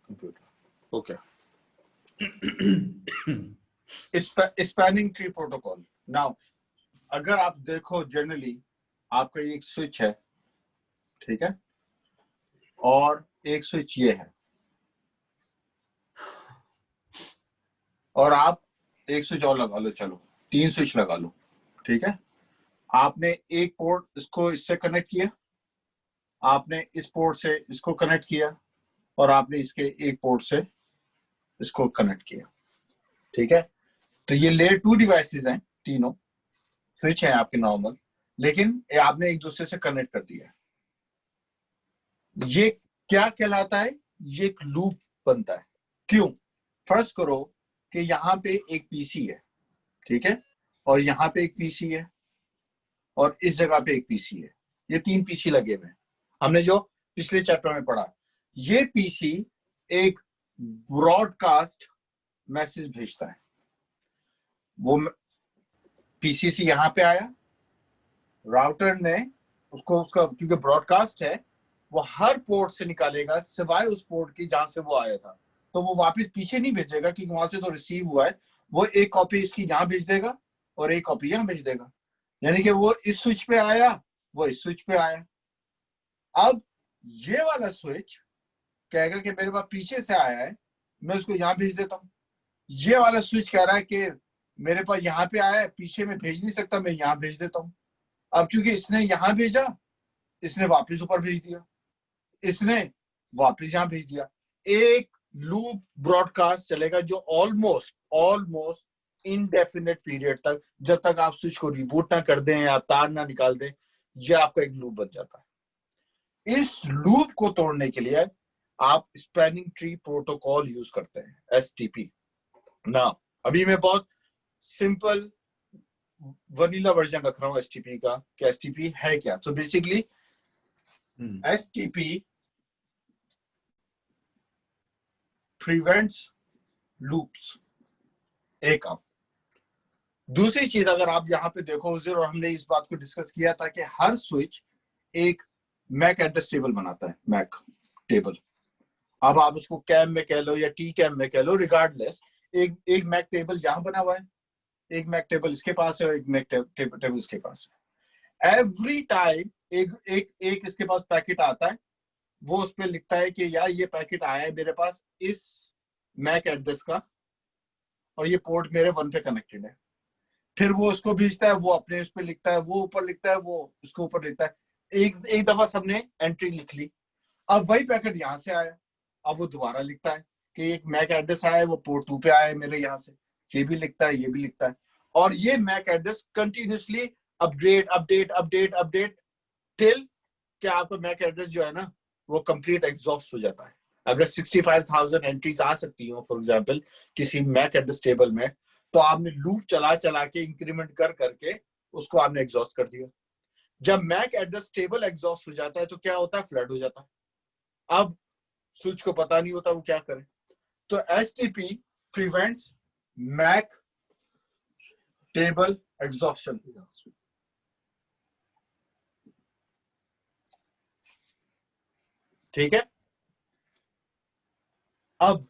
Computer. Okay, spanning tree protocol. Now अगर आप देखो जनरली आपका एक स्विच है, ठीक है, और एक स्विच ये है, और आप एक स्विच और लगा लो, चलो 3 स्विच लगा लो, ठीक है। आपने एक पोर्ट इसको इससे कनेक्ट किया, आपने इस पोर्ट से इसको कनेक्ट किया, और आपने इसके एक पोर्ट से इसको कनेक्ट किया, ठीक है। तो ये लेयर 2 डिवाइसेस हैं, तीनों स्विच हैं आपके नॉर्मल, लेकिन आपने एक दूसरे से कनेक्ट कर दिया। ये क्या कहलाता है? ये एक लूप बनता है। क्यों? फर्ज करो कि यहाँ पे एक पीसी है, ठीक है, और यहाँ पे एक पीसी है, और इस जगह पे एक पीसी है। ये 3 पीसी लगे हुए हैं, हमने जो पिछले चैप्टर में पढ़ा। ये पीसी एक ब्रॉडकास्ट मैसेज भेजता है। वो पीसी से यहाँ पे आया, राउटर ने उसको उसका क्योंकि ब्रॉडकास्ट है, वो हर पोर्ट से निकालेगा सिवाय उस पोर्ट की जहां से वो आया था। तो वो वापस पीछे नहीं भेजेगा क्योंकि वहां से तो रिसीव हुआ है। वो एक कॉपी इसकी यहां भेज देगा और एक कॉपी यहां भेज देगा, यानी कि वो इस स्विच पे आया, वो इस स्विच पे आया। अब ये वाला स्विच कहेगा कि मेरे पास पीछे से आया है, मैं उसको यहां भेज देता हूं। ये वाला स्विच कह रहा है कि मेरे पास यहाँ पे आया है, पीछे में भेज नहीं सकता, मैं यहां भेज देता हूं। अब क्योंकि इसने यहां भेजा, इसने वापस ऊपर भेज दिया, इसने वापस यहां भेज दिया। एक लूप ब्रॉडकास्ट चलेगा जो ऑलमोस्ट इनडेफिनेट पीरियड तक, जब तक आप स्विच को रिबूट ना कर दें या तार ना निकाल दें, यह आपका एक लूप बन जाता है। इस लूप को तोड़ने के लिए आप स्पैनिंग ट्री प्रोटोकॉल यूज करते हैं, एसटीपी। ना अभी मैं बहुत सिंपल वनीला वर्जन रख रहा हूं एसटीपी का कि एसटीपी है क्या। So basically STP prevents loops, एक काम। दूसरी चीज अगर आप यहां पे देखो उसे, और हमने इस बात को डिस्कस किया था कि हर स्विच एक मैक एड्रेस टेबल बनाता है, मैक टेबल। अब आप उसको कैम में कह लो या टी कैम में कह लो, रिगार्डलेस एक मैक टेबल यहां बना हुआ है, एक मैक टेबल इसके पास है, एक मैक टेबल इसके पास है। एवरी टाइम एक इसके पास पैकेट आता है, वो उस पर लिखता है कि यार ये पैकेट आया है मेरे पास इस मैक एड्रेस का, और ये पोर्ट मेरे 1 पे कनेक्टेड है। फिर वो उसको भेजता है, वो अपने उस पर लिखता है, वो ऊपर लिखता है, वो उसको ऊपर लिखता है। एक दफा सबने एंट्री लिख ली, अब वही पैकेट यहां से आया, अब वो दोबारा लिखता है कि एक मैक एड्रेस आया है, वो पोर्ट 2 पे आया है मेरे यहाँ से, ये भी लिखता है, ये भी लिखता है। और ये MAC address continuously update update update update till कि आपका मैक एड्रेस जो है ना वो कंप्लीट एग्जॉस्ट हो जाता है। अगर 65,000 एंट्रीज आ सकती हो फॉर एग्जांपल किसी मैक एड्रेस टेबल में, तो आपने लूप चला चला के इंक्रीमेंट कर करके उसको आपने एग्जॉस्ट कर दिया। जब मैक एड्रेस टेबल एग्जॉस्ट हो जाता है तो क्या होता है? फ्लड हो जाता है। अब स्विच को पता नहीं होता वो क्या करे। तो STP prevents MAC table exhaustion. ठीक है, अब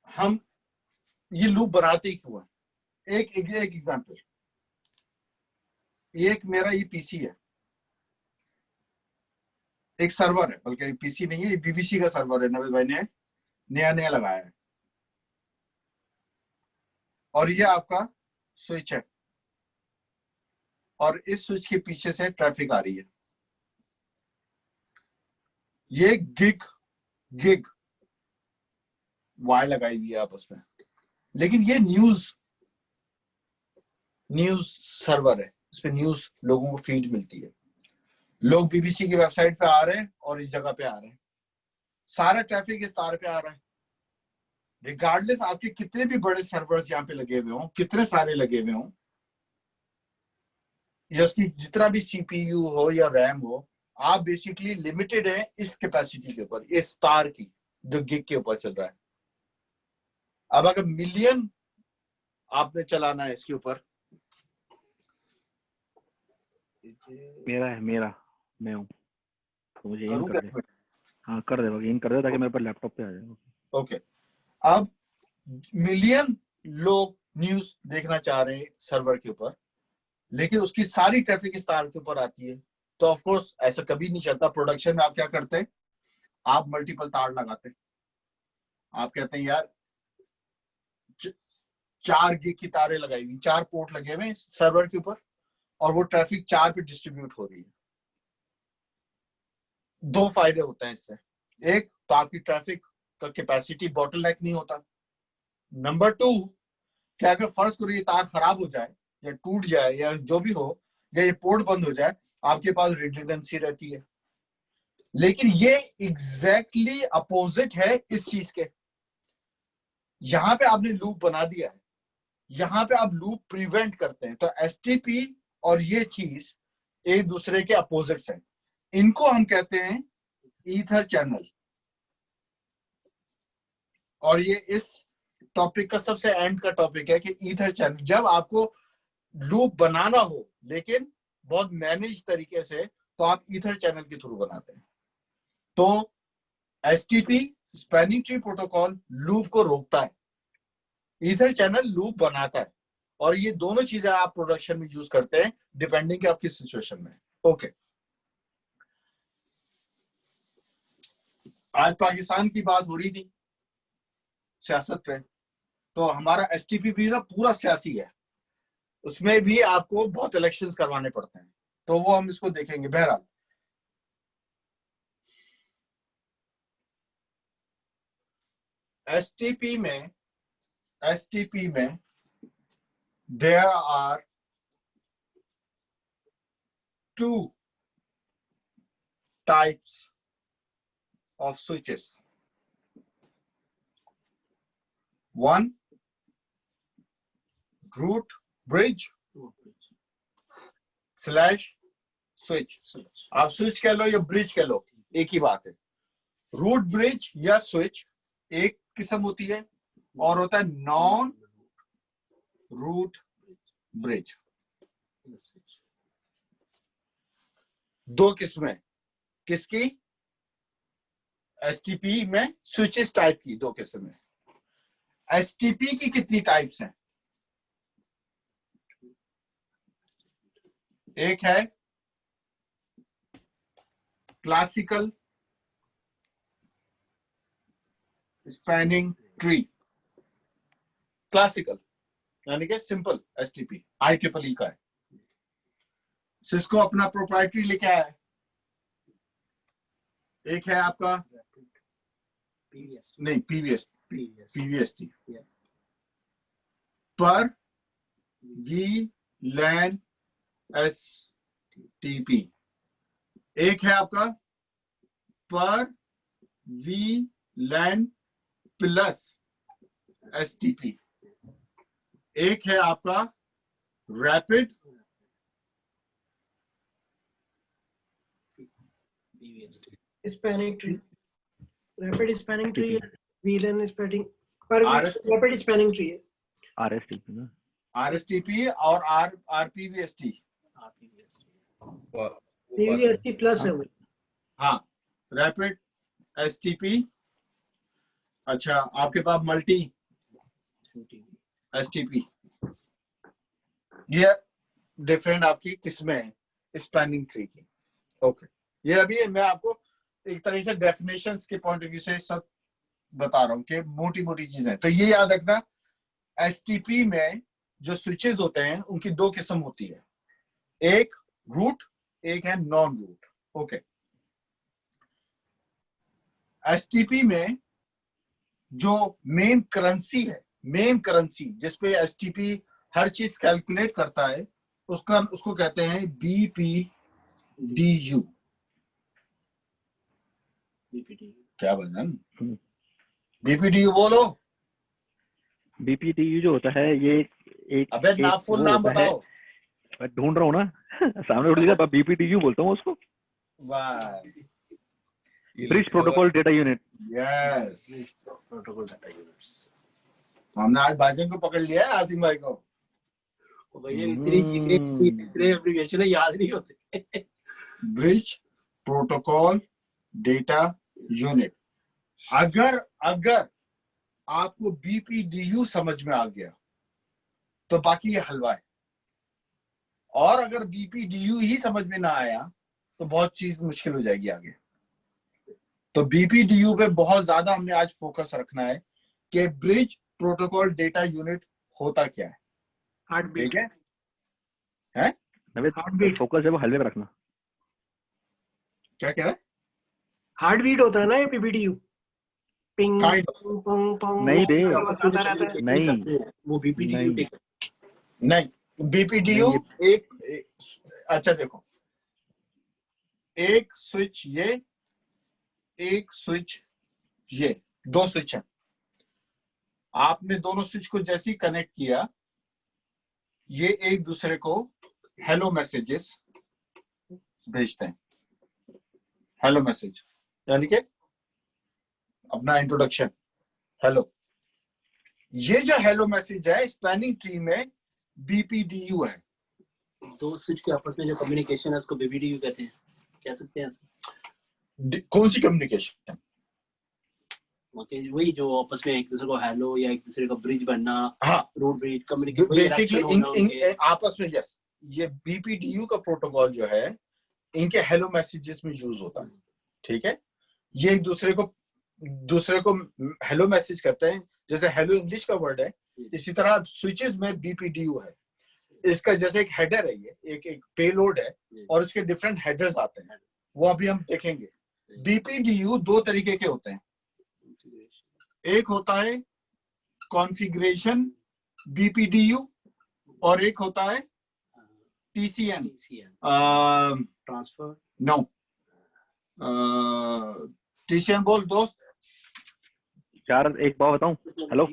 हम ये लूप बनाते ही क्यों है? एक एग्जांपल, एक मेरा ये पीसी है, एक सर्वर है, बल्कि पीसी नहीं है, ये बीबीसी का सर्वर है, नवीन भाई ने नया नया लगाया है। और ये आपका स्विच है, और इस स्विच के पीछे से ट्रैफिक आ रही है। ये गिग वायर लगाई हुई है आपस में, लेकिन ये न्यूज सर्वर है, इस पे न्यूज लोगों को फीड मिलती है। लोग बीबीसी की वेबसाइट पे आ रहे हैं और इस जगह पे आ रहे हैं, सारा ट्रैफिक इस तार पे आ रहा है। रिगार्डलेस आपके कितने भी बड़े सर्वर्स यहाँ पे लगे हुए हों, कितने सारे लगे हुए हों, या उसकी जितना भी सीपीयू हो या रैम हो, आप बेसिकली लिमिटेड है इस कैपेसिटी के ऊपर, इस तार की जो गिग के ऊपर चल रहा है। अब अगर मिलियन आपने चलाना है इसके ऊपर, मेरा है, मैं हूँ, तो मुझे करूँ क्या? हाँ कर दे, लॉगिन कर दे ताकि मेरे पर लैपटॉप पे आ जाए। ओके, अब मिलियन लोग न्यूज देखना चाह रहे हैं सर्वर के ऊपर, लेकिन उसकी सारी ट्रैफिक इस तार के ऊपर आती है, तो ऑफ कोर्स ऐसा कभी नहीं चलता। प्रोडक्शन में आप क्या करते हैं, आप मल्टीपल तार लगाते हैं। आप कहते हैं यार 4 गिग की तारें लगाई हुई, 4 पोर्ट लगे हुए सर्वर के ऊपर, और वो ट्रैफिक 4 पे डिस्ट्रीब्यूट हो रही है। 2 फायदे होते हैं इससे। एक तो आपकी ट्रैफिक का कैपेसिटी बॉटलनेक नहीं होता। नंबर 2, क्या अगर फर्ज करो ये तार खराब हो जाए या टूट जाए या जो भी हो, या ये पोर्ट बंद हो जाए, आपके पास रिडंडेंसी रहती है। लेकिन ये एग्जैक्टली अपोजिट है इस चीज के। यहां पे आपने लूप बना दिया है, यहां पे आप लूप प्रिवेंट करते हैं। तो एसटीपी और ये चीज एक दूसरे के अपोजिट्स हैं। इनको हम कहते हैं ईथर चैनल। और ये इस टॉपिक का सबसे एंड का टॉपिक है कि ईथर चैनल, जब आपको लूप बनाना हो लेकिन बहुत मैनेज तरीके से, तो आप ईथर चैनल के थ्रू बनाते हैं। तो STP spanning tree protocol loop को रोकता है, ईथर चैनल लूप बनाता है। और ये दोनों चीजें आप प्रोडक्शन में यूज करते हैं डिपेंडिंग कि आपकी सिचुएशन में। ओके, आज पाकिस्तान की बात हो रही थी सियासत पे, तो हमारा एसटीपी भी ना पूरा सियासी है, उसमें भी आपको बहुत इलेक्शंस करवाने पड़ते हैं, तो वो हम इसको देखेंगे। बहरहाल एसटीपी में there are 2 types of switches. One, root bridge slash switch. आप स्विच कह लो या ब्रिज कह लो, एक ही बात है। रूट ब्रिज या स्विच एक किस्म होती है, और होता है नॉन रूट ब्रिज। 2 किस्में किसकी? एसटीपी में स्विचेस टाइप की 2 किस्में। एसटीपी की कितनी टाइप्स हैं? एक है क्लासिकल स्पैनिंग ट्री, क्लासिकल यानी कि सिंपल एसटीपी, IEEE का है। सिस्को अपना प्रोप्राइटरी लेके आया है। एक है आपका नहीं पीवीएसटी पर वी लैन एसटीपी। एक है आपका पर वी लैन प्लस एसटीपी। एक है आपका rapid spanning tree, rapid spanning tree है, वीलन स्पैनिंग पर रैपिड स्पैनिंग ट्री है, आरएसटीपी ना, आरएसटीपी और आरपीवीएसटी। पीवीएसटी प्लस है वो। हाँ, रैपिड एसटीपी। अच्छा, आपके पास मल्टी एसटीपी। ये डिफरेंट आपकी किस्में हैं स्पैनिंग ट्री की। ओके, ये अभी मैं आपको एक तरह से डेफिनेशंस के पॉइंट ऑफ व्यू से सब बता रहा हूँ कि मोटी मोटी चीजें। तो ये याद रखना, एसटीपी में जो स्विचेस होते हैं उनकी 2 किस्म होती है, एक रूट, एक है नॉन रूट। ओके, एसटीपी में जो मेन करेंसी है, मेन करेंसी जिसपे एसटीपी हर चीज कैलकुलेट करता है, उसको कहते हैं बीपीडीयू। क्या बजन? बीपीडीयू बोलो। बीपीडीयू जो होता है ये एक अबे ना फुल नाम बताओ। मैं ढूंढ रहा हूँ ना सामने उठ गया, बीपीडीयू बोलता हूँ उसको। वाह, bridge protocol data unit. Yes, protocol data units. हमने आज भाजन को पकड़ लिया है, आसिम भाई को। भैया इतने एप्लीकेशन याद नहीं होते। Bridge protocol data unit. अगर आपको BPDU समझ में आ गया तो बाकी ये हलवा है, और अगर BPDU ही समझ में ना आया तो बहुत चीज मुश्किल हो जाएगी आगे। तो BPDU पे बहुत ज्यादा हमने आज फोकस रखना है कि ब्रिज प्रोटोकॉल डेटा यूनिट होता क्या है। हार्ट ठीक बीट, है हार्ट बीट, फोकस है वो हलवे पे रखना। क्या कह रहा है? हार्ट बीट होता है ना ये PPTU, ping Kind of. Pong Pong Pong, नहीं वो बे, बताता रहता है। नहीं वो BPDU नहीं टेक नहीं, BPDU नहीं, अच्छा देखो, एक स्विच ये, एक स्विच ये, दो स्विच है। आपने दोनों स्विच को जैसे ही कनेक्ट किया, ये एक दूसरे को हेलो मैसेजेस भेजते हैं। हेलो मैसेज यानी कि अपना इंट्रोडक्शन हेलो। ये जो हेलो मैसेज है स्पैनिंग ट्री में BPDU है। दो स्विच के आपस में जो कम्युनिकेशन है उसको BPDU कहते हैं, कह सकते हैं ऐसे। कौन सी कम्युनिकेशन? ओके, वही जो आपस में एक दूसरे को हेलो या एक दूसरे का ब्रिज बनना, हाँ, रोड ब्रिज कम्युनिकेशन, बेसिकली आपस में। यस, ये BPDU का प्रोटोकॉल जो है इनके हेलो मैसेजेस में यूज होता है। ठीक है, ये एक दूसरे को हेलो मैसेज करते हैं, जैसे हेलो इंग्लिश का वर्ड है, इसी तरह स्विचेस में BPDU है। इसका जैसे एक हेडर है, ये एक पेलोड है और इसके डिफरेंट हेडर्स आते हैं, वो अभी हम देखेंगे। BPDU दो तरीके के होते हैं, एक होता है कॉन्फ़िगरेशन BPDU और एक होता है TCN ट्रांसफर। नो, TCN बोल दोस्त। चार एक बात बताऊं। हेलो,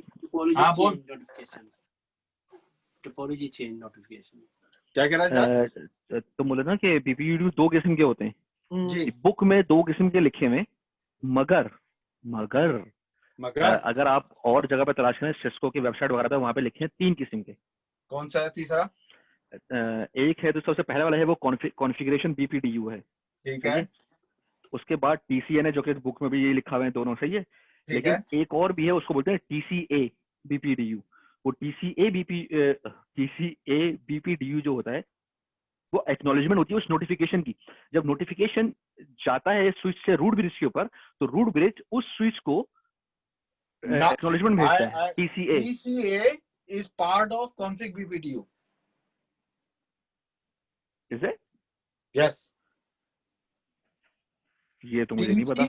हाँ बोल, टोपोलॉजी चेंज नोटिफिकेशन। क्या कह रहा है? तुम बोले ना कि BPDU दो किस्म के होते हैं। जी, बुक में दो किस्म के लिखे हुए, मगर अगर आप और जगह पे तलाश करें, सिस्को की वेबसाइट वगैरह पे, वहां पे लिखे हैं तीन किस्म के। कौन सा है तीसरा? एक है तो सबसे पहले वाला है वो कॉन्फ़िगरेशन BPDU है। ठीक है, उसके बाद TCN है, जो कि बुक में भी ये लिखा हुआ है, दोनों सही है। ठीक है। लेकिन एक और भी है, उसको बोलते हैं TCA BPDU। वो TCA BPDU जो होता है वो एक्नॉलेजमेंट होती है उस नोटिफिकेशन की। जब नोटिफिकेशन जाता है स्विच से रूट ब्रिज के ऊपर, तो रूट ब्रिज उस स्विच को एक्नॉलेजमेंट भेजता है। TCA is part of config BPDU. Is it? Yes. ये तो मुझे नहीं पता।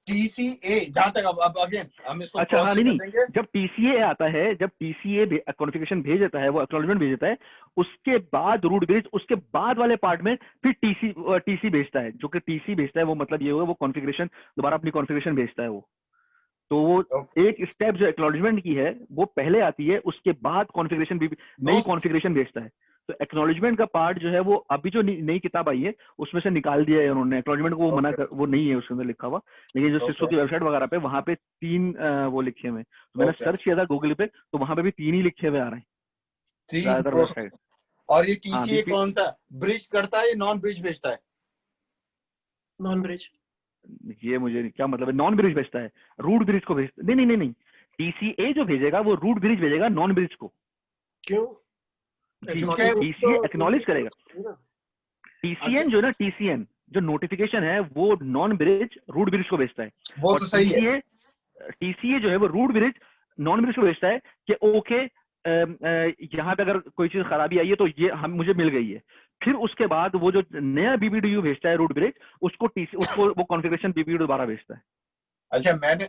TCA जहां तक अब अगेन हम इसको अच्छा, हाँ, नहीं, देंगे। जब TCA आता है, जब TCA कॉन्फ़िगरेशन भेज देता है, वो एक्नॉलेजमेंट भेज देता है, उसके बाद रूट ब्रिज उसके बाद वाले पार्ट में फिर TC भेजता है। जो कि TC भेजता है वो मतलब ये होगा, वो कॉन्फ़िगरेशन दोबारा अपनी कॉन्फ़िगरेशन भेजता है वो। तो वो एक स्टेप जो एक्नॉलेजमेंट की है वो पहले आती है, उसके बाद कॉन्फ़िगरेशन भी नई कॉन्फ़िगरेशन भेजता है। तो एक्नॉलेजमेंट का पार्ट जो है वो अभी जो नई किताब आई है उसमें से निकाल दिया है उन्होंने। एक्नॉलेजमेंट को वो वो नहीं है उसके अंदर लिखा हुआ। लेकिन जो सिस्को की वेबसाइट वगैरह पे, वहां पे तीन वो लिखे हुए। तो मैंने सर्च किया था गूगल पे, तो वहां पे भी तीन ही लिखे हुए आ रहे हैं ज्यादातर वेबसाइट। और ये TCA कौन सा ब्रिज करता है, नॉन ब्रिज भेजता है? Non bridge. ये मुझे क्या मतलब है नॉन ब्रिज भेजता है? रूट ब्रिज को भेजता? नहीं, TCA जो भेजेगा वो रूट ब्रिज भेजेगा, नॉन ब्रिज को। क्यों? TCA एक्नॉलेज करेगा। TCN जो है ना, TCN जो नोटिफिकेशन है वो नॉन ब्रिज रूट ब्रिज को भेजता है। वो तो सही है। TCA जो है वो रूट ब्रिज नॉन ब्रिज को भेजता है कि ओके, यहाँ पे अगर कोई चीज खराबी आई है तो ये मुझे मिल गई है। फिर उसके बाद वो जो नया BPDU भेजता है रूट ब्रिज, उसको वो कॉन्फ़िगरेशन BPDU दोबारा भेजता है। अच्छा, मैंने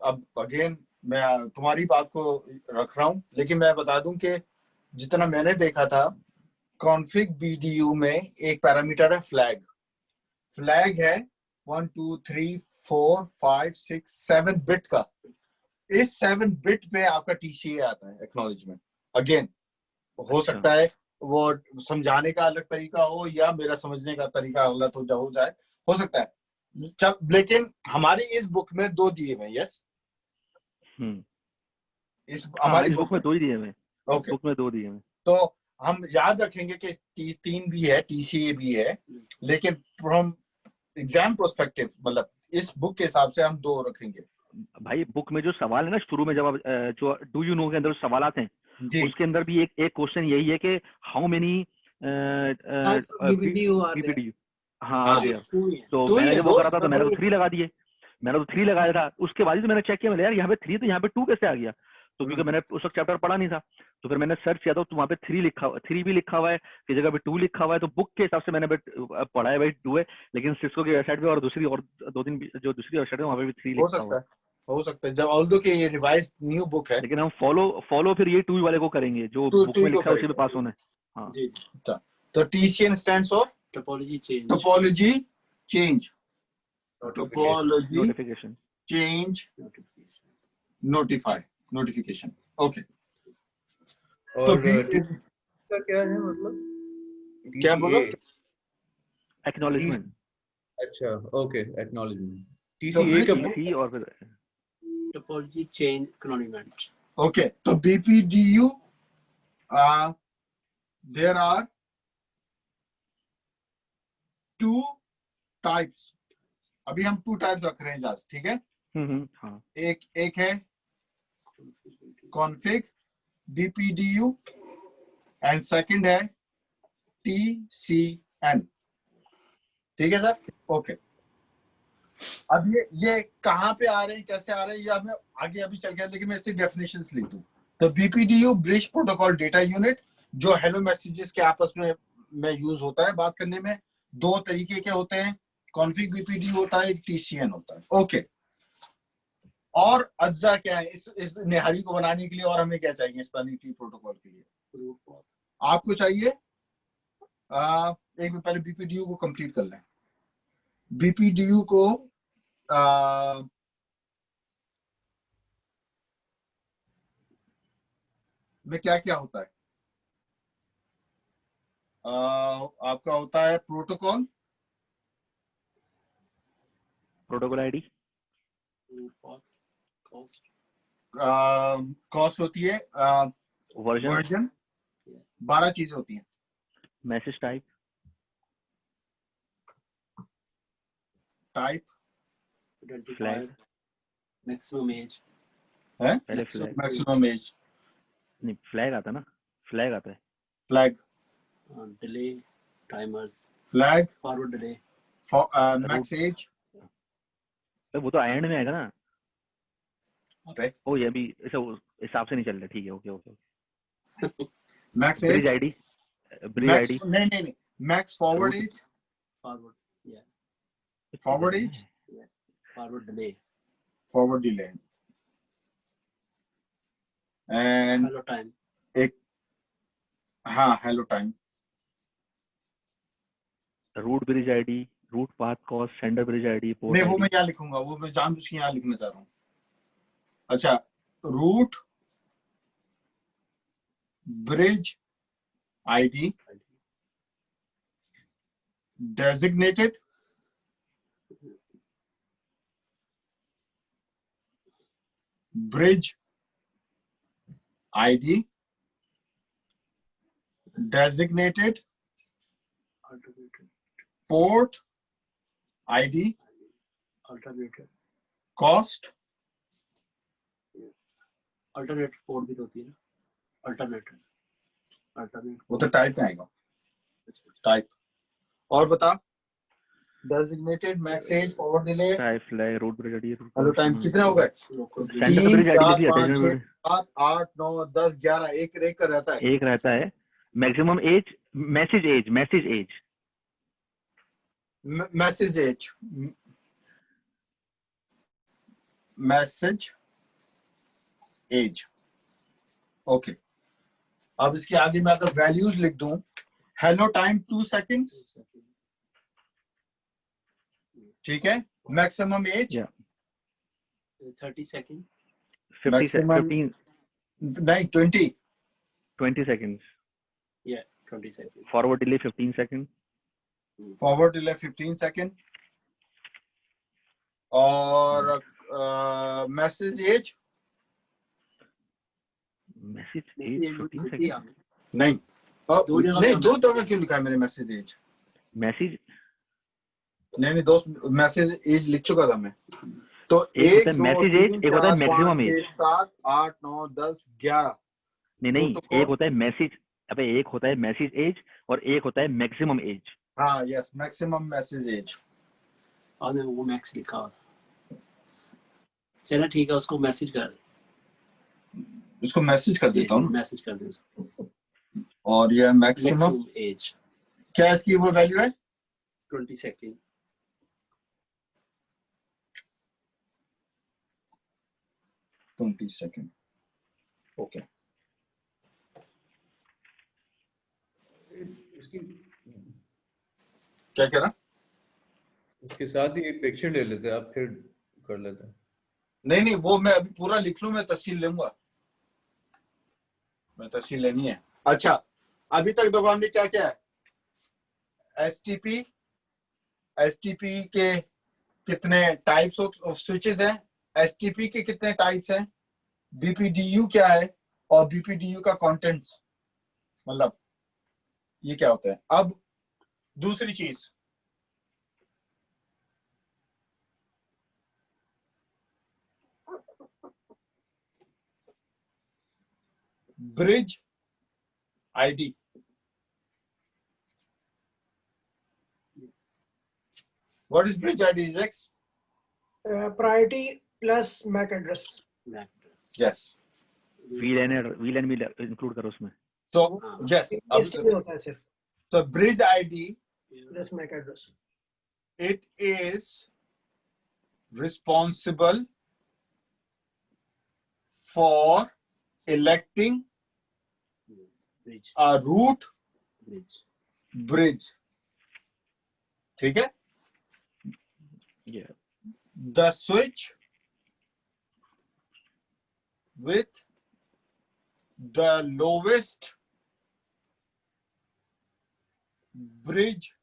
अब अगेन मैं तुम्हारी बात को रख रहा हूं, लेकिन मैं बता दूं कि जितना मैंने देखा था, कॉन्फ़िग BDU में एक पैरामीटर है फ्लैग है 1 2 3 4 5 6 7 बिट का। इस 7 बिट पे आपका TCA आता है, एक्नॉलेजमेंट। अगेन हो सकता है वो समझाने का अलग तरीका हो या मेरा समझने का तरीका गलत हो जाए, हो सकता है। लेकिन हमारी इस बुक में दो दिए हुए। यस, इस हमारी बुक में दो ही दिए हुए। ओके, बुक में दो दिए हुए। तो हम याद रखेंगे कि तीन भी है, TCA भी है, लेकिन फ्रॉम एग्जाम पर्सपेक्टिव, मतलब इस बुक के हिसाब से हम 2 रखेंगे भाई बुक में जो सवाल है ना शुरू में, जब आप जो डू यू नो के अंदर सवाल आते हैं, जी। उसके अंदर भी एक क्वेश्चन यही है कि how many BPDU are there? BPDU, हाँ हाँ, आ गया। तो तो मैंने ये जब वो वो करा था तो मैंने तो 3 लगा दिए, मैंने तो 3 लगाया था। उसके बाद ही तो मैंने चेक किया, मैंने यार यहाँ पे 3 तो यहाँ पे 2 कैसे आ गया, तो क्योंकि मैंने उस वक्त चैप्टर पढ़ा नहीं था, तो फिर मैंने सर्च किया तो वहाँ पे 3 भी लिखा हुआ है, की जगह पे 2 लिखा हुआ है। तो बुक के हिसाब से मैंने पढ़ा है भाई 2 है, लेकिन सिस्को की वेबसाइट पे और दूसरी और 2-3 जो दूसरी वेबसाइट है वहाँ पे भी 3 हो लिखा हुआ है। हो सकता है जब ऑल्दो के ये रिवाइज न्यू बुक है, लेकिन हम फॉलो फिर ये 2 वाले को करेंगे जो टू बुक टू में को लिखा है उसी पे करेंगे। पास होना है। हाँ जी तो TCN stands for topology change topology change, topology notification change notification. Okay, तो और का क्या है मतलब? क्या बोलो? एक्नॉलेजमेंट। अच्छा, ओके, एक्नॉलेजमेंट। तो TCA का सी और फिर टोपोलॉजी चेंज एक्नॉलेजमेंट। ओके, तो BPDU there are 2 टाइप्स। अभी हम 2 टाइप्स रख रहे हैं जस्ट, ठीक है। हाँ एक है कॉन्फिग BPDU एंड सेकंड है TCN, ठीक है सर। ओके, अब ये कहाँ पे आ रहे हैं, कैसे आ रहे हैं, ये हमें आगे अभी चल गया, लेकिन मैं इसकी डेफिनेशंस लिख दूं। तो BPDU bridge protocol data unit, जो हेलो मैसेजेस के आपस में यूज होता है बात करने में। 2 तरीके के होते हैं, कॉन्फिग BPDU होता है, एक TCN होता है। ओके, और अज्जा क्या है इस निहारी को बनाने के लिए, और हमें क्या चाहिए स्पैनिंग ट्री प्रोटोकॉल के लिए? आपको चाहिए एक मिनट पहले BPDU को कंप्लीट कर लें। BPDU को में क्या क्या होता है? आपका होता है प्रोटोकॉल आईडी, कॉस्ट होती है, वर्जन, 12 चीजें होती हैं। Message type, flag, maximum age है, पहले फ्लैग मैक्सिमम एज नहीं, फ्लैग आता ना, फ्लैग आता है, flag, delay timers, flag, forward delay, max age. वो तो एंड में आएगा ना। अरे ओ ये भी ऐसा हिसाब से नहीं चल रहा, ठीक है, okay okay. Max bridge age, ID, bridge ID, नहीं, max forward age, forward age, forward delay, forward delay and hello time, एक, हाँ hello time, root bridge ID, root path cost, sender bridge ID, port नहीं वो ID. मैं क्या लिखूंगा, वो मैं जानबूझ के यहाँ लिखना चाह रहा हूँ। अच्छा, root bridge ID, designated bridge ID, designated port ID, alternative, cost, alternative port भी तो होती है ना, अल्टरनेटिव वो तो टाइप में आएगा, टाइप। और बता, designated, max age, forward delay, type, flag, root bridge ID, hello time, कितने हो गए? सेंडर ब्रिज आईडी लिखी जाती है, 7, 8, 9, 10, 11, एक का रहता है। एक रहता है। Maximum age, message age, message age, message age, message age. Okay, अब इसके आगे मैं अगर वैल्यूज लिख दूं, हेलो टाइम 2 सेकंड्स, ठीक है। मैक्सिमम एज 30 सेकंड, 15 नहीं 20 seconds, 20 second, forward delay 15 seconds, forward delay 15 second, और message age message age 15 seconds, नहीं, दो जगह नहीं पे 2 जगह क्यों लिखा है मैंने मैसेज एज? मैसेज नहीं दोस्त, मैसेज एज लिख चुका था मैं। तो एक होता है 1 2 मैसेज एज, 3 एक होता है 4 5 मैक्सिमम एज। 6 7 8 9 10 11 नहीं, प्रोटोकॉल। एक होता है मैसेज, अबे एक होता है मैसेज एज और एक होता है मैक्सिमम एज। हाँ यस, मैक्सिमम मैसेज एज। और वो मैक्स लिखा हुआ। चलो ठीक है, उसको मैसेज कर इसको मैसेज कर देता हूँ, मैसेज कर दे उसको। और ये मैक्सिमम एज क्या इसकी वो वैल्यू है? 20 सेकंड। 20 सेकंड। ओके। इसकी क्या कह रहा? उसके साथ ही एक पिक्चर ले लेते हैं, आप फिर कर लेते हैं। नहीं वो मैं अभी पूरा लिख लूं, मैं तफसील लूंगा, मैं तफसील लेनी है। अच्छा, अभी तक देखो हमने क्या क्या है, एसटीपी के कितने टाइप्स ऑफ स्विचेस हैं, एसटीपी के कितने टाइप्स हैं, बीपीडीयू क्या है, और बीपीडीयू का कंटेंट्स, मतलब ये क्या होता है। अब दूसरी चीज, bridge ID. What is bridge ID X? priority plus MAC address. Yes, वीलैन भी इंक्लूड करो उसमें। तो यस, STP होता है सिर्फ so bridge ID, plus MAC address. it is responsible for electing a root bridge, ठीक है। Yeah. The switch with the lowest bridge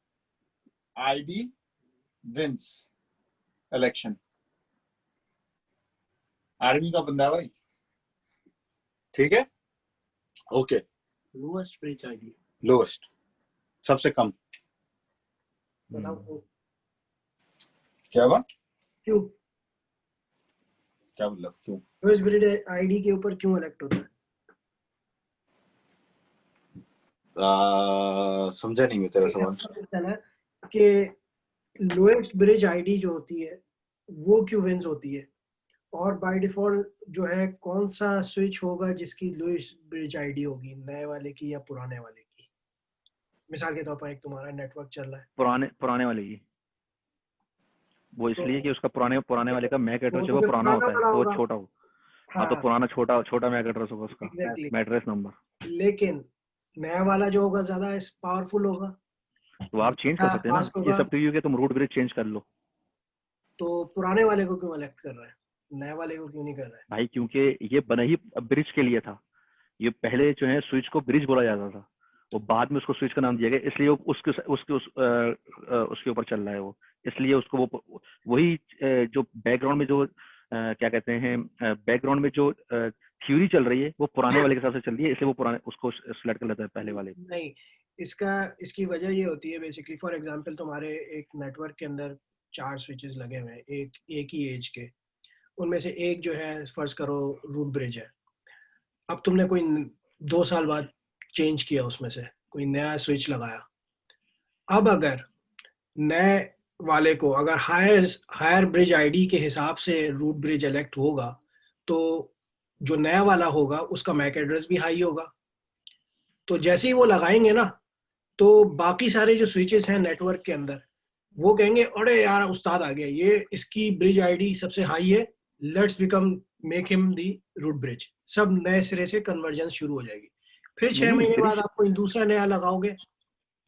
ID wins election। Army का बंदा है भाई, ठीक है। Okay, lowest bridge ID, lowest, सबसे कम। बताओ क्या हुआ? क्यों क्या मतलब क्यों? lowest bridge ID के ऊपर क्यों elect होता है? समझा नहीं मैं तेरा सवाल। है ना कि लोएस्ट ब्रिज आईडी जो होती है वो क्यों विंस होती है, और बाय डिफॉल्ट जो है कौन सा स्विच होगा जिसकी लोएस्ट ब्रिज आईडी होगी, नए वाले की या पुराने वाले की। मिसाल के तौर पर एक तुम्हारा नेटवर्क चल रहा है, पुराने वाले की, वो इसलिए कि उसका पुराने वाले का मैक एड्रेस तो वो फिर पुराना होता है, वाला तो वो होगा। छोटा हो। हाँ, हाँ तो पुराना छोटा मैक एड्रेस होगा उसका, एग्जैक्टली, एड्रेस नंबर। लेकिन नया वाला जो होगा ज्यादा पावरफुल होगा, तो आप चेंज कर सकते हैं ना, फास्ट ये होगा। सब तो तुम रूट ब्रिज चेंज कर लो। तो पुराने वाले को क्यों इलेक्ट कर रहा है, नए वाले को क्यों नहीं कर रहा है? भाई क्योंकि ये बना ही ब्रिज के लिए था। ये पहले जो है स्विच को ब्रिज बोला जाता था, वो बाद में उसको स्विच का नाम दिया गया, इसलिए वो उसके ऊपर चल रहा है वो, इसलिए उसको वो वही जो बैकग्राउंड में जो क्या कहते हैं, बैकग्राउंड में जो थ्योरी चल रही है वो पुराने वाले के हिसाब से चल रही है, इसलिए वो पुराने उसको सिलेक्ट कर लेता है पहले वाले। नहीं, इसकी वजह ये होती है बेसिकली, फॉर एग्जांपल तुम्हारे एक नेटवर्क के अंदर 4 स्विचेस लगे हुए हैं एक ही एज के, उनमें से एक जो है फर्ज करो रूट ब्रिज है। अब तुमने कोई 2 साल बाद चेंज किया, उसमें से कोई नया स्विच लगाया। अब अगर नए वाले को अगर हायर ब्रिज आईडी के हिसाब से रूट ब्रिज इलेक्ट होगा, तो जो नया वाला होगा उसका मैक एड्रेस भी हाई होगा। तो जैसे ही वो लगाएंगे ना, तो बाकी सारे जो स्विचेस हैं नेटवर्क के अंदर वो कहेंगे अरे यार उस्ताद आ गया, ये इसकी ब्रिज आईडी सबसे हाई है, let's become make him the root bridge. सब नए सिरे से कन्वर्जन शुरू हो जाएगी। फिर 6 नहीं, महीने फिर बाद आप कोई दूसरा नया लगाओगे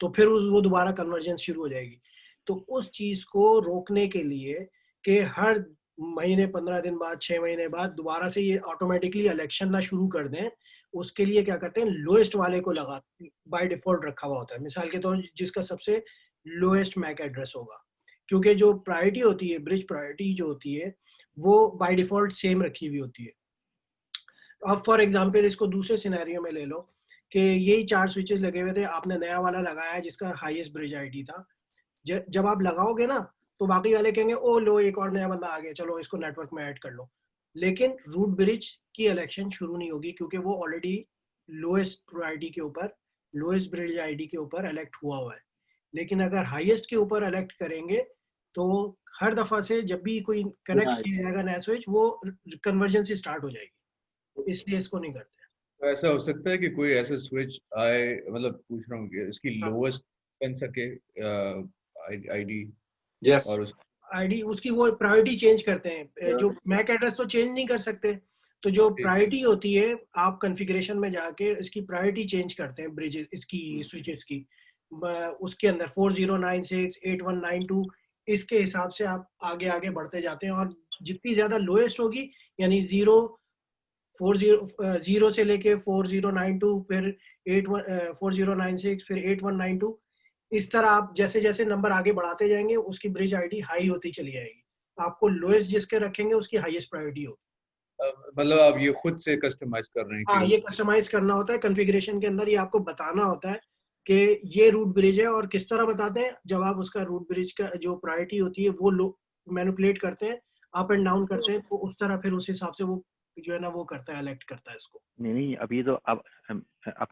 तो फिर वो दोबारा कन्वर्जन शुरू हो जाएगी। तो उस चीज को रोकने के लिए कि हर महीने 15 दिन बाद 6 महीने बाद दोबारा से ये ऑटोमेटिकली इलेक्शन ना शुरू कर दें, उसके लिए क्या करते हैं, लोएस्ट वाले को लगा बाय डिफॉल्ट रखा हुआ होता है। मिसाल के तौर जिसका सबसे लोएस्ट मैक एड्रेस होगा, क्योंकि जो प्रायोरिटी होती है, ब्रिज प्रायोरिटी जो होती है वो बाय डिफॉल्ट सेम रखी हुई होती है। अब फॉर एग्जांपल इसको दूसरे सिनेरियो में ले लो कि यही 4 स्विचेस लगे हुए थे, आपने नया वाला लगाया जिसका हाईएस्ट ब्रिज आईडी था, जब आप लगाओगे ना तो बाकी वाले कहेंगे ओ लो एक और नया बंदा आ गया, चलो इसको नेटवर्क में ऐड कर लो। लेकिन रूट ब्रिज की इलेक्शन शुरू नहीं होगी क्योंकि वो ऑलरेडी लोएस्ट आईडी के ऊपर, लोएस्ट ब्रिज आईडी के ऊपर इलेक्ट हुआ है। लेकिन अगर हाईएस्ट के ऊपर इलेक्ट करेंगे तो हर दफा से जब भी कोई कनेक्ट किया जाएगा नया स्विच, वो कन्वर्जन से स्टार्ट हो जाएगी, तो इसलिए इसको नहीं करते। तो ऐसा हो सकता है कि कोई ऐसा स्विच आए, मतलब पूछ रहा हूँ कि इसकी लोएस्ट बन सके आईडी, यस, और उस आईडी उसकी वो प्रायोरिटी चेंज करते हैं। जो मैक एड्रेस तो चेंज नहीं कर सकते, तो जो प्रायोरिटी होती है आप कॉन्फ़िगरेशन में जाके इसकी प्रायोरिटी चेंज करते हैं ब्रिज इसकी स्विचेस की। उसके अंदर 4096 8192 इसके हिसाब से आप आगे आगे बढ़ते जाते हैं, और जितनी ज्यादा लोएस्ट होगी यानी 0 से लेके 4092 फिर 4096 फिर 8192, इस तरह आप जैसे जैसे नंबर आगे बढ़ाते जाएंगे उसकी ब्रिज आईडी हाई होती चली जाएगी। आपको लोएस्ट जिसके रखेंगे उसकी हाईएस्ट प्रायोरिटी होगी। मतलब आप ये खुद से कस्टमाइज कर रहे हैं? हाँ, ये कस्टमाइज करना होता है कॉन्फ़िगरेशन के अंदर, ये आपको बताना होता है कि ये रूट ब्रिज है। और किस तरह बताते हैं, जब आप उसका रूट ब्रिज का जो प्रायोरिटी होती है वो मैनिपुलेट करते हैं, अप एंड डाउन करते हैं, तो उस तरह फिर उस हिसाब से वो जो है ना वो करता है, इलेक्ट करता है इसको। नहीं, अभी तो अब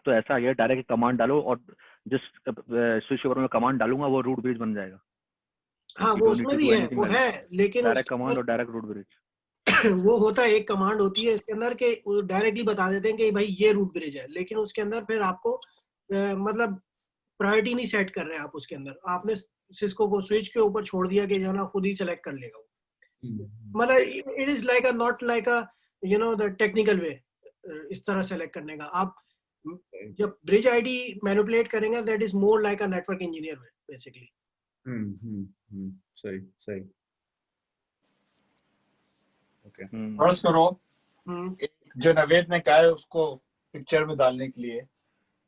तो ऐसा आ गया, डायरेक्ट कमांड डालो और जिस स्विच ओवर में कमांड डालूंगा वो रूट ब्रिज बन जाएगा। हाँ, वो उसमें भी है, वो है, लेकिन डायरेक्ट कमांड और डायरेक्ट रूट ब्रिज वो होता है, एक कमांड होती है इसके अंदर के डायरेक्टली बता देते हैं कि भाई ये रूट ब्रिज है, लेकिन उसके अंदर फिर आपको मतलब प्रायोरिटी नहीं सेट कर रहे हैं आप उसके अंदर, आपने सिस्को को स्विच के ऊपर छोड़ दिया कि जो ना खुद ही सेलेक्ट कर लेगा वो। मतलब it is like a not like a you know the technical way इस तरह सेलेक्ट करने का। आप जब ब्रिज आईडी मैनिपुलेट करेंगे that is more like a network engineer basically. सही सही। ओके, फर्ज करो जो नवेद ने कहा है उसको पिक्चर में डालने के लिए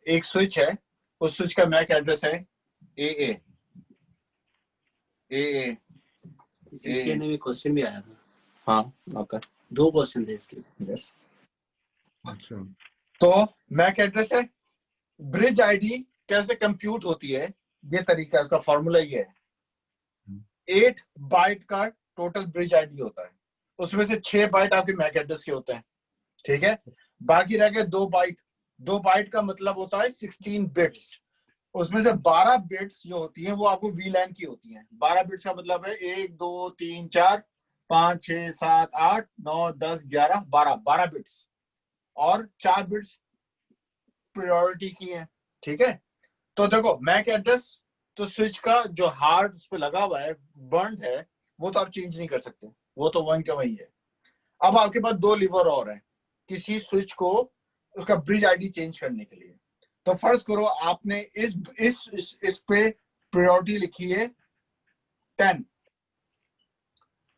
एक स्विच है, उस स्विच का मैक एड्रेस है AA। सीसीए में क्वेश्चन भी आया था। हाँ, आता है, 2 क्वेश्चन थे इसके। यस। अच्छा, तो मैक एड्रेस है, ब्रिज आईडी कैसे कंप्यूट होती है, ये तरीका, इसका फॉर्मूला ये है। 8 बाइट का टोटल ब्रिज आईडी होता है, उसमें से 6 बाइट आपके मैक एड्रेस के होते हैं, ठीक है। बाकी रह गए 2 बाइट। 2 बाइट का मतलब होता है 16 बिट्स। उसमें से 12 बिट्स जो होती हैं वो आपको वीलैन की होती हैं। 12 बिट्स का मतलब है 1 2 3 4 5 6 7 8 9 10 11 12 बिट्स, और 4 बिट्स प्रायोरिटी की है, ठीक है। तो देखो मैक एड्रेस तो स्विच का जो हार्ड उस पे लगा हुआ है, बर्न्ड है, वो तो आप चेंज नहीं कर सकते, वो तो वहीं का वहीं है। अब आपके पास 2 लीवर और हैं किसी स्विच को उसका ब्रिज आईडी चेंज करने के लिए। तो फर्ज करो आपने इस पे प्रायोरिटी लिखी है 10,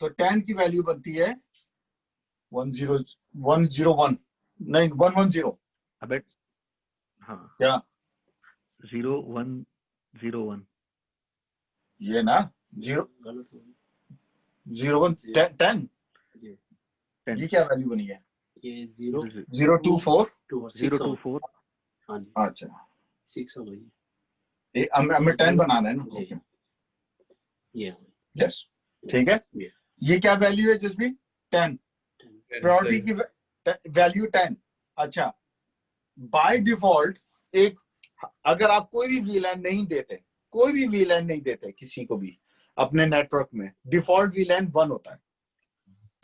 तो 10 की वैल्यू बनती है 101 नहीं 110। अबे हाँ, क्या 0101 ये ना 10 ये क्या वैल्यू बनी है? ये 024 024। अच्छा 6 हो गई। हमें 10 बनाना है ना, यस, ठीक है। ये क्या वैल्यू है जिसमें 10 प्रायोरिटी की वैल्यू 10। अच्छा, बाय डिफॉल्ट एक, अगर आप कोई भी वीलैन नहीं देते किसी को भी अपने नेटवर्क में, डिफॉल्ट वीलैन 1 होता है।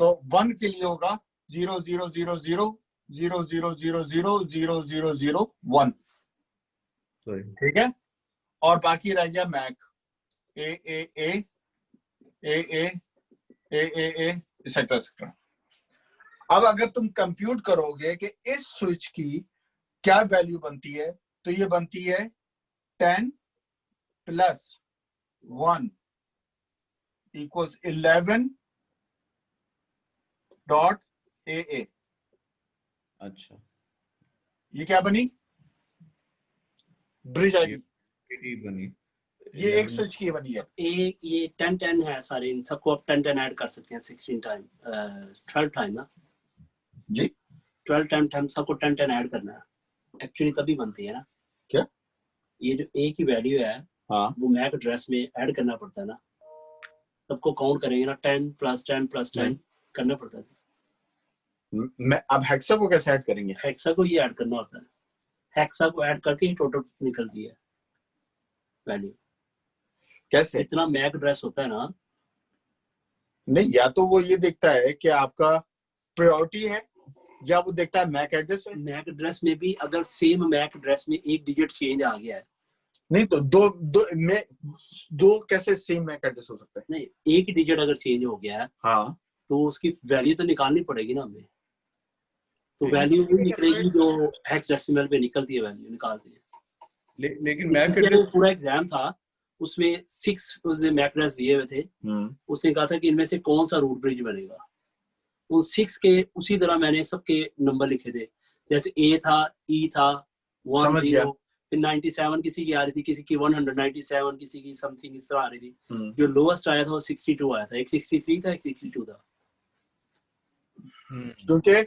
तो 1 के लिए होगा 000000000001, ठीक है। और बाकी रह गया मैक AAA एक्सेट्रा। अब अगर तुम कंप्यूट करोगे कि इस स्विच की क्या वैल्यू बनती है, तो ये बनती है 10 + 1 = 11.AA। अच्छा, ये क्या बनी? ब्रिज आईडी बनी। ये एक स्विच की बनी है। ये 10 है सारे, इन सबको आप 10 ऐड कर सकते हैं 16 टाइम 12 टाइम ना जी, 12 टाइम सबको 10 ऐड करना है, एक्चुअली तभी बनती है ना। क्या? ये जो ए की वैल्यू है हाँ वो मैक एड्रेस में ऐड करना पड़ता है ना, सबको काउंट करेंगे ना, 10 + 10 + 10 करना पड़ता है। मैं अब हेक्सा को कैसे ऐड करेंगे? हेक्सा को ये ऐड करना होता है, हेक्सा को ऐड करके ही टोटल निकलती है वैल्यू। कैसे? इतना मैक एड्रेस होता है ना, नहीं, या तो वो ये देखता है कि आपका प्रायोरिटी है, या वो देखता है मैक एड्रेस है। मैक एड्रेस में भी अगर सेम मैक एड्रेस में एक डिजिट चेंज आ गया है, नहीं तो दो कैसे सेम मैक एड्रेस हो सकता है? नहीं, एक डिजिट अगर चेंज हो गया है हाँ, तो उसकी वैल्यू तो निकालनी पड़ेगी ना हमें, तो वैल्यू भी निकलेगी जो हेक्साडेसिमल पे निकलती है, वैल्यू निकालती है। लेकिन मैक पिछले एड्रेस जो पूरा एग्जाम था उसमें 6 उसने मैक एड्रेस दिए हुए थे, उसने कहा था कि इनमें से कौन सा रूट ब्रिज बनेगा, उन 6 के उसी तरह मैंने सबके नंबर लिखे थे, जैसे ए था, ई था, 10, फिर 97 किसी की आ रही थी, किसी की 197, किसी की समथिंग इस तरह आ रही थी। जो लोएस्ट आया था वो 62 आया था, एक 63 था, एक 62 था। क्योंकि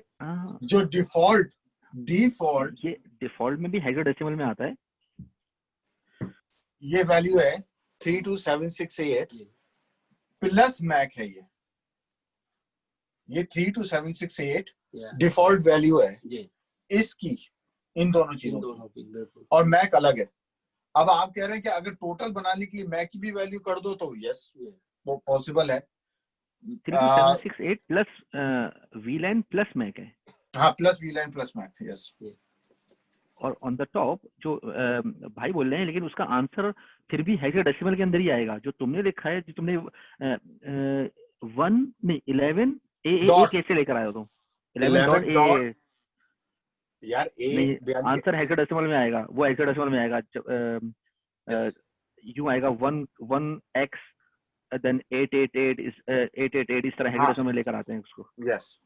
जो डिफॉल्ट ये डिफॉल्ट में भी हेक्साडेसिमल में आता है। ये वैल्यू है 32768 प्लस मैक है। ये 32768 डिफॉल्ट वैल्यू है इसकी, इन दोनों चीजों की, और मैक अलग है। अब आप कह रहे हैं कि अगर टोटल बनाने के लिए मैक की भी वैल्यू कर दो तो यस वो पॉसिबल है। 32768 प्लस वीलाइन प्लस मैक है। हाँ, प्लस वीलाइन प्लस मैक, यस। और ऑन द टॉप जो भाई बोल रहे हैं, लेकिन उसका आंसर फिर भी हेक्साडेसिमल के अंदर ही आएगा। जो तुमने लिखा है, जो तुमने 11 ए कैसे लेकर आए हो तुम? 11 यार आंसर हेक्साडेसिमल में आएगा, वो हेक्साडेसिमल में आएगा। यूं आएगा 1x देन 888 इस तरह हेक्साडेसिमल में लेकर आते हैं उसको। यस,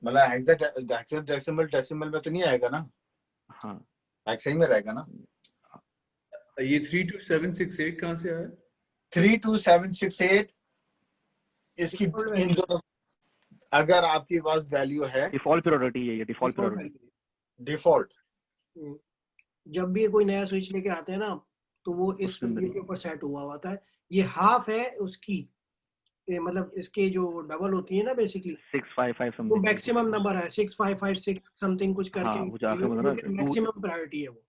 मतलब हेक्साडेसिमल डेसिमल में तो नहीं आएगा ना? हाँ, हेक्सा में रहेगा ना। ये 32768 कहां से आया? 32768 इसकी इन दोनों, अगर आपके पास वैल्यू है, डिफॉल्ट प्रायोरिटी है ये, डिफॉल्ट प्रायोरिटी। डिफॉल्ट जब भी कोई नया स्विच लेके आते हैं ना, तो वो इस वैल्यू के ऊपर सेट हुआ होता है। ये हाफ है उसकी, मतलब इसके जो डबल होती है ना बेसिकली 655 वो समथिंग, मैक्सिमम नंबर है 6556 समथिंग कुछ करके। हाँ, वो जाके मतलब मैक्सिमम प्रायोरिटी है वो,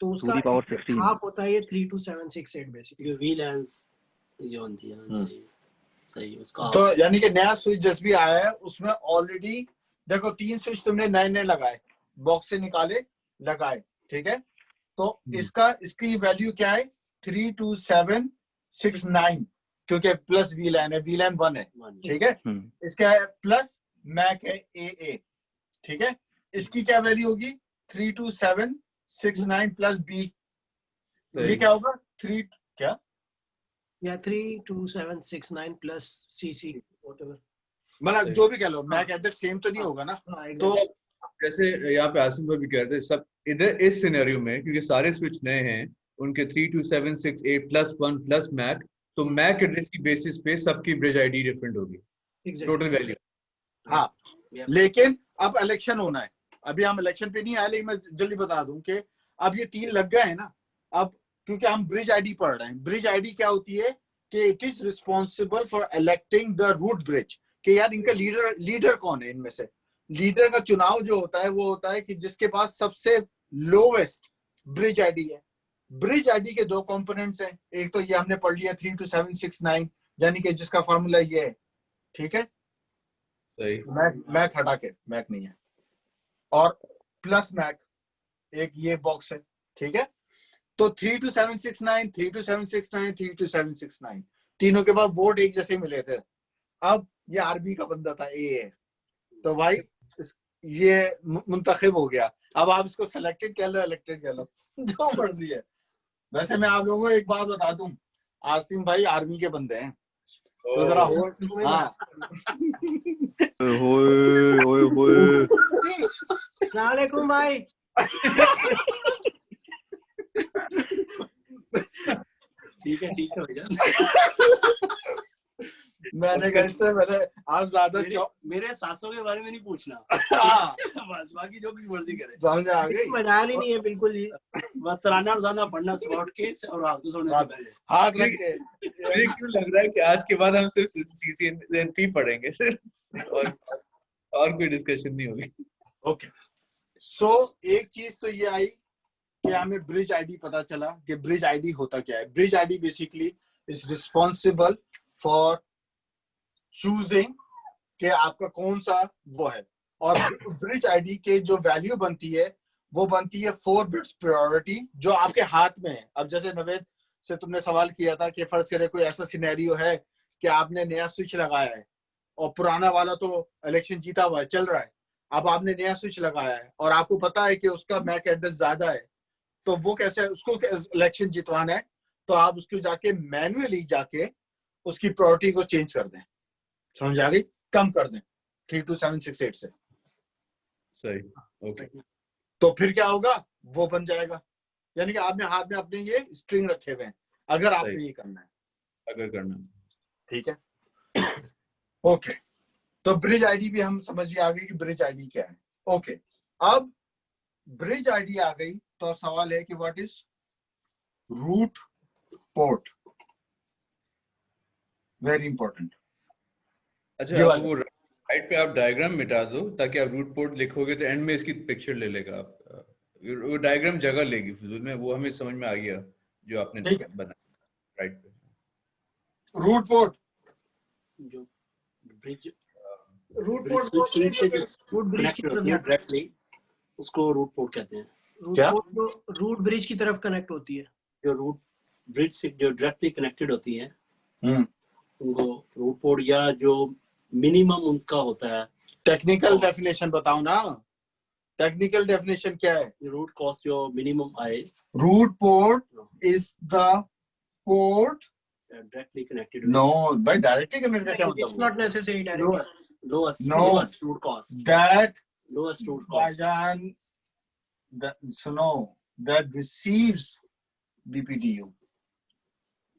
तो उसका 2^16 हाफ होता है ये 32768 बेसिकली। वीलांस ये होती है सही उसका। तो यानी कि नया स्विच जस्ट भी आया है, उसमें ऑलरेडी देखो 3 स्विच तुमने नए लगाए, बॉक्स से निकाले लगाए, ठीक है? तो इसकी वैल्यू क्या है? 32769, क्योंकि प्लस वीलाइन है, वीलाइन 1 है, ठीक है? इसका प्लस मैक है ए, ठीक है? इसकी क्या वैल्यू होगी? 32769 प्लस बी, ये क्या होगा? 32769 प्लस सीसी व्हाटएवर, मतलब जो भी कह लो, मैक एड्रेस सेम तो नहीं होगा ना। तो जैसे यहाँ पे आसिम भाई भी कहते हैं, सब इधर इस सिनेरियो में क्योंकि सारे स्विच नए हैं, उनके 32768 प्लस 1 प्लस मैक, तो मैक एड्रेस की बेसिस पे सबकी ब्रिज आईडी डिफरेंट होगी, टोटल वैल्यू। हाँ, लेकिन अब इलेक्शन होना है, अभी हम इलेक्शन पे नहीं आए, लेकिन मैं जल्दी बता दूं कि अब ये 3 लग गए हैं ना। अब क्योंकि हम ब्रिज आईडी पढ़ रहे हैं, ब्रिज आईडी क्या होती है कि it is responsible for electing the root bridge, कि यार इनका लीडर कौन है। इनमें से लीडर का चुनाव जो होता है वो होता है कि जिसके पास सबसे लोवेस्ट ब्रिज आईडी है। ब्रिज आईडी के 2 कंपोनेंट्स हैं, एक तो ये हमने पढ़ लिया 32769, यानी कि जिसका फॉर्मूला ये है, ठीक है? सही, मैक हटा के, मैक नहीं है, और प्लस मैक एक ये बॉक्स है, ठीक है? तो 32769 32769 32769 तीनों के बाद वोट एक जैसे मिले थे। अब ये आरबी का बंदा था, ए, तो भाई ये मुंतखब हो गया। अब आप इसको सिलेक्टेड कह लो, इलेक्टेड कह लो, जो मर्जी है। वैसे मैं आप लोगों को एक बात बता दूं, आसिम भाई आर्मी के बंदे हैं, तो जरा हो। हाँ अस्सलाम वालेकुम भाई। ठीक है भैया। मैंने आप ज्यादा मेरे सासों के बारे में नहीं पूछना। हाँ, बस बाकी जो भी मर्जी करे। समझ आ गई। मजाल ही नहीं है बिल्कुल जी। बस तराना रसाना पढ़ना स्पॉट के और रात को सोने से पहले। हाथ रख के मुझे क्यों लग रहा है कि आज के बाद हम सिर्फ CCNP पढ़ेंगे और कोई डिस्कशन नहीं होगी। ओके, सो एक चीज तो ये आई कि हमें ब्रिज आईडी पता चला कि ब्रिज आईडी होता क्या है। Bridge ID basically is responsible for choosing कि आपका कौन सा वो है। और ब्रिज आईडी के जो वैल्यू बनती है वो बनती है 4 बिट्स प्रायोरिटी जो आपके हाथ में है। अब जैसे नवेद से तुमने सवाल किया था कि फर्ज करे कोई ऐसा सिनेरियो है कि आपने नया स्विच लगाया है और पुराना वाला तो इलेक्शन जीता हुआ है, चल रहा है, अब आपने नया स्विच लगाया है और आपको पता है कि उसका मैक एड्रेस ज्यादा है, तो वो कैसे उसको इलेक्शन जितवाना है, तो आप उसको जाके मैन्युअली जाके उसकी प्रायोरिटी को चेंज कर दें। समझ आ गई? कम कर दें 32768 से। सही, ओके। तो फिर क्या होगा, वो बन जाएगा। यानी कि आपने हाथ में अपने ये स्ट्रिंग रखे हुए हैं अगर आपने ये करना है, अगर करना, ठीक है। ओके, तो ब्रिज आईडी भी हम समझ आ गए कि ब्रिज आईडी क्या है। ओके, अब ब्रिज आईडी आ गई तो सवाल है कि what is root port. Very important. अच्छा अब वो राइट पे आप डायग्राम मिटा दो ताकि आप रूट पोर्ट लिखोगे तो एंड में इसकी पिक्चर ले लेगा। आप वो डायग्राम जगह लेगी फिजूल में, वो हमें समझ में आ गया जो आपने बनाया राइट पे। रूट पोर्ट जो ब्रिज रूट पोर्ट ब्रिज की तरफ डायरेक्टली उसको रूट पोर्ट कहते हैं। क्या? रूट ब्रिज की तरफ कनेक्ट होती है। जो रूट ब्रिज से जो डायरेक्टली कनेक्टेड होती है उनको रूट पोर्ट या जो मिनिमम उनका होता है। टेक्निकल डेफिनेशन बताओ ना, टेक्निकल डेफिनेशन क्या है? रूट कॉस्ट जो मिनिमम आए। Root port is the port directly connected. No भाई, डायरेक्टली कनेक्टेड क्या मतलब? It's not necessary directly. lowest root cost, that lowest root cost Bajan that receives BPDU.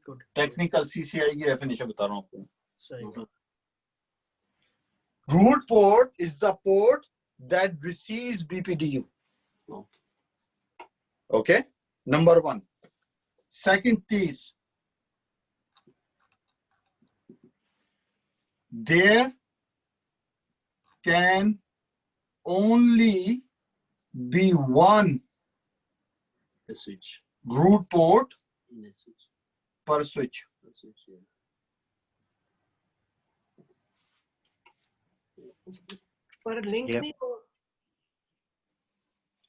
Good. Technical CCI की definition बता रहा हूँ आपको। सही। Root port is the port that receives BPDU. Okay, number one. Second piece, there can only be one a switch root port in a switch per switch. yeah. पर link Yep. नहीं हो।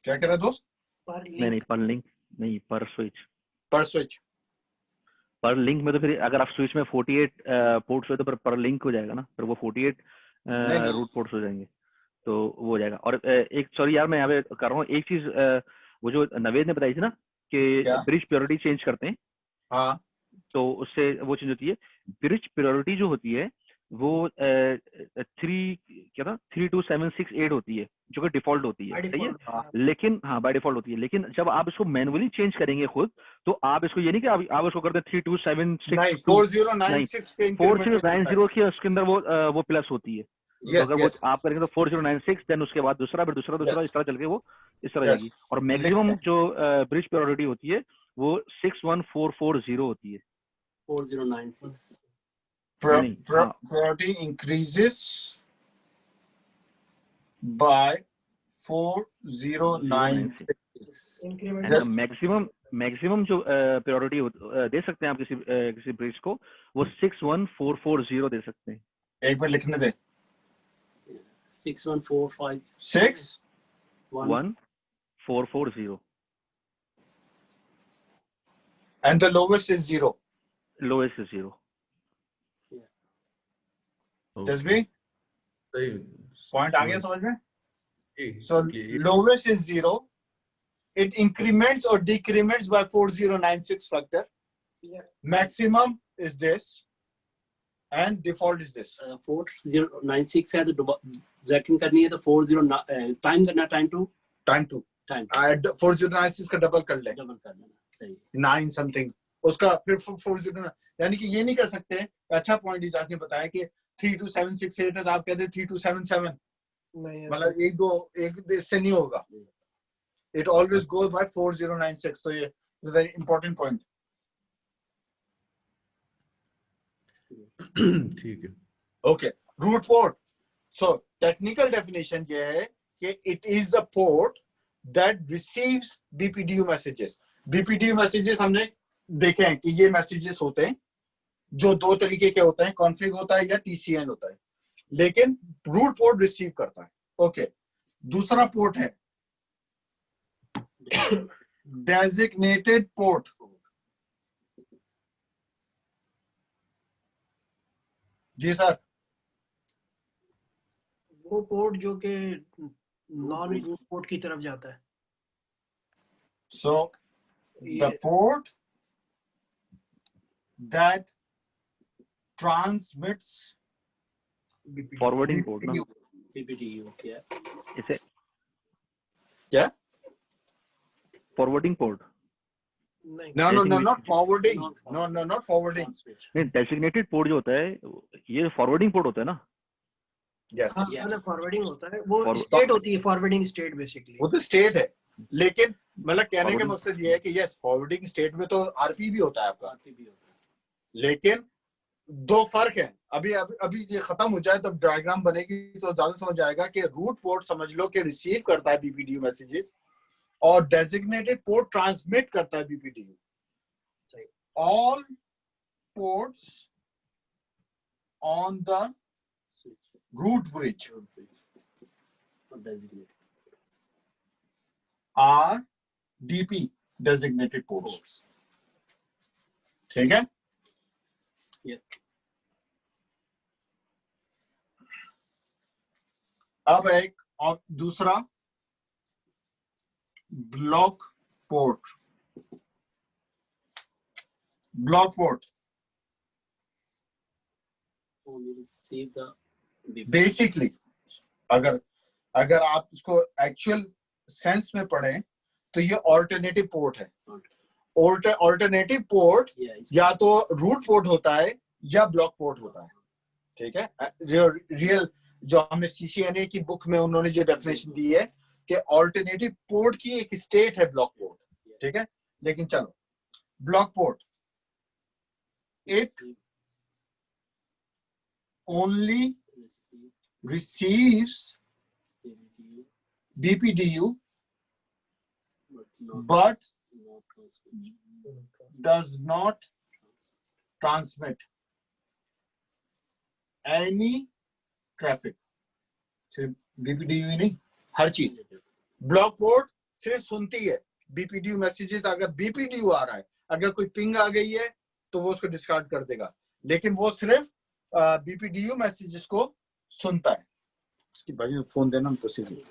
क्या कह रहा है दोस्त? पर नहीं लिंक पर लिंक नहीं, पर स्विच। पर स्विच। पर लिंक में तो फिर अगर आप स्विच में 48 पोर्ट्स हो तो पर लिंक हो जाएगा ना, फिर वो 48 नहीं। रूट पोर्ट्स हो जाएंगे तो वो हो जाएगा। और एक सॉरी यार मैं यहाँ पे कर रहा हूँ एक चीज, वो जो नवेद ने बताई थी ना कि क्या? ब्रिज प्रायोरिटी चेंज करते हैं हाँ, तो उससे वो चेंज होती है। ब्रिज प्रायोरिटी जो होती है वो 3276 होती है जो कि डिफॉल्ट होती है, सही है। लेकिन हाँ बाय डिफॉल्ट होती है, लेकिन जब आप इसको मैनुअली चेंज करेंगे खुद तो आप इसको ये नहीं कि आप इसको करते 3276 नहीं 4096 के 4090 के उसके अंदर वो प्लस होती है। तो yes, अगर yes. वो आप करेंगे तो 4096 देन उसके बाद दूसरा फिर दूसरा Yes. इस तरह चल के वो इस तरह Yes. जाएगी। और मैक्सिमम जो ब्रिज प्रायोरिटी होती है वो 61440 होती है। 4096 Priority increases by 4096. Increment maximum जो प्रायोरिटी दे सकते हैं आप किसी ब्रिज को वो 61440 दे सकते हैं। एक मिनट लिखने दे। 6145 61440 and the lowest is 0. lowest is 0। Jasbir, सही point आ गया समझ में? ठीक, So clear. lowest is 0. It increments or decrements by 4096 factor. Yeah. Maximum is this and default is this. 4096 है तो जैकिंग करनी है तो 40 टाइम करना टाइम टू Time 2. टाइम 4096 का डबल कर ले, डबल कर देना सही। 9 something उसका फिर 40, यानी कि ये नहीं कर सकते। अच्छा पॉइंट इजाज ने बताया कि 32768 है तो आप कहते 3277, नहीं मतलब एक इससे नहीं होगा. It always goes by 4096. So ये is a very important point. ठीक है. Okay, root port. So technical definition ये है कि it is the port that receives BPDU messages. BPDU messages हमने देखे हैं कि ये messages होते हैं जो दो तरीके के होते हैं, config होता है या TCN होता है, लेकिन root port receive करता है. Okay, दूसरा port है designated port. जी सर. वो पोर्ट जो कि नॉन रूट पोर्ट की तरफ जाता है. So the port that transmits forwarding port ना BPDU क्या इसे क्या? फॉरवर्डिंग पोर्ट नहीं, No, not forwarding. No, not forwarding. transmit. नहीं, डेजिग्नेटेड पोर्ट जो होता है ये फॉरवर्डिंग पोर्ट होता है ना. Yes. हाँ, Yeah. मतलब फॉरवर्डिंग होता है, वो Forward- स्टेट होती है, फॉरवर्डिंग स्टेट बेसिकली. वो तो स्टेट है, लेकिन मतलब कहने का Forwarding- मकसद ये है कि यस फॉरवर्डिंग स्टेट में तो आरपी भी होता है आपका, RPB होता है. लेकिन दो फर्क है. अभी ये खत्म हो जाए तो डायग्राम बनेगी तो ज्यादा समझ आएगा कि रूट पोर्ट समझ लो कि रिसीव करता है बीपीडीयू मैसेजेस और डेजिग्नेटेड पोर्ट ट्रांसमिट करता है BPDU. All ports on the Switch. Root bridge Root bridge. Not designated. R DP designated ports. Ports. ठीक है. Yeah. अब एक और दूसरा block port. Block port Only receive the BPDU. Basically अगर आप उसको एक्चुअल सेंस में पढ़ें तो ये ऑल्टरनेटिव पोर्ट है. ऑल्टरनेटिव पोर्ट Yeah, it's या तो रूट पोर्ट होता है या ब्लॉक पोर्ट होता है. ठीक है. रियल जो हमने सीसीएनए की बुक में उन्होंने जो डेफिनेशन दी है कि ऑल्टरनेटिव पोर्ट की एक स्टेट है ब्लॉक पोर्ट. ठीक है. लेकिन चलो block port it receive, only receive receives BPDU, BPDU but not but not transmit. does not transmit any traffic. सिर्फ BPDU ही नहीं, हर चीज. ब्लॉक पोर्ट सिर्फ सुनती है BPDU मैसेजेस. अगर BPDU आ रहा है, अगर कोई पिंग आ गई है तो वो उसको डिस्कार्ड कर देगा, लेकिन वो सिर्फ BPDU मैसेजेस को सुनता है. उसकी भाई फोन देना तो सीधे.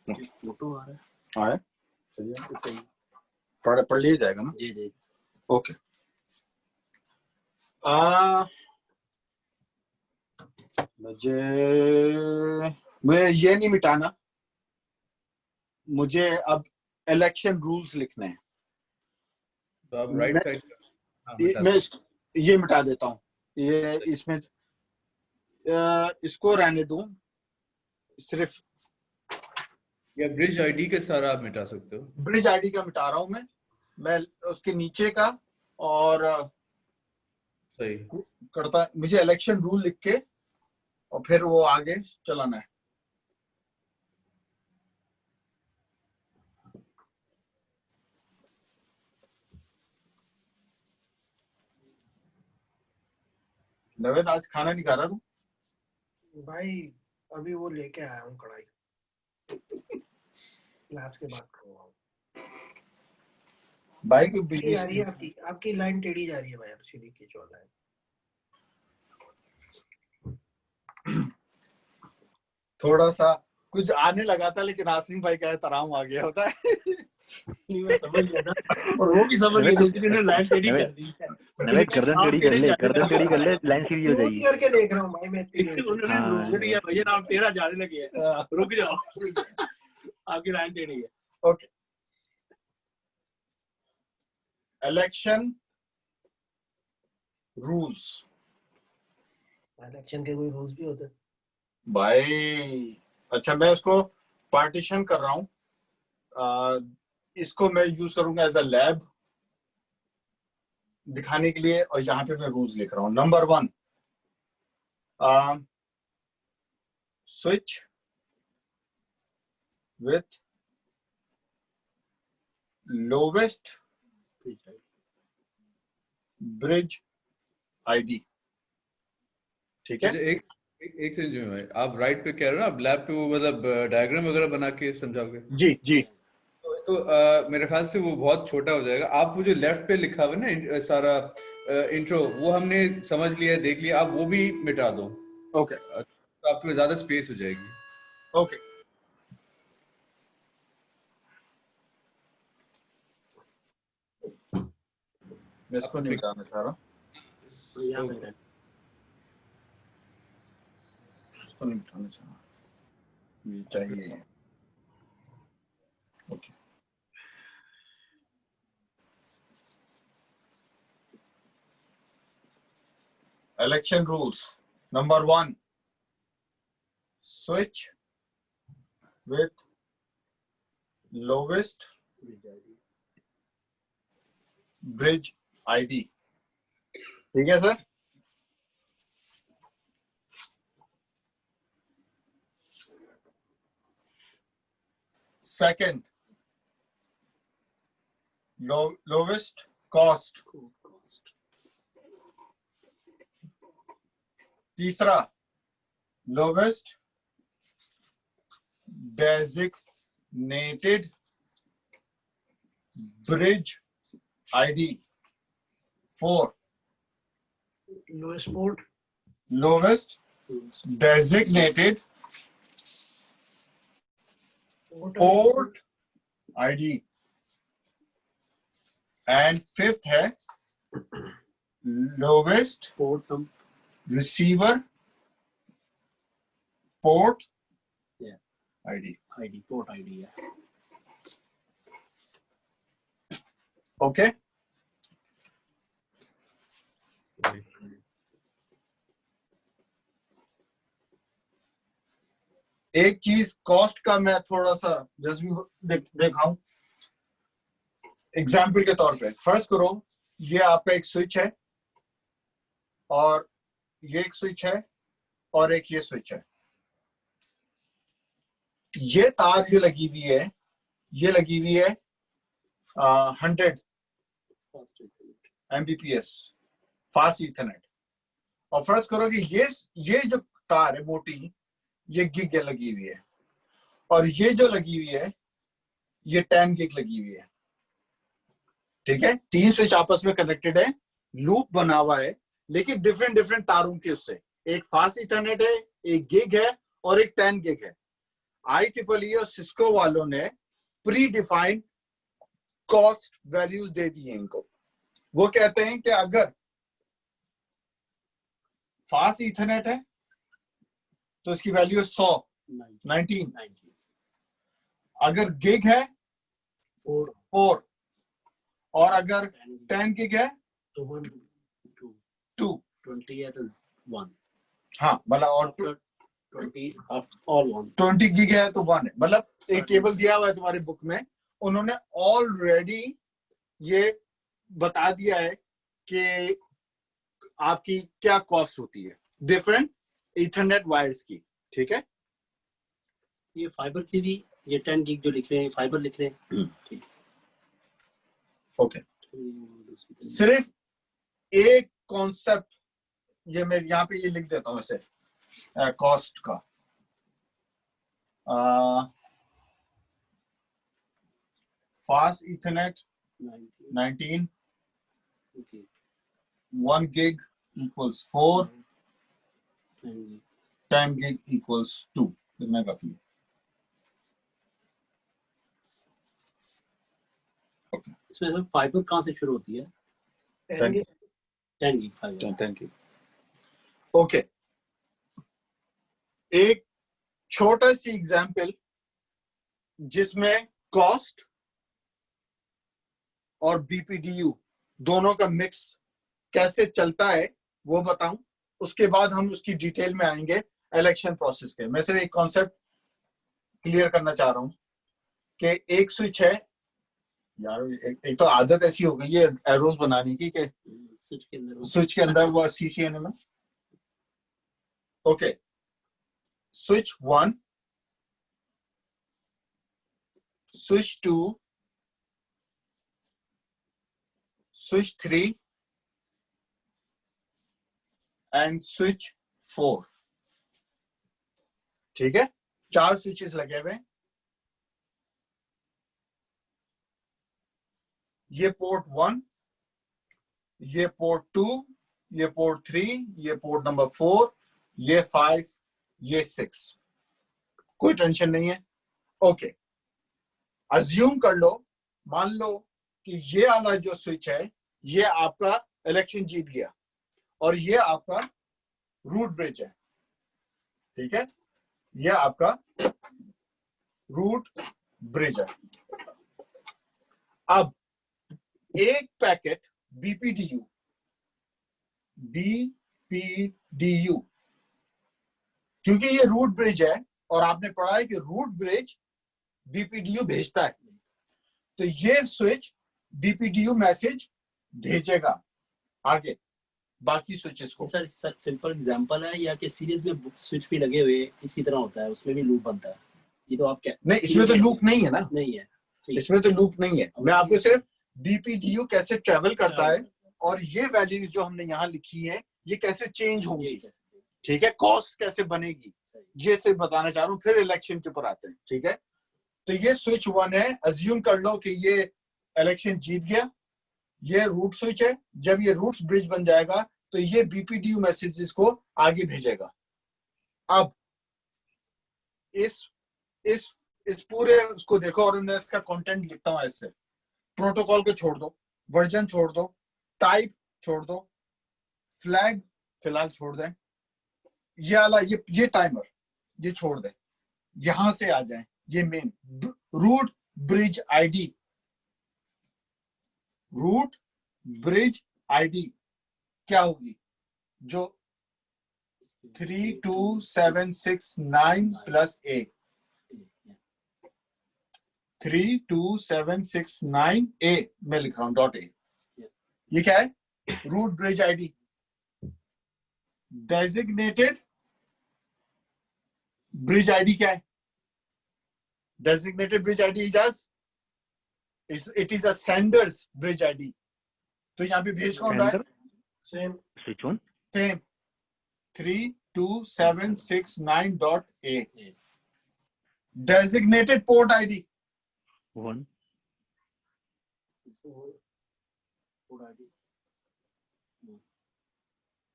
फोटो आ रहा है. हाँ है. सही है. तो सही. पढ़ लिया जाएगा ना. जी जी. ओके. मुझे ये नहीं मिटाना, मुझे अब इलेक्शन रूल्स लिखने हैं. तो आप राइट साइड मैं ये मिटा देता हूँ. ये इसमें इसको रहने दूं. सिर्फ या ब्रिज आईडी के सारा आप मिटा सकते हो. ब्रिज आईडी का मिटा रहा हूं मैं उसके नीचे का और सही. करता. मुझे इलेक्शन रूल लिख के और फिर वो आगे चलाना है. नवेद आज खाना नहीं खा रहा तू? भाई अभी वो लेके आया हूँ कढ़ाई, क्लास के बाद खाऊंगा. भाई की टेढ़ी जा रही है बिजली आपकी लाइन टेढ़ी जा रही है भाई. अब सीधी की चौला है. थोड़ा सा कुछ आने लगा था, लेकिन आसिम भाई का तराम आ गया होता है। नहीं मैं समझ गया था, और वो भी समझ गए थे, इसलिए उन्होंने लाइन टेढ़ी कर दी है। नवे गर्दन टेढ़ी कर ले, गर्दन टेढ़ी कर ले, लाइन सीधी हो यूज जाएगी। करके देख रहा हूँ भाई मैं इतनी देर से। उन्होंने हाँ। रोक दिया, भैया आप टेढ़ा जाने लगे हैं, रुक जाओ, आपकी लाइन टेढ़ी है। Okay, election rules. इलेक्शन के कोई रूल्स भी होते हैं? भाई अच्छा, मैं इसको पार्टीशन कर रहा हूं, इसको मैं यूज करूंगा एज अ लैब दिखाने के लिए, और यहां पे मैं रूल्स लिख रहा हूं। Number 1, switch with lowest bridge ID. ठीक है, अच्छा, एक सेकंड जो है, आप राइट पे कह रहे हो ना, आप लैब पे वो मतलब डायग्राम वगैरह बना के समझाओगे? जी जी। तो मेरे ख्याल से वो बहुत छोटा हो जाएगा। आप वो जो लेफ्ट पे लिखा हुआ है ना सारा इंट्रो, वो हमने समझ लिया, देख लिया, आप वो भी मिटा दो। ओके तो आपके पास ज्यादा स्पेस हो जाएगी। ओके, मैं इसको नहीं मिटाना चाह रहा, यहाँ पे है। इसको नहीं मिटाना चाह रहा, ये चाहिए। Okay, election rules. Number 1, switch with lowest bridge ID. ठीक है सर? Second, lowest cost. तीसरा, lowest designated bridge ID. 4, lowest port, lowest designated port ID. And 5th है lowest port number, receiver port Yeah. ID. ID, port ID है। Okay? एक चीज cost का मैं थोड़ा सा जस्ट भी दिखाऊं एग्जाम्पल के तौर पे। फर्स्ट करो, ये आपका एक स्विच है, और ये एक स्विच है, और एक ये स्विच है। ये तार जो लगी हुई है, ये लगी हुई है 100 Mbps फास्ट ईथरनेट। और फर्स्ट करो कि ये जो तार है मोटी, ये गिग लगी हुई है, और ये जो लगी हुई है ये 10 गिग लगी हुई है। ठीक है, 3 स्विच आपस में कनेक्टेड है, लूप बना हुआ है, लेकिन डिफरेंट डिफरेंट तारों के उससे। एक फास्ट इथरनेट है, एक गिग है, और एक 10 गिग है। IEEE और सिस्को वालों ने प्री डिफाइंड कॉस्ट वैल्यूज दे दी है इनको। वो कहते हैं कि अगर फास्ट इथरनेट है तो इसकी वैल्यू है 100, 19। अगर गिग है 4, और अगर 10 गिग है तो 1, 2। 20 है तो 1, हाँ, मतलब और 20 ऑल 1, 20 गिग है तो 1 है। मतलब एक टेबल दिया हुआ है तुम्हारी बुक में, उन्होंने ऑलरेडी ये बता दिया है कि आपकी क्या कॉस्ट होती है डिफरेंट इथरनेट वायर्स की। ठीक है, ये फाइबर की भी, ये 10 गिग जो लिख रहे हैं फाइबर लिख रहे हैं। ठीक, ओके। सिर्फ एक कॉन्सेप्ट, ये मैं यहाँ पे ये लिख देता हूँ ऐसे कॉस्ट का। Fast Ethernet 19, 1 gig equals 4, 10 gig equals 2, इतना काफी है। इसमें फाइबर कहाँ से शुरू होती है? 10 gig 10 gig fibre. Thank you. Okay, एक छोटा सी एग्जांपल जिसमें कॉस्ट और बीपीडीयू दोनों का मिक्स कैसे चलता है वो बताऊं, उसके बाद हम उसकी डिटेल में आएंगे इलेक्शन प्रोसेस के। मैं सिर्फ एक कॉन्सेप्ट क्लियर करना चाह रहा हूं कि एक स्विच है यार, एक तो आदत ऐसी हो गई है एरोस बनाने की कि स्विच के अंदर वो सीसीएन में। Okay, switch 1, switch 2, switch 3 and switch 4। ठीक है, 4 स्विचेस लगे हुए। ये पोर्ट 1, ये पोर्ट 2, ये पोर्ट 3, ये पोर्ट नंबर 4, ये 5, ये 6। कोई टेंशन नहीं है। ओके, अज्यूम कर लो, मान लो कि ये वाला जो स्विच है ये आपका इलेक्शन जीत गया और ये आपका रूट ब्रिज है। ठीक है, ये आपका रूट ब्रिज है। अब एक पैकेट बीपीडीयू क्योंकि ये रूट ब्रिज है और आपने पढ़ा है कि रूट ब्रिज बीपीडीयू भेजता है, तो ये स्विच बीपीडीयू मैसेज भेजेगा आगे बाकी स्विचेस को। सर सिंपल एग्जांपल है या कि सीरीज में स्विच भी लगे हुए इसी तरह होता है, उसमें भी लूप बनता है? ये तो आप क्या नहीं, इसमें तो लूप नहीं है ना, नहीं है, इसमें तो लूप नहीं है। मैं आपको सिर्फ बीपीडीयू कैसे ट्रेवल करता है और ये वैल्यूज जो हमने यहाँ लिखी है ये कैसे चेंज होंगी, ठीक है, कॉस्ट कैसे बनेगी, ये सिर्फ बताना चाह रहा हूँ। फिर इलेक्शन के ऊपर आते हैं। ठीक है, तो ये स्विच 1 है, अज्यूम कर लो कि ये इलेक्शन जीत गया। ये रूट स्विच है, जब ये रूट ब्रिज बन जाएगा तो ये बीपीडीयू मैसेजेस को आगे भेजेगा। अब इस पूरे उसको देखो और मैं इसका कंटेंट लिखता हूं ऐसे। प्रोटोकॉल को छोड़ दो, वर्जन छोड़ दो, टाइप छोड़ दो, फ्लैग फिलहाल छोड़ दें, ये वाला ये टाइमर ये छोड़ दें, यहां से आ जाएं। ये main root bridge ID, root bridge ID क्या होगी, जो 32769 प्लस ए, 32769 ए मैं लिख रहा हूं डॉट ए। ये क्या है, root bridge ID. Designated bridge ID क्या है, designated bridge ID it is a sender's bridge ID. तो यहाँ पे भेज कौन रहा है, same switch 1 same 32769 dot A. Designated port ID 1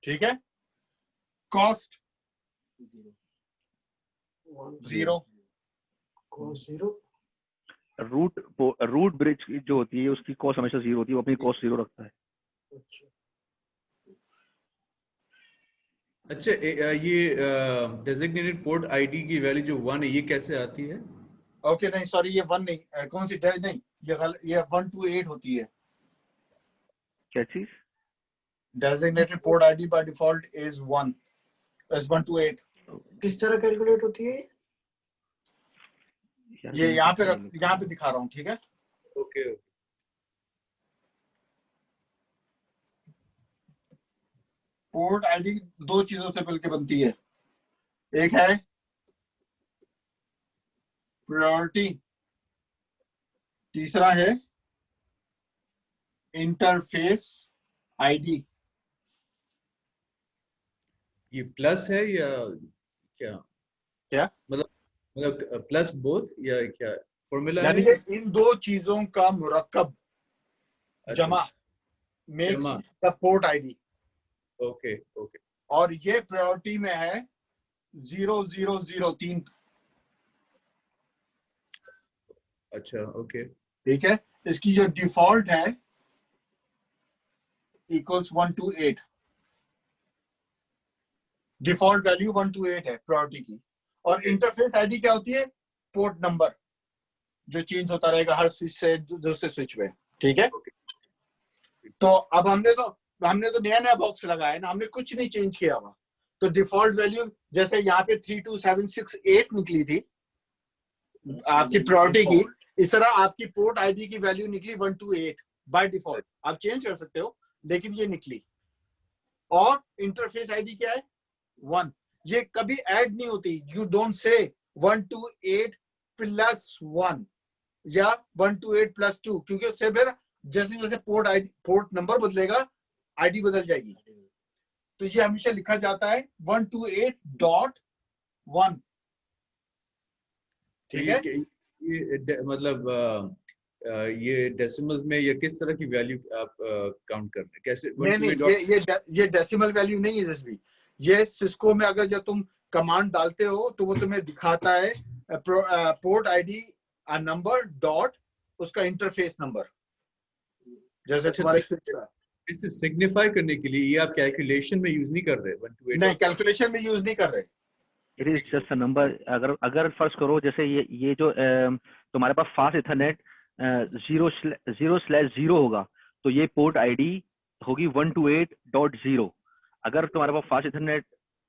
ठीक है, कॉस्ट 0, कॉस्ट 0। रूट ब्रिज जो होती है उसकी कॉस्ट हमेशा 0 होती है, वो अपनी कॉस्ट 0 रखता है। अच्छा, ये डेजिग्नेटेड पोर्ट आईडी की वैल्यू जो 1 है ये कैसे आती है? ओके नहीं सॉरी, ये 1 नहीं, कौन सी नहीं, ये 1 to 8 होती है। क्या चीज? Designated port ID by default is 1 to 8। किस तरह कैलकुलेट होती है ये यहाँ पे दिखा रहा हूँ। ठीक है, ओके, पोर्ट आईडी 2 चीजों से मिलकर बनती है, एक है प्रायोरिटी, तीसरा है इंटरफेस आईडी। ये प्लस है या क्या? क्या मतलब प्लस बोथ या क्या फॉर्मूला यानी है? कि इन 2 चीजों का मुरक्कब जमा makes the port ID. Okay, और ये प्रायोरिटी में है 0003 अच्छा, ओके, ठीक है। इसकी जो डिफॉल्ट है इक्वल्स 128, डिफॉल्ट वैल्यू 128 है प्रायोरिटी की। और इंटरफेस आईडी क्या होती है? पोर्ट नंबर, जो चेंज होता रहेगा हर स्विच से दूसरे स्विच में, ठीक है। तो अब हमने तो नया नया बॉक्स लगाया ना, हमने कुछ नहीं चेंज किया हुआ। तो डिफॉल्ट वैल्यू जैसे यहाँ पे 32768 निकली थी आपकी प्रायोरिटी की, इस तरह आपकी पोर्ट आईडी की वैल्यू निकली 128 बाय डिफॉल्ट। आप चेंज कर सकते हो, लेकिन ये निकली। और इंटरफेस आईडी क्या है? 1। ये कभी ऐड नहीं होती। यू डोंट से 128+1 या 128+2, क्योंकि उससे फिर जैसे जैसे पोर्ट नंबर बदलेगा आईडी बदल जाएगी। तो ये हमेशा लिखा जाता है 128.1, ठीक है। ये मतलब ये डेसिमल्स में या किस तरह की वैल्यू आप काउंट कर रहे हैं? कैसे? नहीं, ये डेसिमल वैल्यू नहीं है जसवी। ये सिस्को में अगर जब तुम कमांड डालते हो तो वो तुम्हें दिखाता है पोर्ट आईडी नंबर डॉट उसका इंटरफेस नंबर, जैसे तुम्हारे स्विच का। इसे सिग्निफाई करने के लिए ये आप कैलकुलेशन में यूज नहीं कर रहे? 128 नहीं, कैलकुलेशन में यूज नहीं कर रहे। It is just a number. अगर फर्ज करो जैसे ये जो तुम्हारे पास फास्ट इथरनेट 0/0 होगा, तो ये पोर्ट आईडी होगी 128.0। अगर तुम्हारे पास फास्ट इथरनेट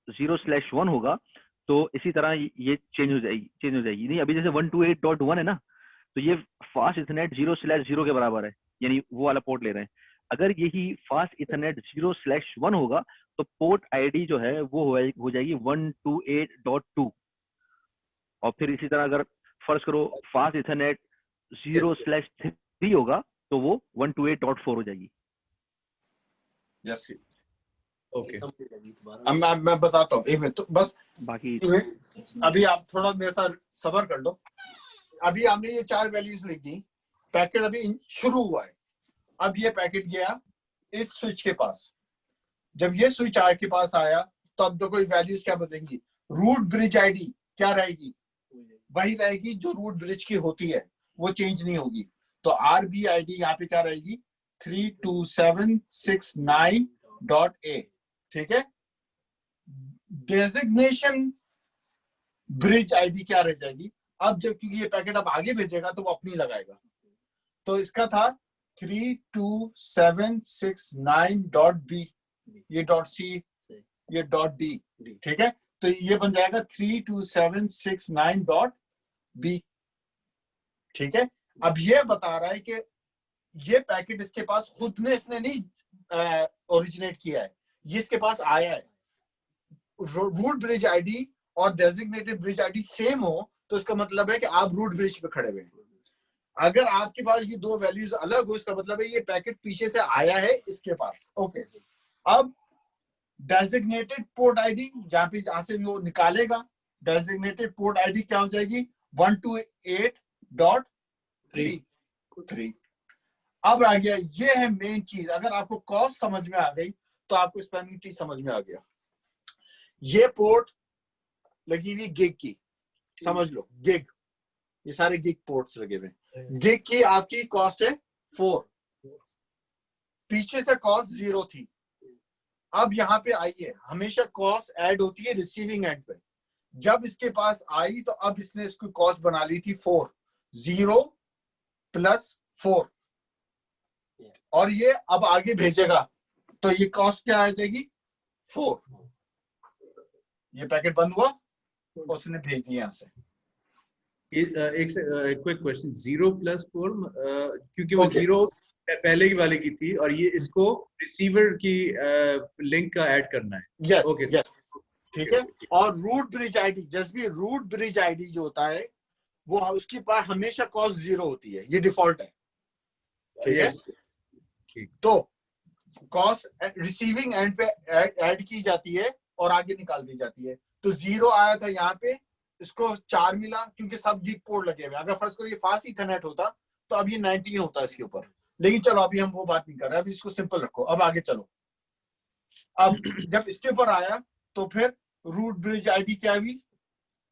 0/1 होगा तो इसी तरह ये चेंज हो जाएगी। नहीं, अभी जैसे 128.1 है ना, तो ये फास्ट इथरनेट 0/0 के बराबर है, यानी वो वाला पोर्ट ले रहे हैं। अगर यही फास्ट इथरनेट 0/1 होगा तो पोर्ट आईडी जो है वो हो जाएगी 128.2। और फिर इसी तरह अगर फर्ज करो फास्ट इथरनेट 0/3 होगा तो वो 128.4 हो जाएगी। Yes, okay. अब मैं बताता हूँ, एक मिनट तो बस। बाकी अभी आप थोड़ा मेरे साथ सब्र कर लो। अभी हमने ये 4 वैल्यूज लिख दी, पैकेट अभी शुरू हुआ है। अब ये पैकेट गया इस स्विच के पास। जब ये स्विच के पास आया तो अब देखो वैल्यूज क्या बदलेंगी। रूट ब्रिज आईडी क्या रहेगी? वही रहेगी जो रूट ब्रिज की होती है, वो चेंज नहीं होगी। तो आरबी आईडी यहाँ पे क्या रहेगी? 32769.a, ठीक है। डेजिग्नेशन ब्रिज आईडी क्या रह जाएगी? अब जब क्योंकि ये पैकेट अब आगे भेजेगा तो वो अपनी लगाएगा। तो इसका था 32769.b, ये .c, ये .d, ठीक है। तो ये बन जाएगा 32769.b, ठीक है। अब ये बता रहा है कि ये पैकेट इसके पास खुद ने इसने नहीं ओरिजिनेट किया है, ये इसके पास आया है। रूट ब्रिज आईडी और डेजिग्नेटेड ब्रिज आईडी सेम हो तो इसका मतलब है कि आप रूट ब्रिज पे खड़े हुए हैं। अगर आपके पास ये 2 वैल्यूज अलग हो, इसका मतलब है ये पैकेट पीछे से आया है इसके पास। ओके, अब डेजिग्नेटेड पोर्ट आईडी जहां से वो निकालेगा, डेजिग्नेटेड पोर्ट आईडी क्या हो जाएगी? 128.3। अब आ गया, ये है मेन चीज। अगर आपको कॉस्ट समझ में आ गई तो आपको स्पेलिंग ट्री समझ में आ गया। ये पोर्ट लगी हुई गिग की, समझ लो गिग, ये सारे गिग पोर्ट्स लगे हुए। गिग की आपकी कॉस्ट है 4, पीछे से कॉस्ट 0 थी। अब यहाँ पे आइए, हमेशा कॉस्ट ऐड होती है रिसीविंग एंड पे। जब इसके पास आई तो अब इसने इसकी कॉस्ट बना ली थी 4, 0 + 4, और ये अब आगे भेजेगा तो ये कॉस्ट क्या आ जाएगी? 4। ये पैकेट बंद हुआ, उसने भेज दिया यहाँ से। एक क्विक क्वेश्चन, 0+4 क्योंकि वो 0 पहले की वाले की थी और ये इसको रिसीवर की लिंक का ऐड करना है। यस, ओके, ठीक है। और रूट ब्रिज आईडी, जस्ट भी रूट ब्रिज आईडी जो होता है वो उसके पास हमेशा कॉस्ट 0 होती है, ये डिफॉल्ट है, ठीक है। तो कॉस्ट रिसीविंग एंड पे ऐड की जाती है और आगे निकाल दी जाती है। तो 0 आया था यहाँ पे, इसको 4 मिला क्योंकि सब गिग पोर्ट लगे हुए। अगर फर्स्ट करो ये फास्ट इथरनेट होता तो अब ये 19 होता इसके ऊपर, लेकिन चलो अभी हम वो बात नहीं कर रहे, अभी इसको सिंपल रखो। अब आगे चलो। अब जब इसके ऊपर आया तो फिर रूट ब्रिज आईडी क्या हुई?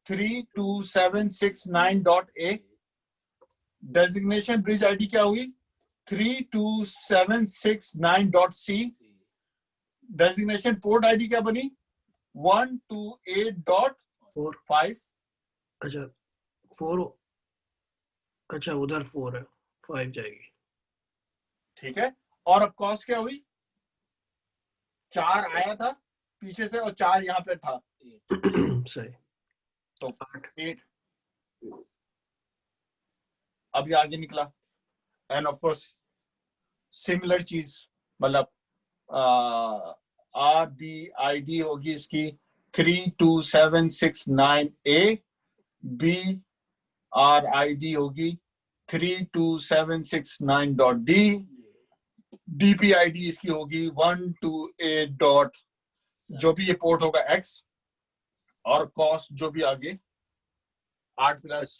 32769.a, डेजिग्नेशन ब्रिज आईडी क्या हुई 32769.c। डेजिग्नेशन पोर्ट आईडी क्या बनी 128.5। अच्छा 4, अच्छा उधर 4 है, 5 जाएगी। ठीक है, और अब कॉस्ट क्या हुई 4 आया था पीछे से और 4 यहाँ पे था, सही, तो 8 अभी आगे निकला। एंड ऑफ कोर्स सिमिलर चीज, मतलब RBID होगी इसकी 32769A, BRID होगी 32769.D, DPID इसकी होगी 128. जो भी ये पोर्ट होगा X, और कॉस्ट जो भी आगे 8 प्लस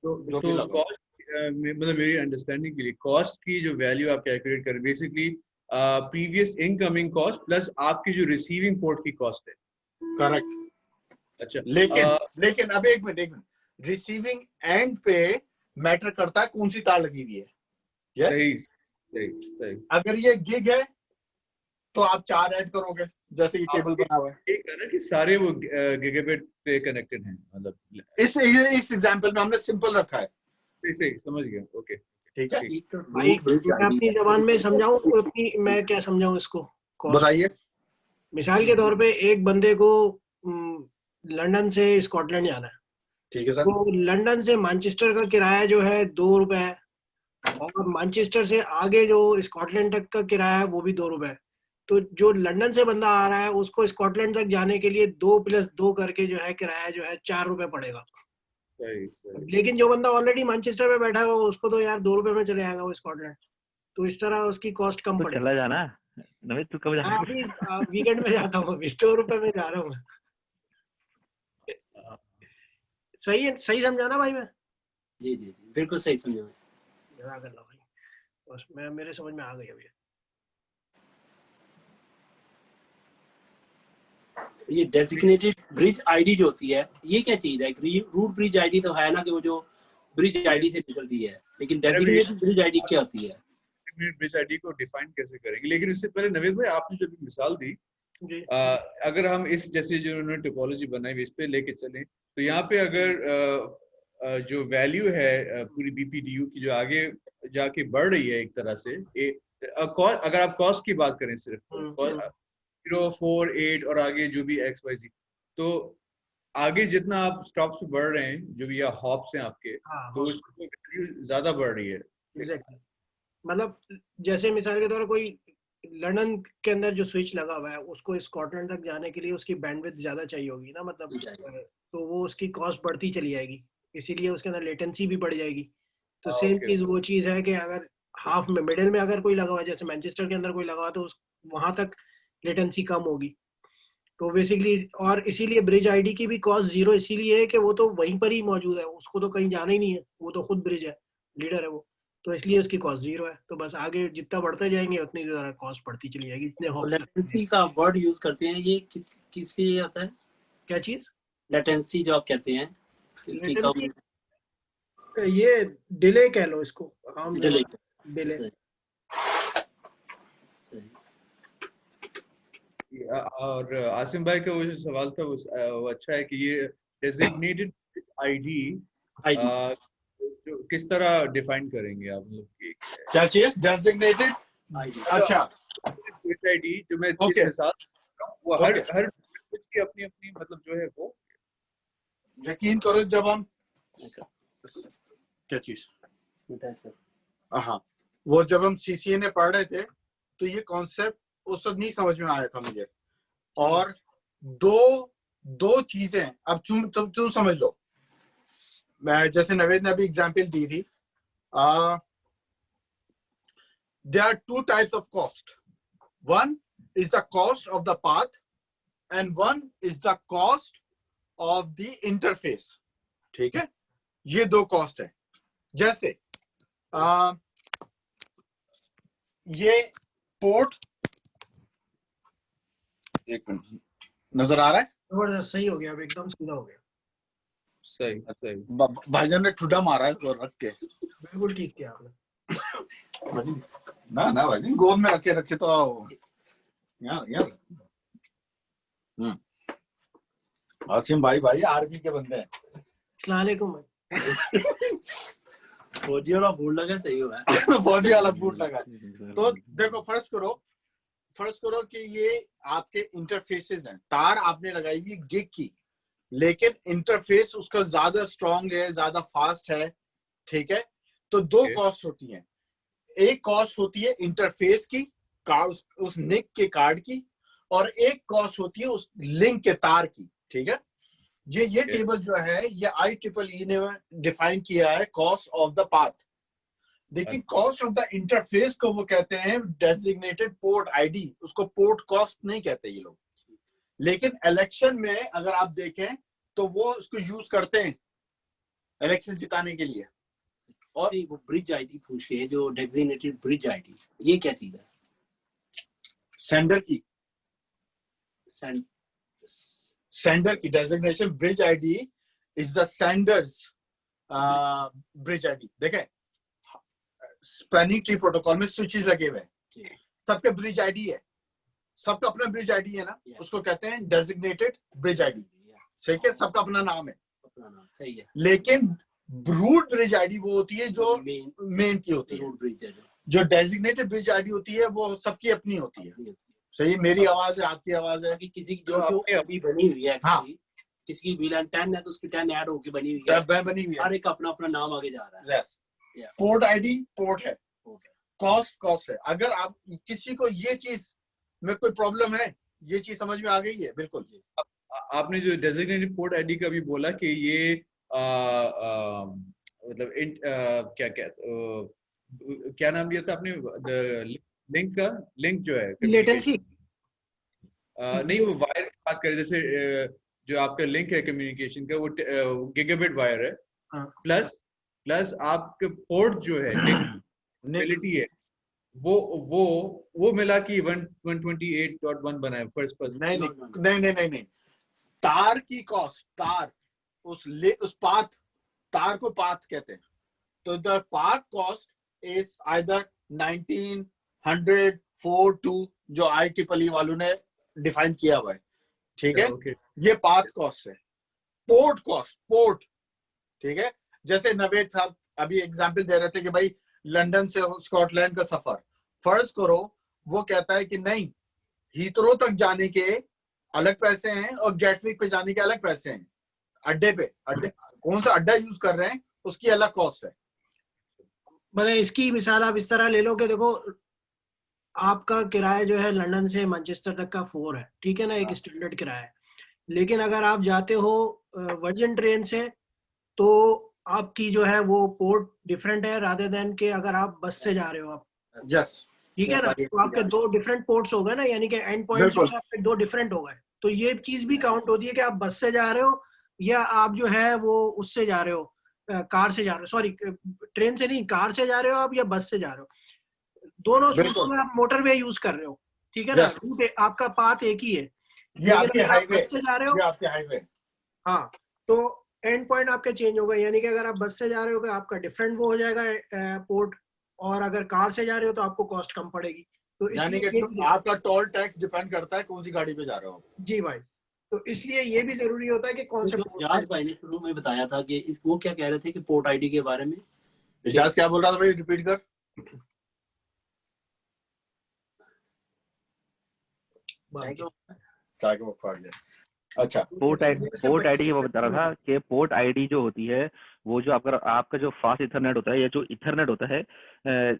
जो भी लगा। कॉस्ट मतलब मेरी अंडरस्टैंडिंग के लिए कॉस्ट की जो वैल्यू आप कैलकुलेट करें basically previous incoming cost plus आपकी जो रिसीविंग पोर्ट की कॉस्ट है। करेक्ट। अच्छा, लेकिन अब एक मिनट, रिसीविंग एंड पे मैटर करता है कौन सी तार लगी हुई है। यस, सही। अगर ये गिग है तो आप 4 ऐड करोगे, जैसे ये टेबल बना हुआ है। एक है ना कि सारे वो गीगाबिट पे कनेक्टेड हैं, मतलब इस एग्जांपल में हमने सिंपल रखा है। सही समझ गया। ओके, ठीक है भाई मैं अपनी जबान में समझाऊं, अपनी मैं क्या समझाऊं इसको, बताइए। मिसाल के तौर पे एक बंदे को लंदन से स्कॉटलैंड जाना है, ठीक है सर। तो लंदन से मैनचेस्टर का किराया जो है 2 रुपए है, और मैनचेस्टर से आगे जो स्कॉटलैंड तक का किराया है वो भी 2 रुपए है। तो जो लंदन से बंदा आ रहा है उसको स्कॉटलैंड तक जाने के लिए 2 + 2 करके जो है किराया जो है 4 रुपए पड़ेगा। सही। लेकिन जो बंदा ऑलरेडी मैनचेस्टर में बैठा है उसको तो यार 2 रुपए में चले जाएगा वो स्कॉटलैंड, तो इस तरह उसकी कॉस्ट कम तो पड़ेगी। चला जाना नवीन, तू कब जाना? अभी वीकेंड में जाता हूँ, अभी 2 रुपए में जा रहा हूँ। सही है, सही समझा ना भाई मैं? जी बिल्कुल सही समझा। जज़ाकल्लाह भाई, बस मैं मेरे समझ में आ गई अभी। ये डेजिग्नेटेड ब्रिज आईडी जो होती है ये क्या चीज है? रूट ब्रिज आईडी तो है ना कि वो जो ब्रिज आईडी से निकलती है, लेकिन डेजिग्नेटेड ब्रिज आईडी क्या होती है? ब्रिज आईडी को डिफाइन कैसे करेंगे? लेकिन उससे पहले नवीन भाई आपने जो भी मिसाल दी, जी। अगर हम इस जैसे जो उन्होंने टोपोलॉजी बनाई इस पे लेके चलें तो यहाँ पे अगर जो वैल्यू है पूरी बीपीडीयू की जो आगे जाके बढ़ रही है एक तरह से, अगर आप कॉस्ट की बात करें सिर्फ 0, 4, 8 और आगे जो भी XYZ, तो आगे जितना आप स्टॉप्स पे बढ़ रहे हैं जो भी या हॉप्स हैं आपके, तो उसकी वैल्यू ज्यादा बढ़ रही है। एग्जैक्टली, मतलब जैसे मिसाल के तौर पर कोई लंदन के अंदर जो स्विच लगा हुआ है उसको स्कॉटलैंड तक जाने के लिए उसकी बैंडविड्थ ज्यादा चाहिए होगी ना, मतलब तो वो उसकी कॉस्ट बढ़ती चली जाएगी, इसीलिए उसके अंदर लेटेंसी भी बढ़ जाएगी। तो सेम चीज वो चीज है कि अगर हाफ में मिडिल में अगर कोई लगा हुआ है, जैसे मैनचेस्टर के अंदर कोई लगा हुआ, तो उस वहां तक लेटेंसी कम होगी। तो बेसिकली, और इसीलिए ब्रिज आईडी की भी कॉस्ट 0 इसीलिए है कि वो तो वहीं पर ही मौजूद है, उसको तो कहीं जाना ही नहीं है, वो तो खुद ब्रिज है, लीडर है वो, तो इसलिए उसकी कॉस्ट 0 है। तो बस आगे जितना बढ़ते जाएंगे उतनी ज्यादा कॉस्ट बढ़ती चली जाएगी। इतने लेटेंसी का वर्ड यूज करते हैं, ये किस लिए आता है? क्या चीज? लेटेंसी जो आप कहते हैं, इसकी कम, ये डिले कह लो इसको, आम डिले। और आसिम भाई का वो जो सवाल था वो अच्छा है कि ये डेजिग्नेटेड आईडी जो किस तरह डिफाइन करेंगे आप लोग? क्या चीज डेजिग्नेटेड आईडी? अच्छा, आईडी जो मैं जिस मिसाल वो हर कुछ की अपनी अपनी मतलब जो है वो, यकीन करो जब हम क्या चीज, हाँ, वो जब हम सीसीए ने पढ़ रहे थे तो ये कॉन्सेप्ट उस वक्त नहीं समझ में आया था मुझे। और दो चीजें अब तुम समझ लो, मैं जैसे नवेद ने अभी एग्जांपल दी थी, there are 2 types of cost. One is the cost of the path and one is the cost of the interface. ठीक है, ये 2 कॉस्ट है। जैसे ये पोर्ट, एक मिनट, नजर आ रहा है? जबरदस्त, सही हो गया, एकदम सीधा हो गया। सही भाईजान ने ठुड्डा मारा है तो रख के। बिल्कुल ठीक किया आपने। ना ना भाई गोद में रखे तो आओ यार आसिम भाई आर्मी के बंदे हैं। अस्सलाम वालेकुम भाई। फौजी वाला फूड लगा सही हुआ है। फौजी वाला बूट लगा। तो देखो फर्ज करो कि ये आपके इंटरफेसेस हैं, तार आपने लगाई हुई गिग की, लेकिन इंटरफेस उसका ज्यादा स्ट्रॉन्ग है, ज्यादा फास्ट है, ठीक है। तो दो कॉस्ट होती हैं, एक कॉस्ट होती है इंटरफेस की, उस निक के कार्ड की, और एक कॉस्ट होती है उस लिंक के तार की, ठीक है। ये टेबल जो है ये IEEE ने डिफाइन किया है कॉस्ट ऑफ द पाथ, लेकिन कॉस्ट ऑफ द इंटरफेस को वो कहते हैं डेजिग्नेटेड पोर्ट आईडी, उसको पोर्ट कॉस्ट नहीं कहते ये लोग। लेकिन इलेक्शन में अगर आप देखें तो वो उसको यूज करते हैं इलेक्शन जिताने के लिए। और वो ब्रिज आईडी पूछे है, जो डेजिग्नेटेड ब्रिज आईडी, ये क्या चीज है? सेंडर की designation bridge ID is the Sanders bridge ID. देखें स्पैनिंग ट्री प्रोटोकॉल में स्विचेस लगे हुए हैं, सबके ब्रिज आईडी है, सबका अपना ब्रिज आईडी है ना, उसको कहते हैं डेजिग्नेटेड ब्रिज आईडी, ठीक है, सबका अपना नाम है, सही है। लेकिन रूट ब्रिज आईडी वो होती है जो मेन की होती है, जो डेजिग्नेटेड ब्रिज आईडी होती है वो सबकी अपनी होती है। सही, मेरी आवाज है, आपकी आवाज है, किसी की जो अभी बनी हुई है, हाँ, किसी की VLAN 10 है तो उसकी 10 ऐड होके बनी हुई है, हर एक अपना अपना नाम आगे जा रहा है। यस, पोर्ट आईडी पोर्ट है, कॉस्ट है। अगर आप किसी को ये चीज में कोई प्रॉब्लम है, ये चीज समझ में आ गई है? बिल्कुल। आपने जो डेजिग्नेटेड पोर्ट आईडी का भी बोला कि ये मतलब क्या नाम दिया था आपने लिंक जो है लेटेंसी, नहीं वो वायर की बात करें, जैसे जो आपका लिंक है कम्युनिकेशन का वो गिगाबिट वायर है, प्लस आपके पोर्ट जो है लिंक है वो मिला कि 128.1 बना है फर्स्ट पर्सन। नहीं, तार की कॉस्ट, तार उस पाथ, तार को पाथ कहते हैं, तो the path cost is either 1900 42 जो IEEE वालों ने डिफाइन किया हुआ है, ठीक है। ये पाथ कॉस्ट है। पोर्ट कॉस्ट, पोर्ट, ठीक है। जैसे नवेद साहब अभी एग्जांपल दे रहे थे कि भाई लंदन से स्कॉटलैंड का सफर, फर्ज करो वो कहता है कि नहीं, हीथरो तक जाने के अलग पैसे हैं और गेटविक पे जाने के अलग पैसे हैं, अड्डे कौन सा अड्डा यूज कर रहे हैं उसकी अलग कॉस्ट है। मतलब इसकी मिसाल आप इस तरह ले लो कि देखो आपका किराया जो है लंदन से मैनचेस्टर तक का 4 है, ठीक है ना, एक स्टैंडर्ड किराया है। लेकिन अगर आप जाते हो वर्जिन ट्रेन से तो आपकी जो है वो पोर्ट डिफरेंट है रादर देन के अगर आप बस से जा रहे हो आप, यस, ठीक है ना, तो आपके दो डिफरेंट पोर्ट्स हो गए ना, यानी कि एंड पॉइंट्स जो है आपके दो डिफरेंट हो गए। तो ये चीज भी काउंट होती है कि आप बस से जा रहे हो या आप जो है वो उससे जा रहे हो, कार से जा रहे हो, सॉरी ट्रेन से नहीं, कार से जा रहे हो आप या बस से जा रहे हो, दोनों सूरतों में आप मोटरवे यूज कर रहे हो, ठीक है ना, रूट आपका पाथ एक ही है। ये आपके हाईवे से जा रहे हो, ये आपके हाईवे, हाँ, तो एंड पॉइंट आपके चेंज हो गए, यानी कि अगर आप बस से जा रहे हो तो आपका डिफरेंट वो हो जाएगा पोर्ट, और अगर कार से जा रहे हो तो आपको कॉस्ट कम पड़ेगी। तो यानी कि आपका टोल टैक्स डिपेंड करता है कौन सी गाड़ी पे जा रहे हो। जी भाई, तो इसलिए ये भी जरूरी होता है कि कौन से इजाज भाई ने शुरू में बताया था कि इस वो क्या कह रहे थे कि पोर्ट आईडी के बारे में, इजाज क्या बोल रहा था भाई, रिपीट कर। अच्छा, पोर्ट आईडी की वो बता रहा था कि पोर्ट आईडी जो होती है वो जो आपका जो फास्ट इथरनेट होता है या जो इथरनेट होता है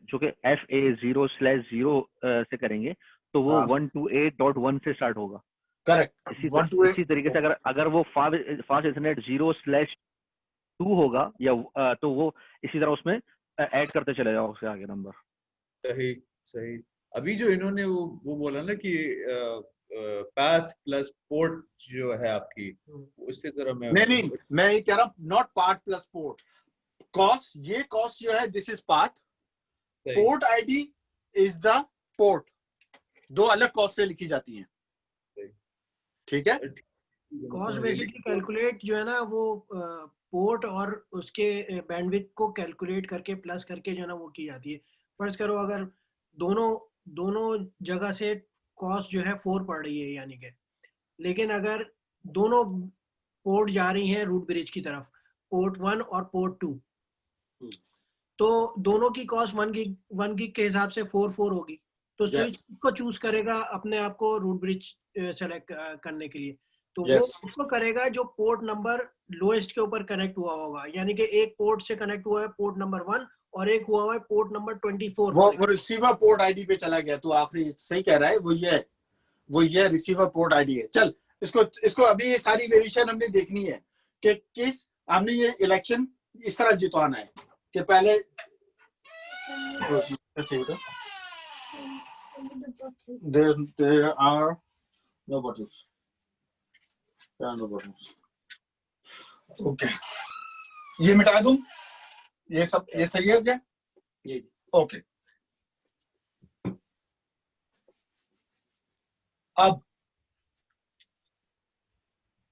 जो कि FA0/0 से करेंगे तो वो 128.1 से स्टार्ट होगा। करेक्ट। इसी तरीके से अगर वो फास्ट इथरनेट 0/2 होगा या तो वो इसी तरह उसमें ऐड करते चले जाओ उससे आगे नंबर। सही। अभी जो इन्होंने वो बोला ना कि पाथ प्लस पोर्ट जो है आपकी, उससे तरह नहीं, मैं ये कह रहा हूँ not path plus port, cost, ये कॉस्ट जो है this is path, port ID is the port, दो अलग कॉस्ट से लिखी जाती हैं, ठीक है। कॉस्ट बेसिकली कैलकुलेट जो है ना वो पोर्ट और उसके बैंडविड्थ को कैलकुलेट करके प्लस करके जो है ना वो की जाती है। फर्ज करो अगर दोनों जगह से कॉस्ट जो है 4 पड़ रही है यानी कि, लेकिन अगर दोनों पोर्ट जा रही हैं रूट ब्रिज की तरफ, पोर्ट 1 और पोर्ट 2, तो दोनों की कॉस्ट 1 गिग के हिसाब से 4 होगी। तो स्विच को चूज करेगा अपने आप को रूट ब्रिज सेलेक्ट करने के लिए, तो वो उसको करेगा जो पोर्ट नंबर लोएस्ट के ऊपर कनेक्ट हुआ होगा, यानी कि एक पोर्ट से कनेक्ट हुआ है पोर्ट नंबर 1 और एक हुआ है पोर्ट नंबर 24। वो रिसीवर पोर्ट आईडी पे चला गया, तो आखिरी सही कह रहा है, वो ये रिसीवर पोर्ट आईडी है। चल इसको अभी ये सारी वेरिएशन हमने देखनी है कि किस हमने ये इलेक्शन इस तरह जितवाना है कि पहले there are no buttons. There are no buttons. Okay. ये मिटा दूं, ये सब ये सही है क्या? ओके। अब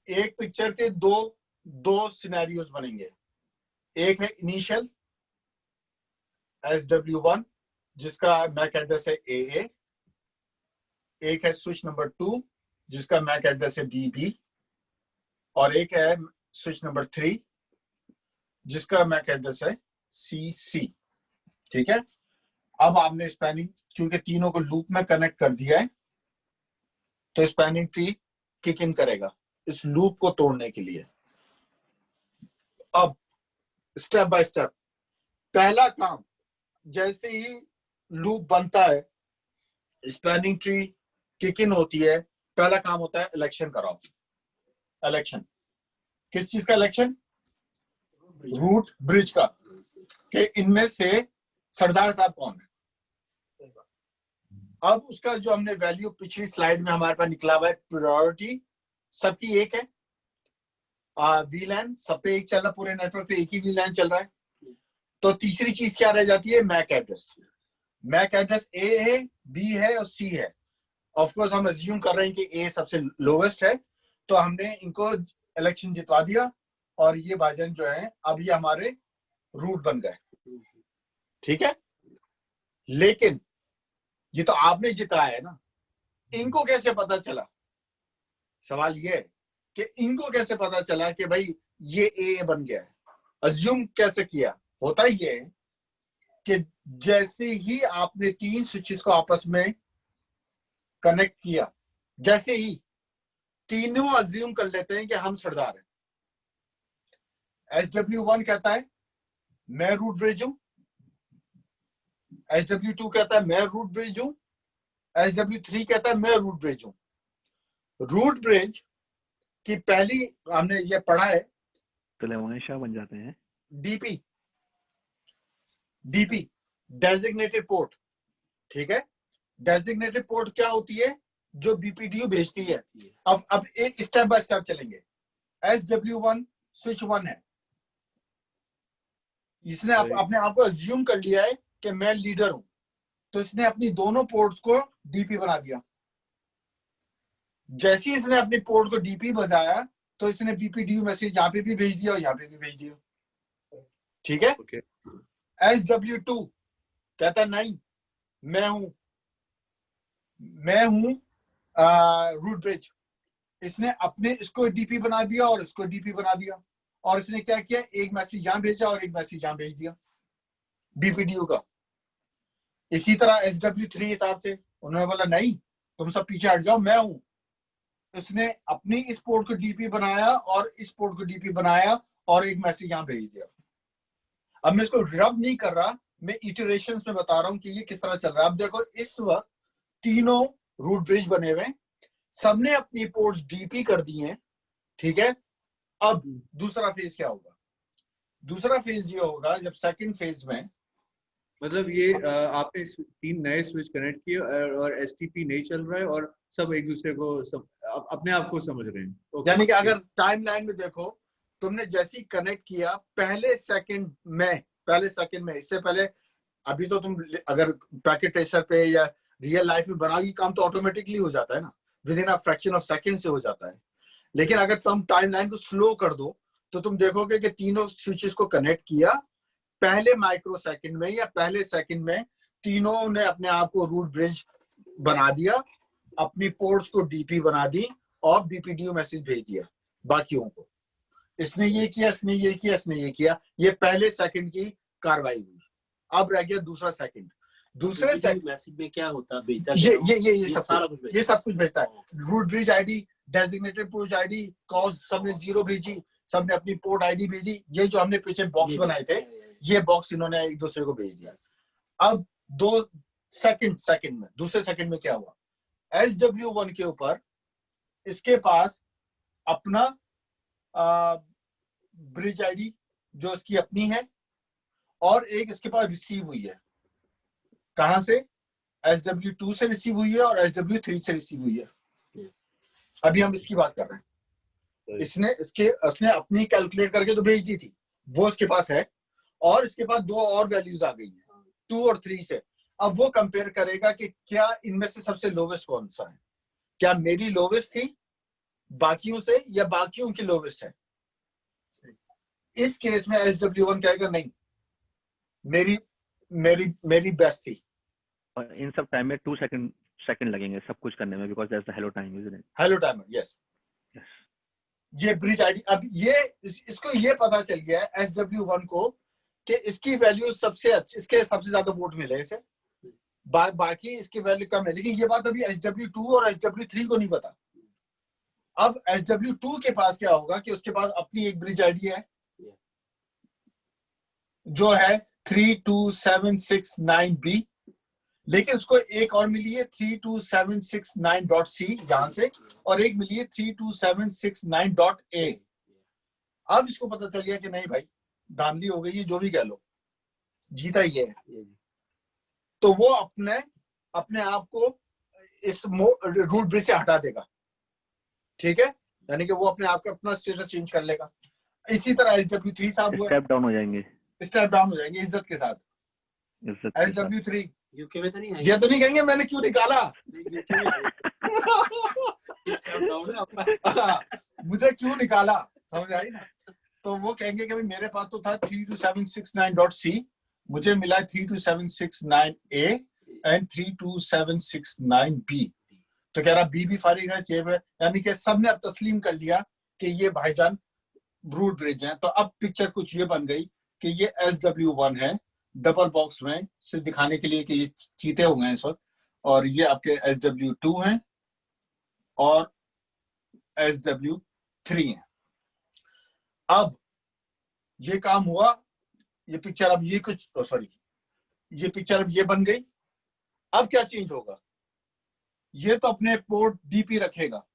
एक पिक्चर के दो सिनेरियोज बनेंगे। एक है इनिशियल SW1 जिसका मैक एड्रेस है AA, एक है स्विच नंबर 2 जिसका मैक एड्रेस है BB, और एक है स्विच नंबर 3 जिसका मैक एड्रेस है CC। ठीक है, अब आपने स्पैनिंग, क्योंकि तीनों को लूप में कनेक्ट कर दिया है, तो स्पैनिंग ट्री किक इन करेगा इस लूप को तोड़ने के लिए। अब स्टेप बाय स्टेप, पहला काम, जैसे ही लूप बनता है, स्पैनिंग ट्री किक इन होती है, पहला काम होता है इलेक्शन कराओ। इलेक्शन किस चीज का इलेक्शन? रूट ब्रिज का, कि इनमें से सरदार साहब कौन है। अब उसका जो हमने वैल्यू पिछली स्लाइड में हमारे पास निकला हुआ है, प्रायोरिटी सबकी एक है, वीलैन सब पे एक चल रहा, पूरे नेटवर्क पे एक ही वीलैन चल रहा है। तो तीसरी चीज क्या रह जाती है? MAC address. MAC address A है, B है और C है। ऑफ कोर्स हम अज्यूम कर रहे हैं कि A सबसे लोवेस्ट है, तो हमने इनको इलेक्शन जितवा दिया और ये भाईजान जो है अब ये हमारे रूट बन गए। ठीक है, लेकिन ये तो आपने जिताया है ना, इनको कैसे पता चला? सवाल ये है कि इनको कैसे पता चला कि भाई ये A बन गया है? अज्यूम कैसे किया? होता ही है कि जैसे ही आपने 3 स्विचेस को आपस में कनेक्ट किया, जैसे ही तीनों अज्यूम कर लेते हैं कि हम सरदार हैं। SW1 कहता है मैं रूट ब्रिज हूं, SW2 कहता है मैं रूट ब्रिज हूं, SW3 कहता है मैं रूट ब्रिज हूं। रूट ब्रिज की पहली हमने ये पढ़ा है, तलेवान बन जाते हैं। DP designated port. ठीक है, डेजिग्नेटेड पोर्ट क्या होती है? जो BPDU भेजती है। अब एक स्टेप बाय स्टेप चलेंगे। SW1 स्विच 1 है, इसने अपने आप को अज्यूम कर लिया है कि मैं लीडर हूं, तो इसने अपनी दोनों पोर्ट्स को DP बना दिया। जैसे ही इसने अपने पोर्ट को DP बनाया, तो इसने BPDU मैसेज यहाँ पे भी भेज दिया और यहाँ पे भी भेज दिया। ठीक है, SW2 कहता नहीं, मैं हूं रूट ब्रिज। इसने अपने इसको DP बना दिया और इसको DP बना दिया, और इसने क्या किया? एक मैसेज यहां भेजा और एक मैसेज यहां भेज दिया BPDU का। इसी तरह SW3 हिसाब से उन्होंने बोला नहीं, तुम सब पीछे हट जाओ, मैं हूं। उसने अपनी इस पोर्ट को DP बनाया और इस पोर्ट को DP बनाया और एक मैसेज यहां भेज दिया। अब मैं इसको रब नहीं कर रहा, मैं इटरेशंस में बता रहा हूं कि ये किस तरह चल रहा है। अब देखो, इस वक्त तीनों रूट ब्रिज बने हुए, सबने अपनी पोर्ट्स DP कर दी हैं। ठीक है, अब दूसरा फेज क्या होगा? दूसरा फेज ये होगा जब सेकंड फेज में, मतलब ये आपने 3 नए स्विच कनेक्ट किए और STP नहीं चल रहा है और सब एक दूसरे को अपने आप को समझ रहे हैं। यानी कि अगर टाइमलाइन में देखो, तुमने जैसे ही कनेक्ट किया पहले सेकंड में, इससे पहले अभी तो तुम अगर पैकेट ट्रेसर पे या रियल लाइफ में बनाओ, ये काम तो ऑटोमेटिकली हो जाता है ना, with in a fraction of second से हो जाता है। लेकिन अगर तुम टाइमलाइन को स्लो कर दो, तो तुम देखोगे कि तीनों स्विचेस को कनेक्ट किया, पहले माइक्रो सेकंड में या पहले सेकंड में तीनों ने अपने आप को रूट ब्रिज बना दिया, अपनी पोर्ट्स को डीपी बना दी और बीपीडीयू मैसेज भेज दिया बाकियों को। इसने ये किया, इसने ये किया, इसने ये किया, ये पहले सेकंड की कार्रवाई हुई। अब रह गया दूसरा सेकंड। दूसरे सेकंड मैसेज में क्या होता है? ये सब कुछ भेजता है। Root bridge ID, designated port ID, cause सबने 0 भेजी, सबने अपनी पोर्ट आईडी भेजी। ये जो हमने पीछे बॉक्स बनाए थे, ये बॉक्स इन्होंने एक दूसरे को भेज दिया। अब दूसरे सेकंड में क्या हुआ, SW1 के ऊपर इसके पास अपना ब्रिज आईडी जो इसकी अपनी है, और एक इसके पास रिसीव हुई है। कहां से? SW2 से रिसीव हुई है और SW3 से रिसीव हुई है। अभी हम इसकी बात कर रहे हैं। इसने अपनी कैलकुलेट करके तो भेज दी थी, वो इसके पास है, और इसके पास 2 और वैल्यूज आ गई हैं 2 और 3 से। अब वो कंपेयर करेगा कि क्या इनमें से सबसे लोवेस्ट कौन सा है, क्या मेरी लोवेस्ट थी बाकियों से या बाकियों की लोवेस्ट है। इस केस में SW1 कहेगा नहीं, मेरी बेस्ट थी। और इन सब टाइम में 2 सेकंड लगेंगे सब कुछ करने में, because that's the hello time, isn't it? Hello timer, yes. ये ब्रिज आईडी, अब इसको ये पता चल गया है SW1 को कि इसकी वैल्यू सबसे अच्छी, इसके सबसे ज्यादा वोट मिले इसे, बाकी इसकी वैल्यू कम है। लेकिन ये बात अभी SW2 और SW3 को नहीं पता। अब SW2 के पास क्या होगा कि उसके पास अपनी एक ब्रिज आईडी है जो है 32769B, लेकिन उसको एक और मिली है 32769.C जहां से, और एक मिली है 32769.A। अब इसको पता चल गया कि नहीं भाई, धांधली हो गई है, जो भी कह लो, जीता ही है। तो वो अपने आप को इस रूट ब्रिज से हटा देगा, ठीक है, यानी कि वो अपने आप का अपना स्टेटस चेंज कर लेगा। इसी तरह SW3 साहब हुआ, स्टेप डाउन हो जाएंगे इज्जत के साथ। SW3 यूके में तो नहीं है, ये तो नहीं कहेंगे मैंने क्यों निकाला मुझे क्यों निकाला, समझ आई ना। तो वो कहेंगे कि भाई मेरे पास तो था 32769.C, मुझे मिला 32769A एंड 32769B। तो कह रहा बी भी फारिग है, यानी कि सबने अब तस्लीम कर लिया कि ये भाईजान रूट ब्रिज हैं। तो अब पिक्चर कुछ ये बन गई कि ये SW1 है, डबल बॉक्स में सिर्फ दिखाने के लिए कि ये चीते हुए हैं इस वक्त, और ये आपके SW2 हैं और SW3 हैं। अब ये काम हुआ, ये पिक्चर अब ये कुछ ये पिक्चर अब ये बन गई। अब क्या चेंज होगा, ये तो अपने पोर्ट डीपी रखेगा,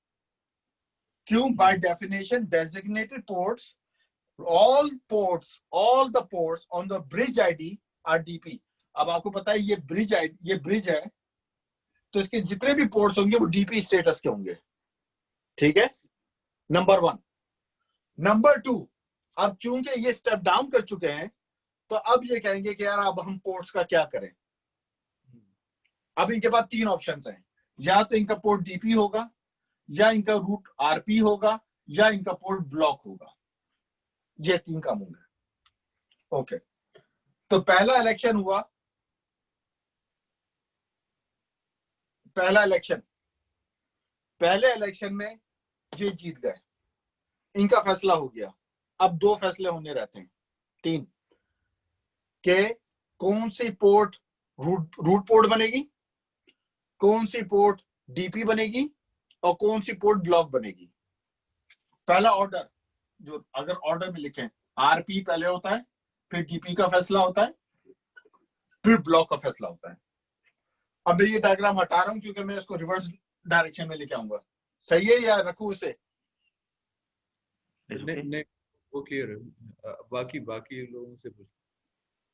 क्यों? By definition designated ports, all the ports on the bridge ID are DP। अब आपको पता है ये ब्रिज है, तो इसके जितने भी पोर्ट्स होंगे वो डीपी स्टेटस के होंगे, ठीक है, नंबर 1। नंबर 2, अब चूंकि ये स्टेप डाउन कर चुके हैं, तो अब ये कहेंगे कि यार अब हम पोर्ट्स का क्या करें। अब इनके पास 3 ऑप्शंस हैं, या तो इनका पोर्ट डीपी होगा, या इनका रूट आरपी होगा, या इनका पोर्ट ब्लॉक होगा। ये 3 काम होंगे। ओके, तो पहला इलेक्शन हुआ, पहले इलेक्शन में ये जीत गए, इनका फैसला हो गया। अब 2 फैसले होने रहते हैं, 3, के कौन सी पोर्ट रूट पोर्ट बनेगी, कौन सी पोर्ट डीपी बनेगी, और कौन सी पोर्ट ब्लॉक बनेगी। पहला ऑर्डर जो अगर ऑर्डर में लिखें, आरपी पहले होता है, फिर डीपी का फैसला होता है, फिर ब्लॉक का फैसला होता है। अब मैं ये डायग्राम हटा रहा हूं क्योंकि मैं इसको रिवर्स डायरेक्शन में लेके आऊंगा। सही है या रखूं इसे? नहीं, वो क्लियर है। बाकी लोगों से पूछ।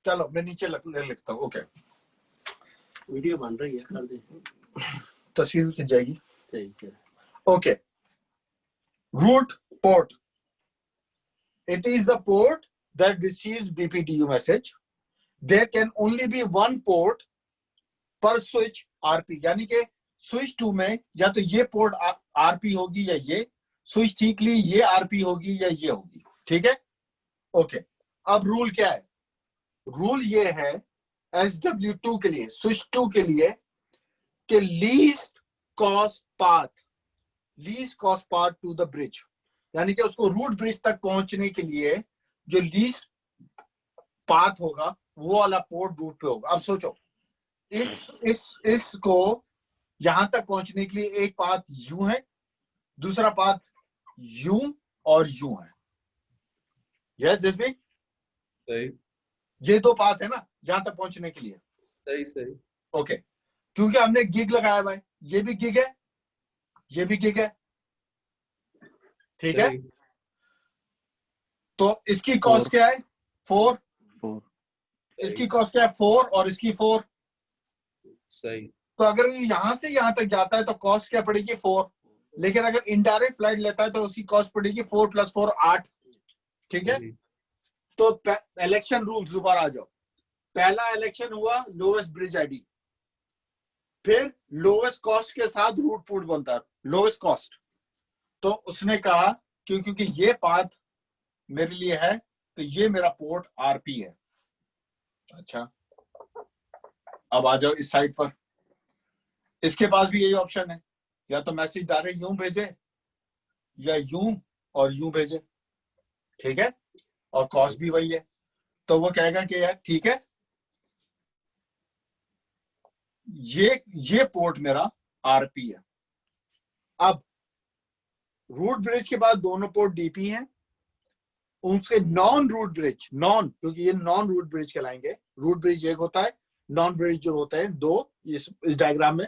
चलो मैं नीचे लिखता हूँ। ओके, वीडियो बन रही है, कर दे, तस्वीर खिंच जाएगी। सही। Okay, root port, it is the port that receives BPDU message. There can only be one port per switch RP, यानी कि स्विच 2 में या तो ये पोर्ट RP होगी या ये, स्विच 3 के लिए ये RP होगी या ये होगी, ठीक है, ओके। अब रूल क्या है? रूल ये है SW2 के लिए, स्विच 2 के लिए, कि least cost path to the bridge, यानी कि उसको रूट ब्रिज तक पहुंचने के लिए जो लीस्ट पाथ होगा वो वाला पोर्ट रूट पे होगा। अब सोचो, इसको यहां तक पहुंचने के लिए एक पाथ यू है, दूसरा पाथ यू और यू है। यस जसबी, सही ये दो पाथ है ना यहां तक पहुंचने के लिए। सही सही। ओके, क्योंकि हमने गिग लगाया भाई, ये भी गिग है, ये भी गिग है, ठीक है। सही। तो इसकी कॉस्ट क्या है? 4। इसकी सही कॉस्ट क्या है? 4 और इसकी 4। सही। तो अगर ये यहां से यहां तक जाता है तो कॉस्ट क्या पड़ेगी? 4। लेकिन अगर इनडायरेक्ट फ्लाइट लेता है तो उसकी कॉस्ट पड़ेगी 4 + 4 8, ठीक है। सही। तो इलेक्शन रूल्स दोबारा आ जाओ। पहला इलेक्शन हुआ लोवेस्ट ब्रिज आईडी, फिर लोवेस्ट कॉस्ट के साथ रूट पोर्ट बनता है, लोवेस्ट कॉस्ट। तो उसने कहा क्योंकि ये पाथ मेरे लिए है तो ये मेरा पोर्ट आरपी है। अच्छा, अब आ जाओ इस साइड पर, इसके पास भी यही ऑप्शन है, या तो मैसेज डायरेक्ट यूं भेजे या यूं और यूं भेजे, ठीक है, और कॉस्ट भी वही है। तो वो कहेगा कि यार ठीक है, ये पोर्ट मेरा आरपी है। अब रूट ब्रिज के बाद दोनों पोर्ट डीपी हैं, उसके नॉन रूट ब्रिज, नॉन, क्योंकि ये नॉन रूट ब्रिज कहलाएंगे। रूट ब्रिज एक होता है, नॉन ब्रिज जो होते हैं दो, इस डायग्राम में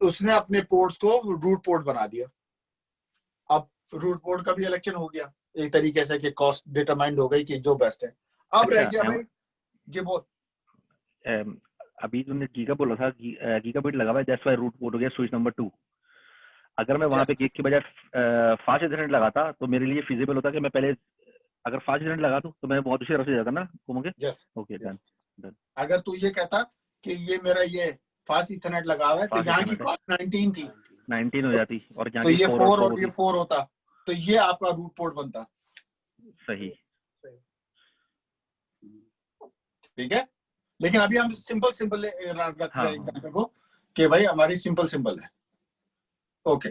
उसने अपने पोर्ट्स को रूट पोर्ट बना दिया। अब रूट पोर्ट का भी इलेक्शन हो गया एक तरीके से, कि कॉस्ट डिटरमाइंड हो गई कि जो बेस्ट है। अब रह गया भाई, ये बोल, अभी तुमने गीगा बोला था, गीगाबिट लगा हुआ है, दैट्स व्हाई रूट पोर्ट हो गया स्विच नंबर 2। अगर मैं वहां पे गिग के बजाय फास्ट इंटरनेट लगाता तो मेरे लिए फिजिबल होता कि मैं पहले अगर फास्ट इंटरनेट लगा दूं तो मैं बहुत दूसरी तरफ से जाता ना घूमोगे। Yes okay done. अगर तू ये कहता कि ये मेरा ये फास्ट इथरनेट लगा हुआ है तो यहाँ की कॉस्ट 19 थी, 19 हो जाती, और तो ये 4 और ये 4 होता, तो ये आपका रूट पोर्ट बनता। सही, ठीक है। लेकिन अभी हम सिंपल रख रहे हैं एग्जांपल को कि भाई हमारी सिंपल है। ओके,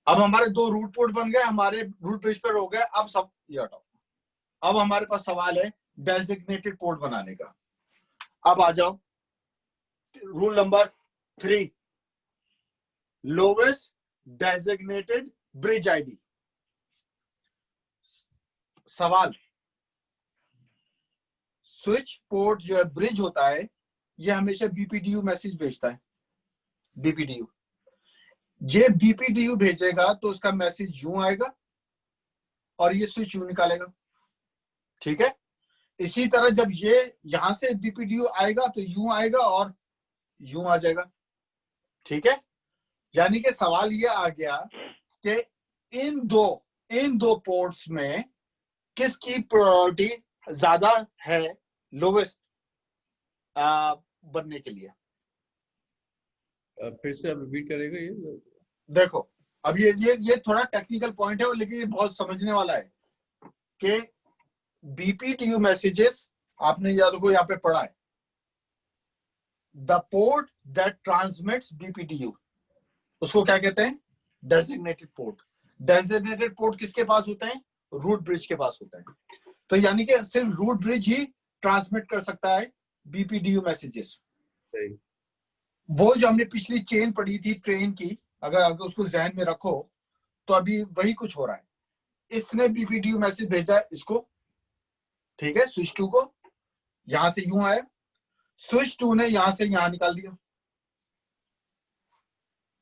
अब हमारे 2 रूट पोर्ट बन गए, हमारे रूट ब्रिज पर हो गए। अब सब ये हटाओ, अब हमारे पास सवाल है डेजिग्नेटेड पोर्ट बनाने का। अब आ जाओ rule number 3, lowest designated bridge ID. सवाल, स्विच पोर्ट जो है ब्रिज होता है, ये हमेशा बीपीडीयू मैसेज भेजता है। बीपीडीयू, ये बीपीडीयू भेजेगा तो उसका मैसेज यूं आएगा और ये स्विच यूं निकालेगा, ठीक है। इसी तरह जब ये यहां से बीपीडीयू आएगा तो यूं आएगा और यूं आ जाएगा, ठीक है। यानी कि सवाल ये आ गया कि इन दो पोर्ट्स में किसकी प्रायोरिटी ज्यादा है लोवेस्ट बनने के लिए। फिर से आप रिपीट करेगा ये? देखो, अब ये थोड़ा टेक्निकल पॉइंट है, लेकिन ये बहुत समझने वाला है कि बीपीडीयू मैसेजेस आपने याद को यहाँ पे पढ़ा है, the port that transmits BPDU, उसको क्या कहते हैं? Designated port. डेजिग्नेटेड पोर्ट किसके पास होते हैं? रूट ब्रिज के पास होते हैं। तो यानी कि सिर्फ रूट ब्रिज ही ट्रांसमिट कर सकता है बीपीडीयू मैसेजेस। वो जो हमने पिछली चेन पढ़ी थी ट्रेन की, अगर उसको जहन में रखो तो अभी वही कुछ हो रहा है। इसने बीपीडीयू मैसेज भेजा इसको, ठीक है, स्विच 2 को, यहां से यूं आया, स्विच 2 ने यहां से यहां निकाल दिया।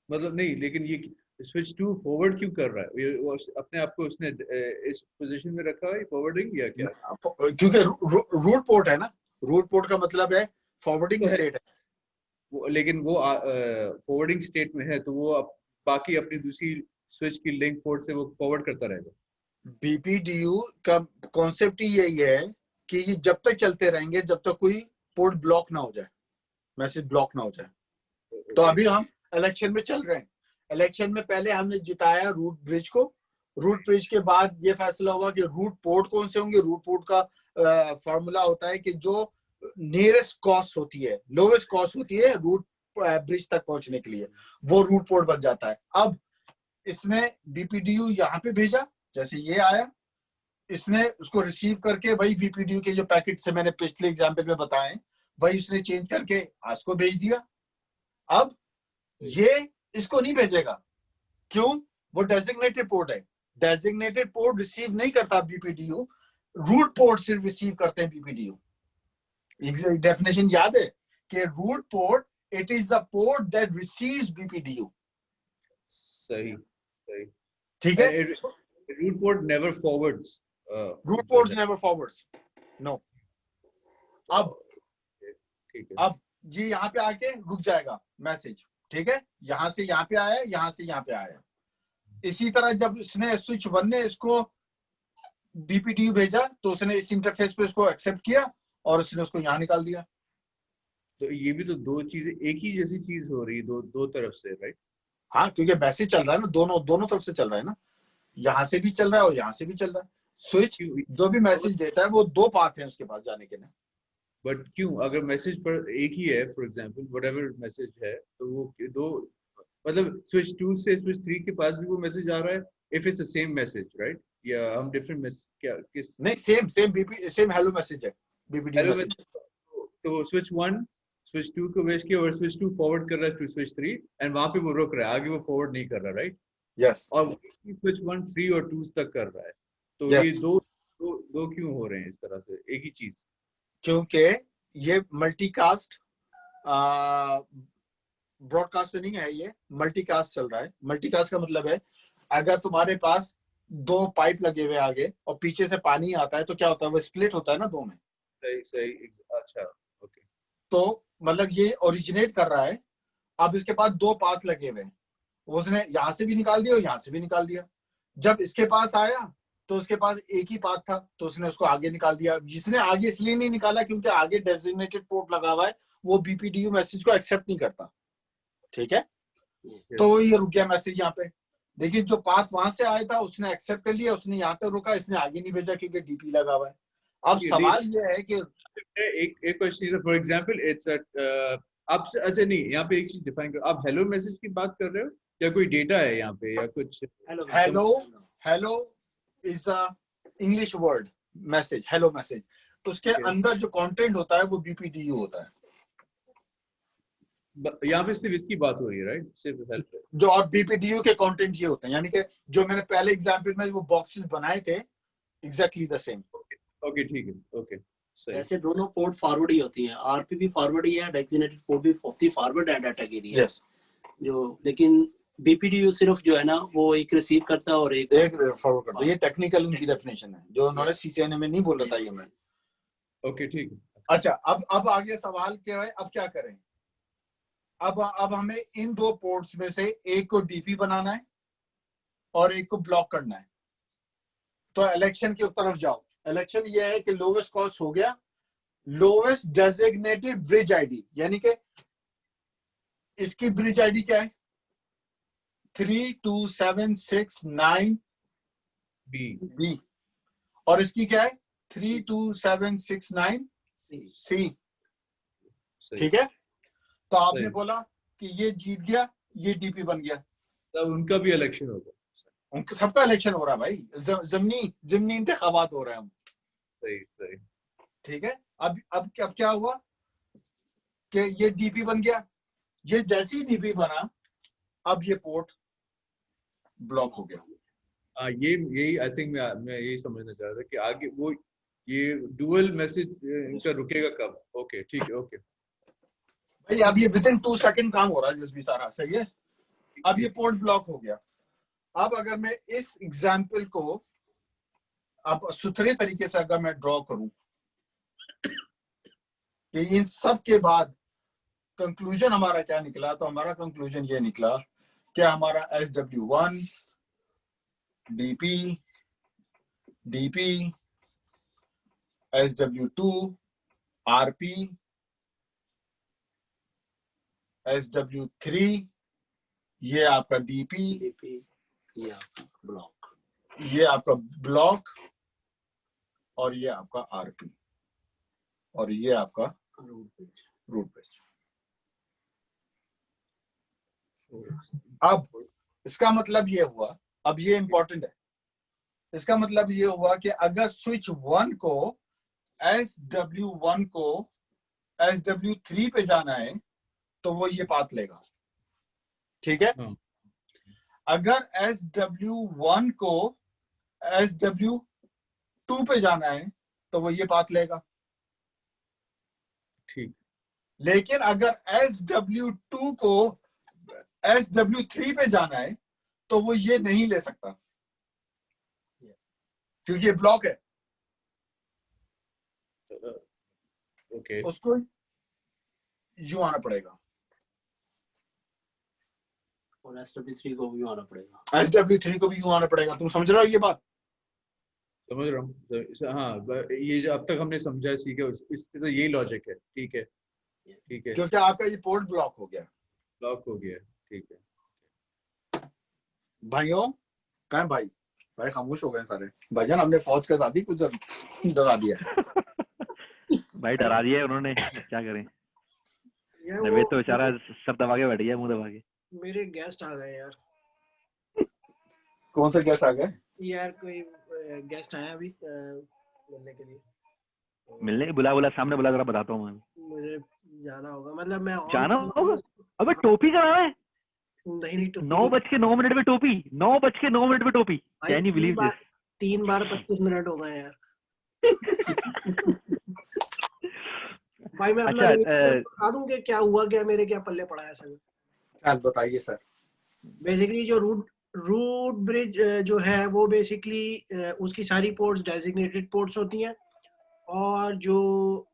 मतलब नहीं, लेकिन ये स्विच 2 फॉरवर्ड क्यों कर रहा है? ये वो अपने आप को उसने इस पोजीशन में रखा है फॉरवर्डिंग या क्या? क्योंकि रूट पोर्ट है ना, रूट पोर्ट का मतलब है फॉरवर्डिंग स्टेट है। लेकिन वो फॉरवर्डिंग स्टेट में है तो वो बाकी अपनी दूसरी स्विच की लिंक पोर्ट से वो फॉरवर्ड करता रहेगा। बीपीडीयू का कॉन्सेप्ट ही यही है कि ये जब तक चलते रहेंगे जब तक कोई पोर्ट ब्लॉक ना हो जाए, मैसेज ब्लॉक ना हो जाए। तो अभी हम इलेक्शन में चल रहे हैं, इलेक्शन में पहले हमने जिताया रूट ब्रिज को रूट ब्रिज के बाद ये फैसला हुआ कि रूट पोर्ट कौन से होंगे। रूट पोर्ट का फॉर्मूला होता है कि जो नियरेस्ट कॉस्ट होती है, लोवेस्ट कॉस्ट होती है रूट ब्रिज तक पहुंचने के लिए, वो रूट पोर्ट बन जाता है। अब इसने बीपीडीयू यहाँ पे भेजा, जैसे ये आया, इसने उसको रिसीव करके वही बीपीडीयू के जो पैकेट से मैंने पिछले एग्जाम्पल में बताए वही उसने चेंज करके आज को भेज दिया। अब ये इसको नहीं भेजेगा, क्यों? वो डेजिग्नेटेड पोर्ट है। डेजिग्नेटेड पोर्ट रिसीव नहीं करता बीपीडीयू, रूट पोर्ट सिर्फ रिसीव करते हैं बीपीडीयू। डेफिनेशन याद है कि root port it is the port that receives BPDU. सही सही, ठीक है। Root port never forwards, root ports never forwards, no. अब ठीक है, अब ये यहाँ पे आके रुक जाएगा मैसेज, ठीक है, यहां से यहाँ पे आया, यहां से यहाँ पे आया। इसी तरह जब इसने स्विच 1 ने इसको बीपीडीयू भेजा तो उसने इस इंटरफेस पे इसको एक्सेप्ट किया और उसने उसको यहाँ निकाल दिया। तो ये भी तो दो चीजें एक ही जैसी चीज हो रही है, दो तरफ से, राइट? हाँ, क्योंकि मैसेज चल रहा है ना, दोनों तरफ से चल रहा है ना, यहाँ से भी चल रहा है और यहाँ से भी चल रहा है। स्विच जो भी मैसेज देता है वो दो पाथ हैं उसके पास जाने के लिए। बट क्यों, अगर मैसेज पर एक ही है, फॉर एग्जांपल व्हाटएवर मैसेज है, तो वो दो, मतलब स्विच 2 से स्विच 3 के पास भी वो मैसेज आ रहा है, if it's the same message, right? या हम डिफरेंट मैसेज, क्या किस? नहीं, सेम हेलो मैसेज है, बीपीडीयू हेलो मैसेज। तो स्विच 1 स्विच 2 को भेज के और स्विच 2 फॉरवर्ड कर रहा है टू स्विच 3 एंड वहां पे वो रुक रहा है, आगे वो फॉरवर्ड नहीं कर रहा, राइट? यस। और स्विच 1 3 और 2 तक कर रहा है, तो yes. ये दो क्यों हो रहे हैं इस तरह से एक ही चीज? क्योंकि ये मल्टीकास्ट ब्रॉडकास्ट नहीं है, ये मल्टीकास्ट चल रहा है। मल्टीकास्ट का मतलब है अगर तुम्हारे पास दो पाइप लगे हुए आगे और पीछे से पानी आता है तो क्या होता है, वो स्प्लिट होता है ना दो में। सही, अच्छा, ओके। तो मतलब ये ओरिजिनेट कर रहा है। अब इसके पास दो पाथ लगे हुए हैं, उसने यहां से भी निकाल दिया और यहां से भी निकाल दिया। जब इसके पास आया तो उसके पास एक ही पाथ था तो उसने उसको आगे निकाल दिया। जिसने आगे इसलिए नहीं निकाला क्योंकि आगे डेजिग्नेटेड पोर्ट लगा हुआ है, वो बीपीडीयू मैसेज को एक्सेप्ट नहीं करता, ठीक है। तो ये रुक गया मैसेज यहाँ पे। देखिए जो पाथ वहां से आया था उसने एक्सेप्ट कर लिया, उसने यहाँ तक रुका, इसने आगे नहीं भेजा क्योंकि डीपी लगा हुआ है। अब सवाल ये है कि एक क्वेश्चन, फॉर एग्जांपल इट्स आप, अच्छा नहीं, यहाँ पे एक चीज डिफाइन करो, आप हेलो मैसेज की बात कर रहे हो या कोई डेटा है यहाँ पे या कुछ? Hello is a English word, message, hello message. उसके अंदर जो कंटेंट होता है वो बीपीडीयू होता है। यहाँ पे सिर्फ इसकी बात हो रही है, राइट? सिर्फ हेल्प जो, और बीपीडीयू के कंटेंट ये होते हैं, यानी कि जो मैंने पहले एग्जांपल में वो बॉक्सेस बनाए थे एग्जैक्टली द सेम। ओके ठीक है, ओके। ऐसे दोनों पोर्ट फॉरवर्ड ही होती हैं, आरपी भी फॉरवर्ड ही है, डेजिग्नेटेड पोर्ट भी फॉरवर्ड है डाटा के लिए। यस। जो लेकिन बीपीडीयू सिर्फ जो है ना वो एक रिसीव करता है और एक फॉरवर्ड करता है। ये टेक्निकल उनकी डेफिनेशन है जो उन्होंने सीसीएनए में नहीं बोला था ये मैं। ओके ठीक है। अच्छा, अब आगे सवाल क्या है, अब क्या करें? अब हमें इन दो पोर्ट्स में से एक को डीपी बनाना है और एक को ब्लॉक करना है। तो इलेक्शन की तरफ जाओ। इलेक्शन ये है कि लोवेस्ट कॉस्ट हो गया, लोवेस्ट डेजिग्नेटेड ब्रिज आईडी, यानी कि इसकी ब्रिज आईडी क्या है 32769 बी और इसकी क्या है 32769 सी, ठीक है। तो आपने बोला कि ये जीत गया, ये डीपी बन गया, तब उनका भी इलेक्शन होगा, उनका सबका इलेक्शन हो रहा है भाई, ज़मीनी इंतखाबात हो रहे हैं। सही, ठीक है। अब क्या हुआ कि ये डीपी बन गया। ये जैसी डीपी बना अब ये पोर्ट ब्लॉक हो गया। यही आई थिंक मैं यही समझना चाह रहा था कि आगे वो ये डुअल मैसेज इनका रुकेगा कब? ओके ठीक है, ओके भाई अब ये विदिन 2 सेकंड काम हो रहा है जिस भी सारा, सही है। अब ये पोर्ट ब्लॉक हो गया। अब अगर मैं इस एग्जाम्पल को अब सुथरे तरीके से अगर मैं ड्रॉ करूं कि इन सब के बाद कंक्लूजन हमारा क्या निकला, तो हमारा कंक्लूजन ये निकला कि हमारा SW1 DP SW2 RP SW3 ये आपका DP ये ब्लॉक। ये आपका ब्लॉक और ये आपका आरपी और ये आपका रूट पेज। अब इसका मतलब ये हुआ, अब ये इंपॉर्टेंट है, इसका मतलब ये हुआ कि अगर स्विच 1 को SW1 को SW3 पे जाना है तो वो ये पाथ लेगा, ठीक है। अगर SW1 को SW2 पे जाना है तो वो ये पाथ लेगा, ठीक। लेकिन अगर SW2 को SW3 पे जाना है तो वो ये नहीं ले सकता क्योंकि ये ब्लॉक है। ओके, उसको यूं आना पड़ेगा और SW3 को भी आना पड़ेगा, SW3 को भी यूं आना पड़ेगा। तुम समझ रहे हो ये बात? समझ रहा हूँ। हाँ, ये जो अब तक हमने समझा सीखा इससे तो यही लॉजिक है। ठीक है, ठीक है, क्योंकि आपका ये पोर्ट ब्लॉक हो गया, ब्लॉक हो गया। ठीक है भाइयों। कहाँ भाई? भाई खामोश हो गए सारे। भाईजान हमने फौज के साथ ही कुछ डरा दिया। भाई डरा दिया है उन्होंने, क्या करें। वे तो बेचारा सर दबा के बैठ गया, मुंह दबा के। मेरे गेस्ट आ गए यार। कौन से गेस्ट आ गए? यार कोई गेस्ट आया अभी मिलने के लिए। मिलने बुला सामने बुला, जरा बताता हूँ मैं। मुझे जाना होगा, मतलब मैं जाना होगा? अबे टोपी का नाम है? नहीं, 9:09 में टोपी, 9:09 में टोपी। Can you believe this? 3 bar 25 minute हो गए यार। भाई मैं अपना बता दूं कि क्या हुआ, क्या मेरे क्या पल्ले पड़ा है सर। चल बताइए सर। बेसिकली जो रूट ब्रिज जो है वो बेसिकली उसकी सारी पोर्ट्स डेजिग्नेटेड पोर्ट्स होती हैं, और जो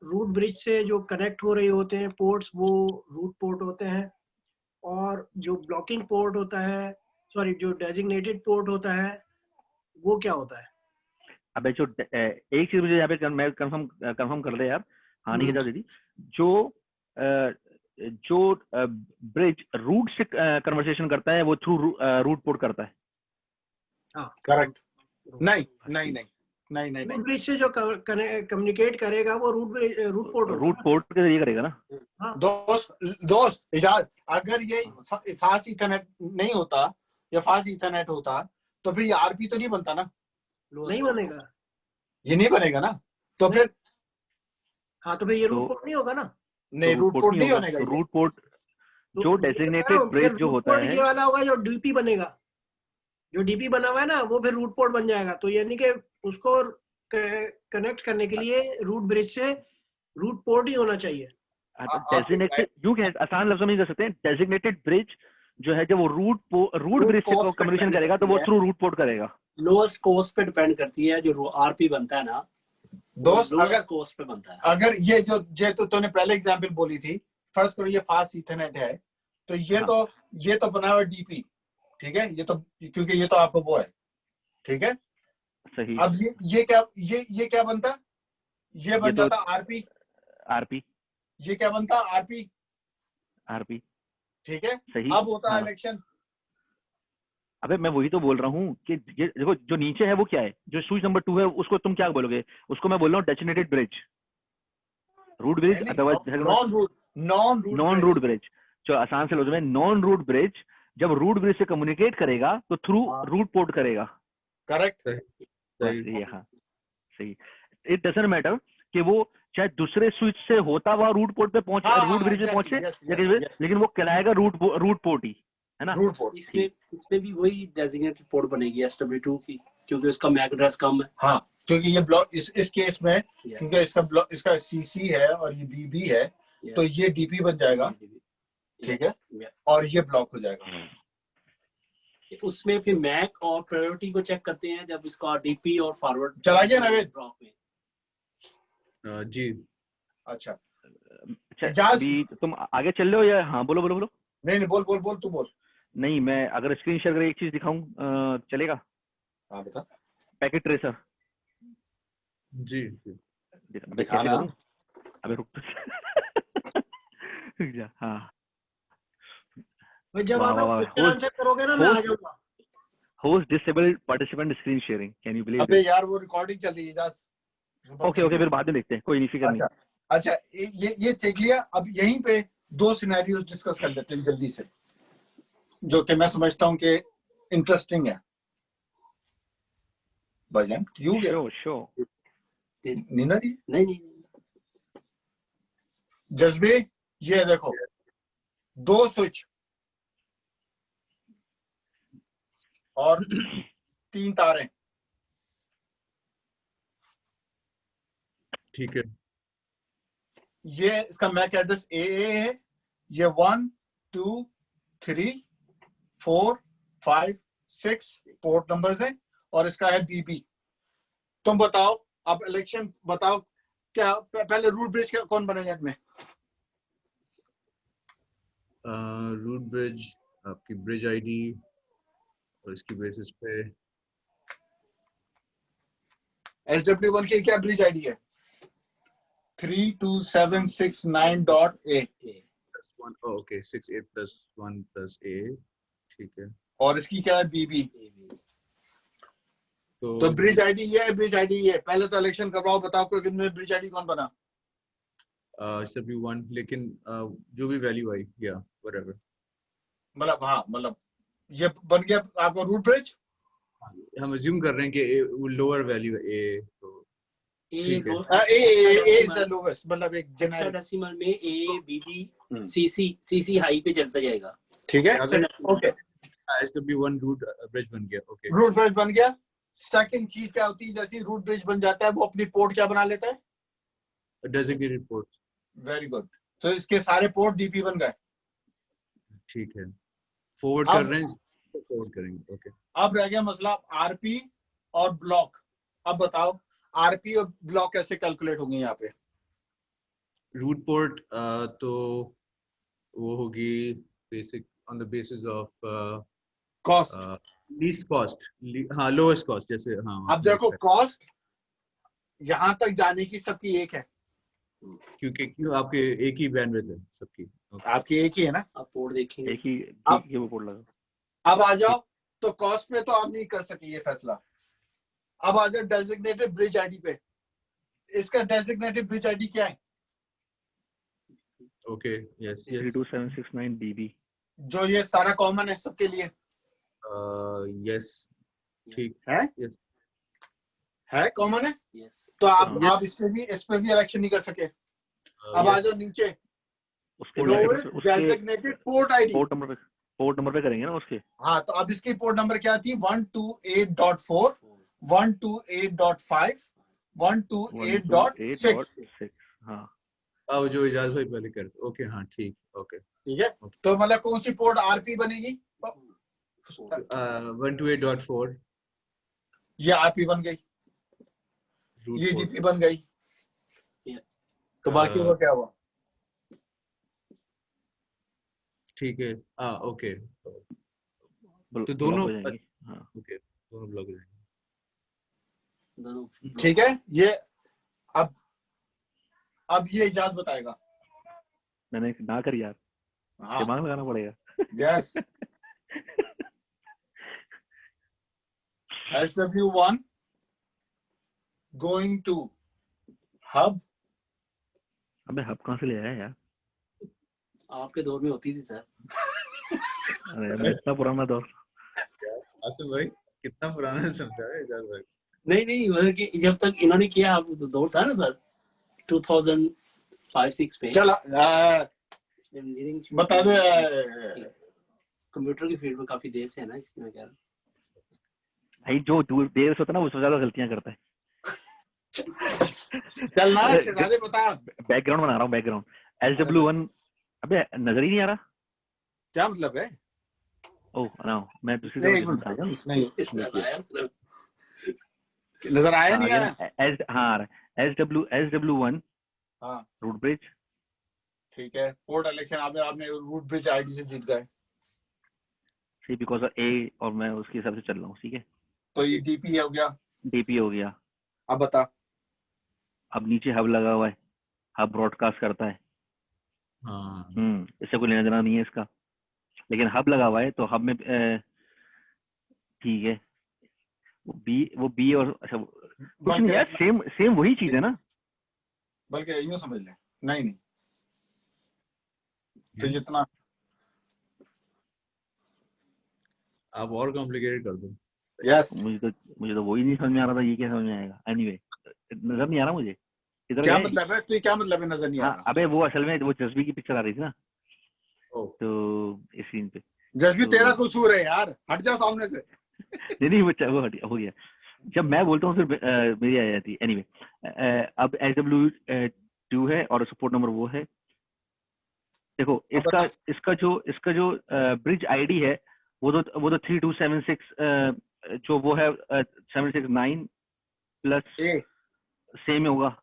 रूट ब्रिज से जो कनेक्ट हो रहे होते हैं पोर्ट्स वो रूट पोर्ट होते हैं, और जो ब्लॉकिंग पोर्ट होता है, सॉरी जो डेजिग्नेटेड पोर्ट होता है वो क्या होता है? अबे जो एक चीज मुझे यहाँ पे मैं कंफर्म कर दे यार, हाँ नहीं है दीदी, जो ब्रिज रूट से कन्वर्सेशन करता है वो थ्रू रूट पोर्ट करता है। हाँ करेक्ट। नहीं रूट ब्रिज से जो कम्युनिकेट करेगा वो रूट पोर्ट के जरिए करेगा ना। हाँ। दोस्त इजाज, अगर ये फास्ट इथरनेट नहीं होता या फास्ट इथरनेट होता तो फिर ये आरपी तो नहीं बनता ना। नहीं बनेगा, ये नहीं बनेगा ना, तो फिर हाँ तो फिर ये रूट पोर्ट नहीं होगा ना। नहीं, रूट पोर्ट नहीं बनेगा। रूट पोर्ट जो डेजिग्नेटेड ब्रिज जो होता है, ये वाला होगा जो डीपी बनेगा, जो डीपी बना हुआ है ना वो फिर रूट पोर्ट बन जाएगा। तो यानी कि उसको कनेक्ट करने के लिए रूट ब्रिज से रूट पोर्ट ही होना चाहिए। डेजिग्नेटेड यूं आसान लफ्जों में कह सकते हैं, डेजिग्नेटेड ब्रिज जो है जब वो रूट ब्रिज से कम्युनिकेशन करेगा तो वो थ्रू रूट पोर्ट करेगा। लोएस्ट कॉस्ट पे डिपेंड करती है, जो आरपी बनता है ना दोस्त, अगर कॉस्ट पे बनता है। अगर ये जो तो तूने पहले एग्जांपल बोली थी, फर्स्ट करो ये फास्ट इथरनेट है तो ये तो बना हुआ डीपी, ठीक है, ये तो क्योंकि ये तो आपका वो है, ठीक है सही। अब ये क्या बनता? ये बन जाता आरपी। ये क्या बनता? आरपी, ठीक है सही। अब होता है इलेक्शन। अबे मैं वही तो बोल रहा हूँ कि ये देखो जो नीचे है वो क्या है, जो स्विच नंबर 2 है उसको तुम क्या बोलोगे? उसको मैं बोल रहा हूँ डेजिग्नेटेड ब्रिज, रूट ब्रिज अथवा नॉन रूट ब्रिज। जो आसान से लोग नॉन रूट ब्रिज जब रूट ब्रिज से कम्युनिकेट करेगा तो थ्रू रूट पोर्ट करेगा। करेक्ट, सही। हाँ सही। इट डजंट मैटर कि वो चाहे दूसरे स्विच से होता हुआ रूट पोर्ट पे पहुंचे, रूट ब्रिज पे पहुंचे, लेकिन वो कहलाएगा रूट पोर्ट ही है ना। इसमें भी वही डेजिग्नेटेड पोर्ट बनेगी SW2 की, क्योंकि उसका मैक एड्रेस कम है। हाँ, क्योंकि ये ब्लॉक इस केस में क्योंकि इसका सीसी है और ये बीबी है तो ये डीपी बन जाएगा, ठीक है, और ये ब्लॉक हो जाएगा। उसमें फिर मैक और प्रायोरिटी को चेक करते हैं जब इसका डीपी और फॉरवर्ड चलाइए नवेद जी। अच्छा भी तुम आगे चल रहे हो या? हाँ बोलो। नहीं बोल तू बोल। नहीं, मैं अगर स्क्रीन शेयर कर एक चीज दिखाऊं चलेगा? हाँ बता। पैकेट ट्रेसर जी दिखाना। अबे रुक जा। हाँ जब आप क्वेश्चन आंसर करोगे ना मैं आ जाऊंगा। Host disabled participant screen sharing, can you believe अबे दिस? यार वो रिकॉर्डिंग चल रही है जा। ओके फिर बाद में देखते हैं, कोई नहीं, फिक्र नहीं। अच्छा ये देख लिया। अब यहीं पे 2 सिनेरियोस डिस्कस कर लेते हैं जल्दी से, जो कि मैं समझता हूं कि इंटरेस्टिंग है। भाईजान क्यों गया शो नींद आ रही है? नहीं जज्बे, ये देखो 2 स्विच और 3 तारें, ठीक है। ये इसका मैक एड्रेस ए है। ये 1 2 3 4 5 6 पोर्ट नंबर्स हैं और इसका है बीबी। तुम बताओ, अब इलेक्शन बताओ, क्या पहले रूट ब्रिज का कौन बनेगा इसमें? रूट ब्रिज आपकी ब्रिज आईडी और इसकी बेसिस पे SW1 की क्या ब्रिज आईडी है? 32769.A +1 ओके 68 + 1 + A, ठीक है। और इसकी क्या है बीबी। तो ब्रिज आईडी ये है, ब्रिज आईडी ये। पहले तो इलेक्शन करवाओ, बताओ कोई कितने ब्रिज आईडी कौन बना? SW1, लेकिन जो भी वैल्यू आई या व्हाटएवर, मतलब हाँ, मतलब ये बन गया आपका रूट ब्रिज। हम अज्यूम कर रहे हैं कि वो लोअर वैल्यू है ए, तो ठीक है। ए इज द लोवेस्ट, मतलब एक जेनेरिक हेक्साडेसिमल में ए बीबी सीसी हाई पे चलता जाएगा। ठीक है। अगर ओके, SW1 रूट ब्रिज बन गया, ओके। रूट ब्रिज बन गया। सेकंड चीज क्या होती है, जैसे रूट ब्रिज बन जाता है वो अपनी पोर्ट क्या बना लेता है? Designated port. Very good. तो इसके सारे पोर्ट डीपी बन गए। ठीक है, फॉरवर्ड कर रहे हैं, फॉरवर्ड करेंगे, ओके। अब रह गया मसला आरपी और ब्लॉक। अब बताओ आरपी और ब्लॉक कैसे कैलकुलेट होंगे यहाँ पे? रूट पोर्ट तो वो होगी basic on the basis of cost. Least cost, हाँ लोएस्ट कॉस्ट, जैसे हाँ। अब देखो कॉस्ट यहाँ तक जाने की सबकी एक है, क्योंकि क्यों आपके एक ही बैंडविड्थ है सबकी, आपकी एक ही है ना। आप पोर्ट देखेंगे, एक ही अब- ये वो पोर्ट लगा। अब आ जाओ, तो कॉस्ट पे तो आप नहीं कर सके ये फैसला। अब आ जाओ डेजिग्नेटेड ब्रिज आईडी पे। इसका डेजिग्नेटेड ब्रिज आईडी क्या है? ओके, यस 32769 BB, जो ये सारा कॉमन है सबके लिए यस, ठीक है। यस, है कॉमन है। यस। तो आप हाँ। आप इस पे भी इलेक्शन नहीं कर सके। अब आ जाओ नीचे, उसके designated port ID. Port number पे करेंगे ना उसके। हाँ, तो अब इसकी पोर्ट नंबर क्या थी? 128.4 128.5 128.6। हाँ अब जो इजाज भाई पहले करते, ओके हाँ ठीक, ओके ठीक है। तो मतलब कौन सी पोर्ट आरपी बनेगी? 128.4 ये आरपी बन गई, ये डीपी बन गई। तो बाकी वो क्या हुआ? ठीक है, ओके, तो ब्लॉक दोनों हो जाएंगे। हाँ ओके, दोनों ब्लॉक हो जाएंगे। दोनों ठीक है। ये अब ये इजाज बताएगा। मैंने ना कर यार, हाँ, दिमाग लगाना पड़ेगा। Yes. SW1 going to hub। अबे हब कहाँ से ले आया यार? आपके दौर में होती थी सर। अरे इतना पुराना दौर। आसिम भाई कितना पुराना समझा है इजाज भाई। नहीं मतलब कि जब तक इन्होंने किया, आप दौर था ना सर 2005-6 में। चला इंजीनियरिंग बता दो। कंप्यूटर की फील्ड में काफी देर से है ना, इसमें क्या भाई जो देर से होता है ना उससे ज्यादा गलतियां करता है। चलना शहजादे बता। बैकग्राउंड बना रहा हूँ, बैकग्राउंड। SW1 अबे नजर ही नहीं आ रहा। क्या मतलब है? ओह ना, मैं दूसरी नहीं, तरफ था। नहीं नजर आया नहीं आया। हाँ SW1 हाँ रूट ब्रिज। ठीक है। पोर्ट इलेक्शन आपने रूट ब्रिज आईडी से जीत गए। सी बिकॉज ऑफ ए, और मैं उसके हिसाब से चल रहा हूँ। ठीक है, तो ये डीपी हो गया। डीपी हो गया। अब बता। अब नीचे हब लगा हुआ है, हब ब्रॉडकास्ट करता है। इससे कोई लेना देना नहीं है इसका, लेकिन हब लगा हुआ है तो हब में ठीक है, वो बी और अच्छा कुछ नहीं यार, सेम वही चीज है ना, बल्कि यूं समझ लें, नहीं तो जितना आप और कॉम्प्लिकेटेड कर दो। यस मुझे तो वही नहीं समझ में आ रहा था, ये क्या समझ में आएगा। एनीवे नजर नहीं आ रहा मुझे इधर क्या मतलब है, तो क्या मतलब है नजर नहीं आ हाँ, रहा? अबे वो असल में वो जज्बी की पिक्चर आ रही थी ना, ओ। तो इस सीन पे जज्बी तो तेरा कसूर है यार, हट जा सामने से। नहीं वो हो गया, जब मैं बोलता हूँ फिर मेरी आ जाती है। एनीवे अब SW2 है और सपोर्ट नंबर वो है। देखो इसका जो ब्रिज आईडी है वो तो 3276 जो वो है 769 प्लस सेम होगा,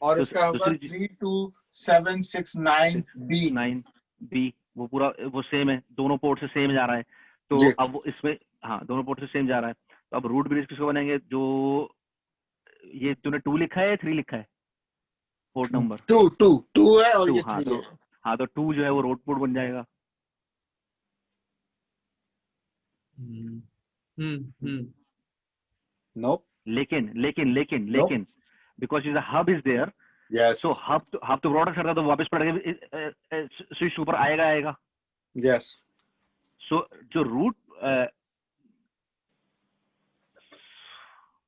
और इसका होगा 32769 बी, वो पूरा वो सेम है, दोनों पोर्ट से सेम जा रहा है। तो अब वो इसमें हाँ दोनों पोर्ट से सेम जा रहा है, तो अब रूट ब्रिज किसको बनाएंगे? जो ये तूने 2 लिखा है या 3 लिखा है पोर्ट नंबर? 2 है और ये 3 है। हाँ तो 2 जो है वो रोड पोर्ट बन जाएगा। नो लेकिन because is hub is there, so hub तो प्रोडक्ट करता तो वापस पड़ेगा, स्विच ऊपर आएगा। यस सो जो रूट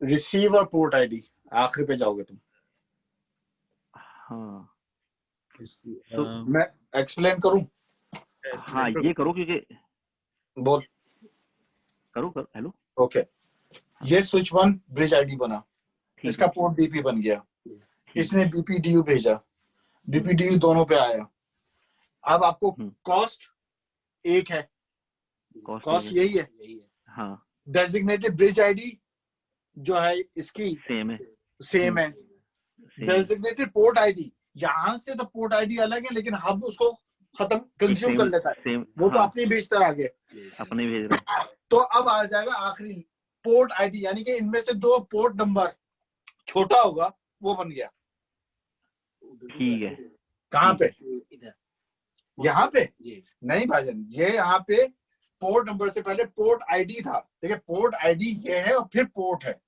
रिसीवर पोर्ट आईडी आखिरी पे जाओगे तुम। हाँ मैं एक्सप्लेन करूं? हाँ ये करो, क्योंकि बोल करो हेलो। ओके, ये स्विच 1 ब्रिज आईडी बना, इसका पोर्ट बीपी बन गया, इसने बीपीडीयू भेजा, बीपीडीयू दोनों पे आया। अब आपको कॉस्ट एक है, कॉस्ट यही है। हाँ डेजिग्नेटेड ब्रिज आईडी जो है इसकी सेम है। डेजिग्नेटेड पोर्ट आईडी, यहां से तो पोर्ट आईडी अलग है, लेकिन हम उसको खत्म कंज्यूम कर लेता है, वो तो अपनी भेजता है आगे, अपने भेज रहा है। तो अब आ जाएगा आखिरी पोर्ट आईडी, यानी कि इनमें से 2 पोर्ट नंबर छोटा होगा, वो बन गया। ठीक है, कहाँ पे? इधर यहाँ पे नहीं भाईजान, ये यहाँ पे पोर्ट नंबर से पहले पोर्ट आईडी था। देखिए पोर्ट आईडी ये है और फिर पोर्ट है।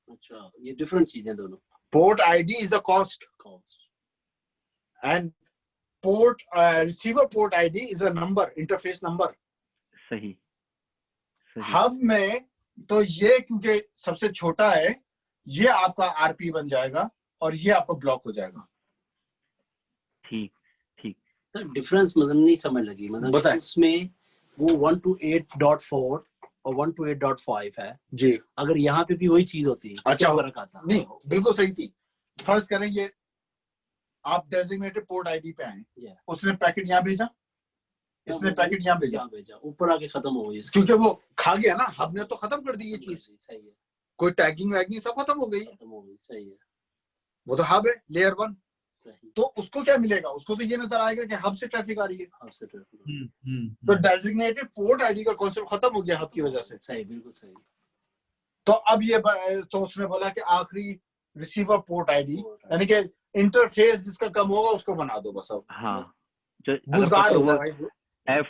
अच्छा, ये डिफरेंट चीजें दोनों। Port ID is the cost and port receiver port ID is a number, interface number. सही। हब में तो ये क्योंकि सबसे छोटा है, ये आपका आरपी बन जाएगा और ये आपका ब्लॉक हो जाएगा। ठीक सर डिफरेंस मतलब नहीं समझ लगी, मतलब उसमें वो 128.4 और 128.5 है जी, अगर यहाँ पे भी वही चीज होती है अच्छा फर्क आता? नहीं, बिल्कुल सही थी। फर्ज करें ये आप डेजिग्नेटेड पोर्ट आईडी पे आए, उसने पैकेट यहाँ भेजा, इसने पैकेट यहाँ भेजा, ऊपर आके खत्म हो गई, क्योंकि वो खा गया ना, हमने तो खत्म कर दी ये चीज। सही है, कोई टैगिंग वैगिंग सब खत्म हो गई। सही है, वो तो हब है लेयर 1, तो उसको क्या मिलेगा? उसको तो ये नजर आएगा कि हब से ट्रैफिक आ रही है। तो डेजिग्नेटेड पोर्ट आईडी का कॉन्सेप्ट खत्म हो गया हब की वजह से। सही, बिल्कुल सही। तो अब ये तो उसने बोला कि आखिरी रिसीवर पोर्ट आईडी, यानी कि इंटरफेस जिसका कम होगा उसको बना दो बस। अब हाँ F.0.1 होगा या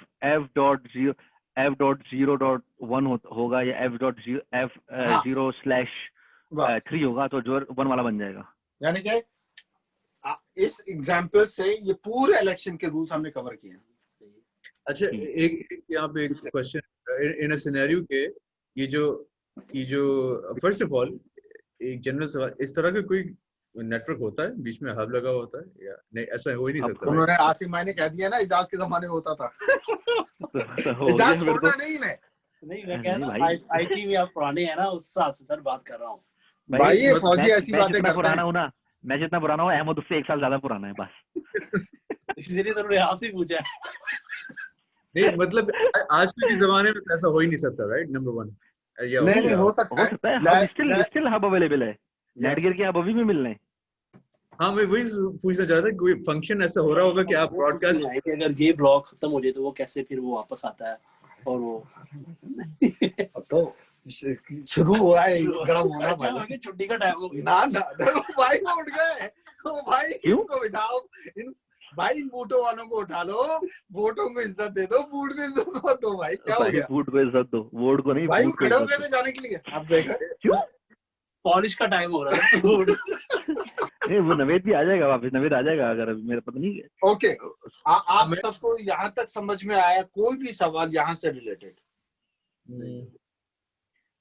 F.0/3 होगा, तो जो 1 वाला बन जाएगा। यानी कि इस एग्जांपल से ये पूरे इलेक्शन के रूल्स हमने कवर किए हैं। अच्छा, एक यहाँ पे एक क्वेश्चन इन अ सिनेरियो के, ये जो फर्स्ट ऑफ ऑल एक जनरल सवाल, इस तरह का कोई नेटवर्क होता है बीच में हब लगा होता है या नहीं? ऐसा हो ही नहीं सकता। उन्होंने आसिम भाई ने कह दिया ना, इजाज के जमाने में होता था। इजाज छोड़ना नहीं मैं कह रहा आईटी में आप पुराने हैं ना, उस हिसाब से सर बात कर रहा हूँ भाई। ये फौजी ऐसी बातें करते हैं। हूँ ना, मैं जितना पुराना हूँ, अहमद उससे 1 साल ज्यादा पुराना है बस। इसलिए तो उन्होंने आपसे पूछा है। नहीं मतलब आजकल के जमाने में ऐसा हो ही नहीं सकता, राइट? नंबर 1 नहीं हो सकता है। स्टिल हब अवेलेबल है, नेटगियर के हब अभी भी मिल रहे हैं। हाँ, मैं वही पूछना चाहता था, कोई फंक्शन ऐसा हो रहा होगा कि आप ब्रॉडकास्ट, अगर ये ब्लॉक खत्म हो जाए तो वो कैसे फिर वो वापस आता है? और वो तो शुरू हुआ है गर्म होना भाई। छुट्टी का टाइम हो गया ना भाई, वो उठ गए। वो भाई इनको बिठाओ, भाई बूटों वालों को उठा लो, वोटों को इज्जत दे दो, बूट को इज्जत मत दो भाई, क्या हो भाई गया बूट को इज्जत दो, वोट को नहीं, भाई? बूट को खड़े हो इज्जत गए थे जाने के लिए, आप देख रहे हैं? क्यों? पॉलिश का टाइम हो रहा है। नहीं, वो नवेद भी आ जाएगा वापस, नवेद आ जाएगा अगर मेरा पता नहीं है। ओके, आप सबको यहाँ तक समझ में आया? कोई भी सवाल यहाँ से रिलेटेड?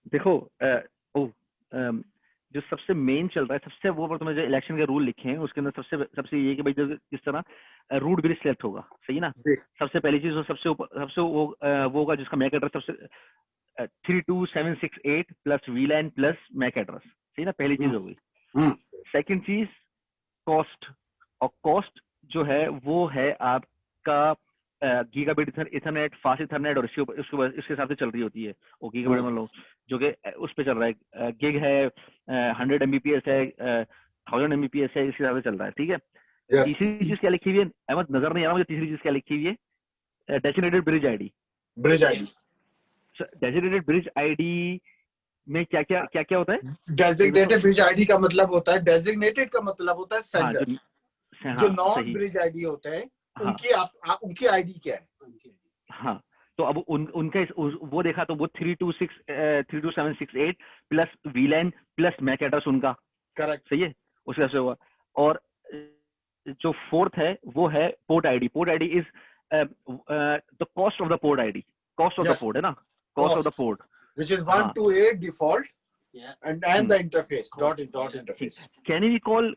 देखो जो सबसे मेन चल रहा है, सबसे वो पर तुमने जो इलेक्शन के रूल लिखे हैं उसके अंदर सबसे ये कि भाई जो किस तरह रूट ब्रिज सेलेक्ट होगा, सही ना? सबसे पहली चीज सबसे वो होगा जिसका मैक एड्रेस सबसे 32768 plus VLAN plus MAC address, सही ना? पहली चीज होगी। सेकंड चीज कॉस्ट, और कॉस्ट जो है वो है आपका गीगाबिट इथरनेट, फास्ट इथरनेट, और इसके हिसाब से चल रही होती है वो गीगाबिट, मान लो जो कि उस पे चल रहा है। गिग है 100 Mbps है, 1000 Mbps है, इस हिसाब से चल रहा है, ठीक है? तीसरी चीज क्या लिखी हुई है अहमद, नजर नहीं आ रहा मुझे, तीसरी चीज क्या लिखी हुई है? Designated bridge ID. Bridge ID, designated bridge ID में क्या क्या होता है? डेजिग्नेटेड ब्रिज आईडी का मतलब होता है, डेजिग्नेटेड का मतलब होता है सेंडर, जो नॉन ब्रिज आईडी होते हैं उनकी आईडी क्या है? हाँ, तो अब उनका वो देखा तो वो 32768 plus VLAN plus MAC address उनका, करेक्ट, सही है, उस हिसाब से हुआ। और जो फोर्थ है वो है port ID. Port ID is the cost of the port ID, cost of the port है ना, cost of the port, which is 128 default, and the interface dot interface. Can we call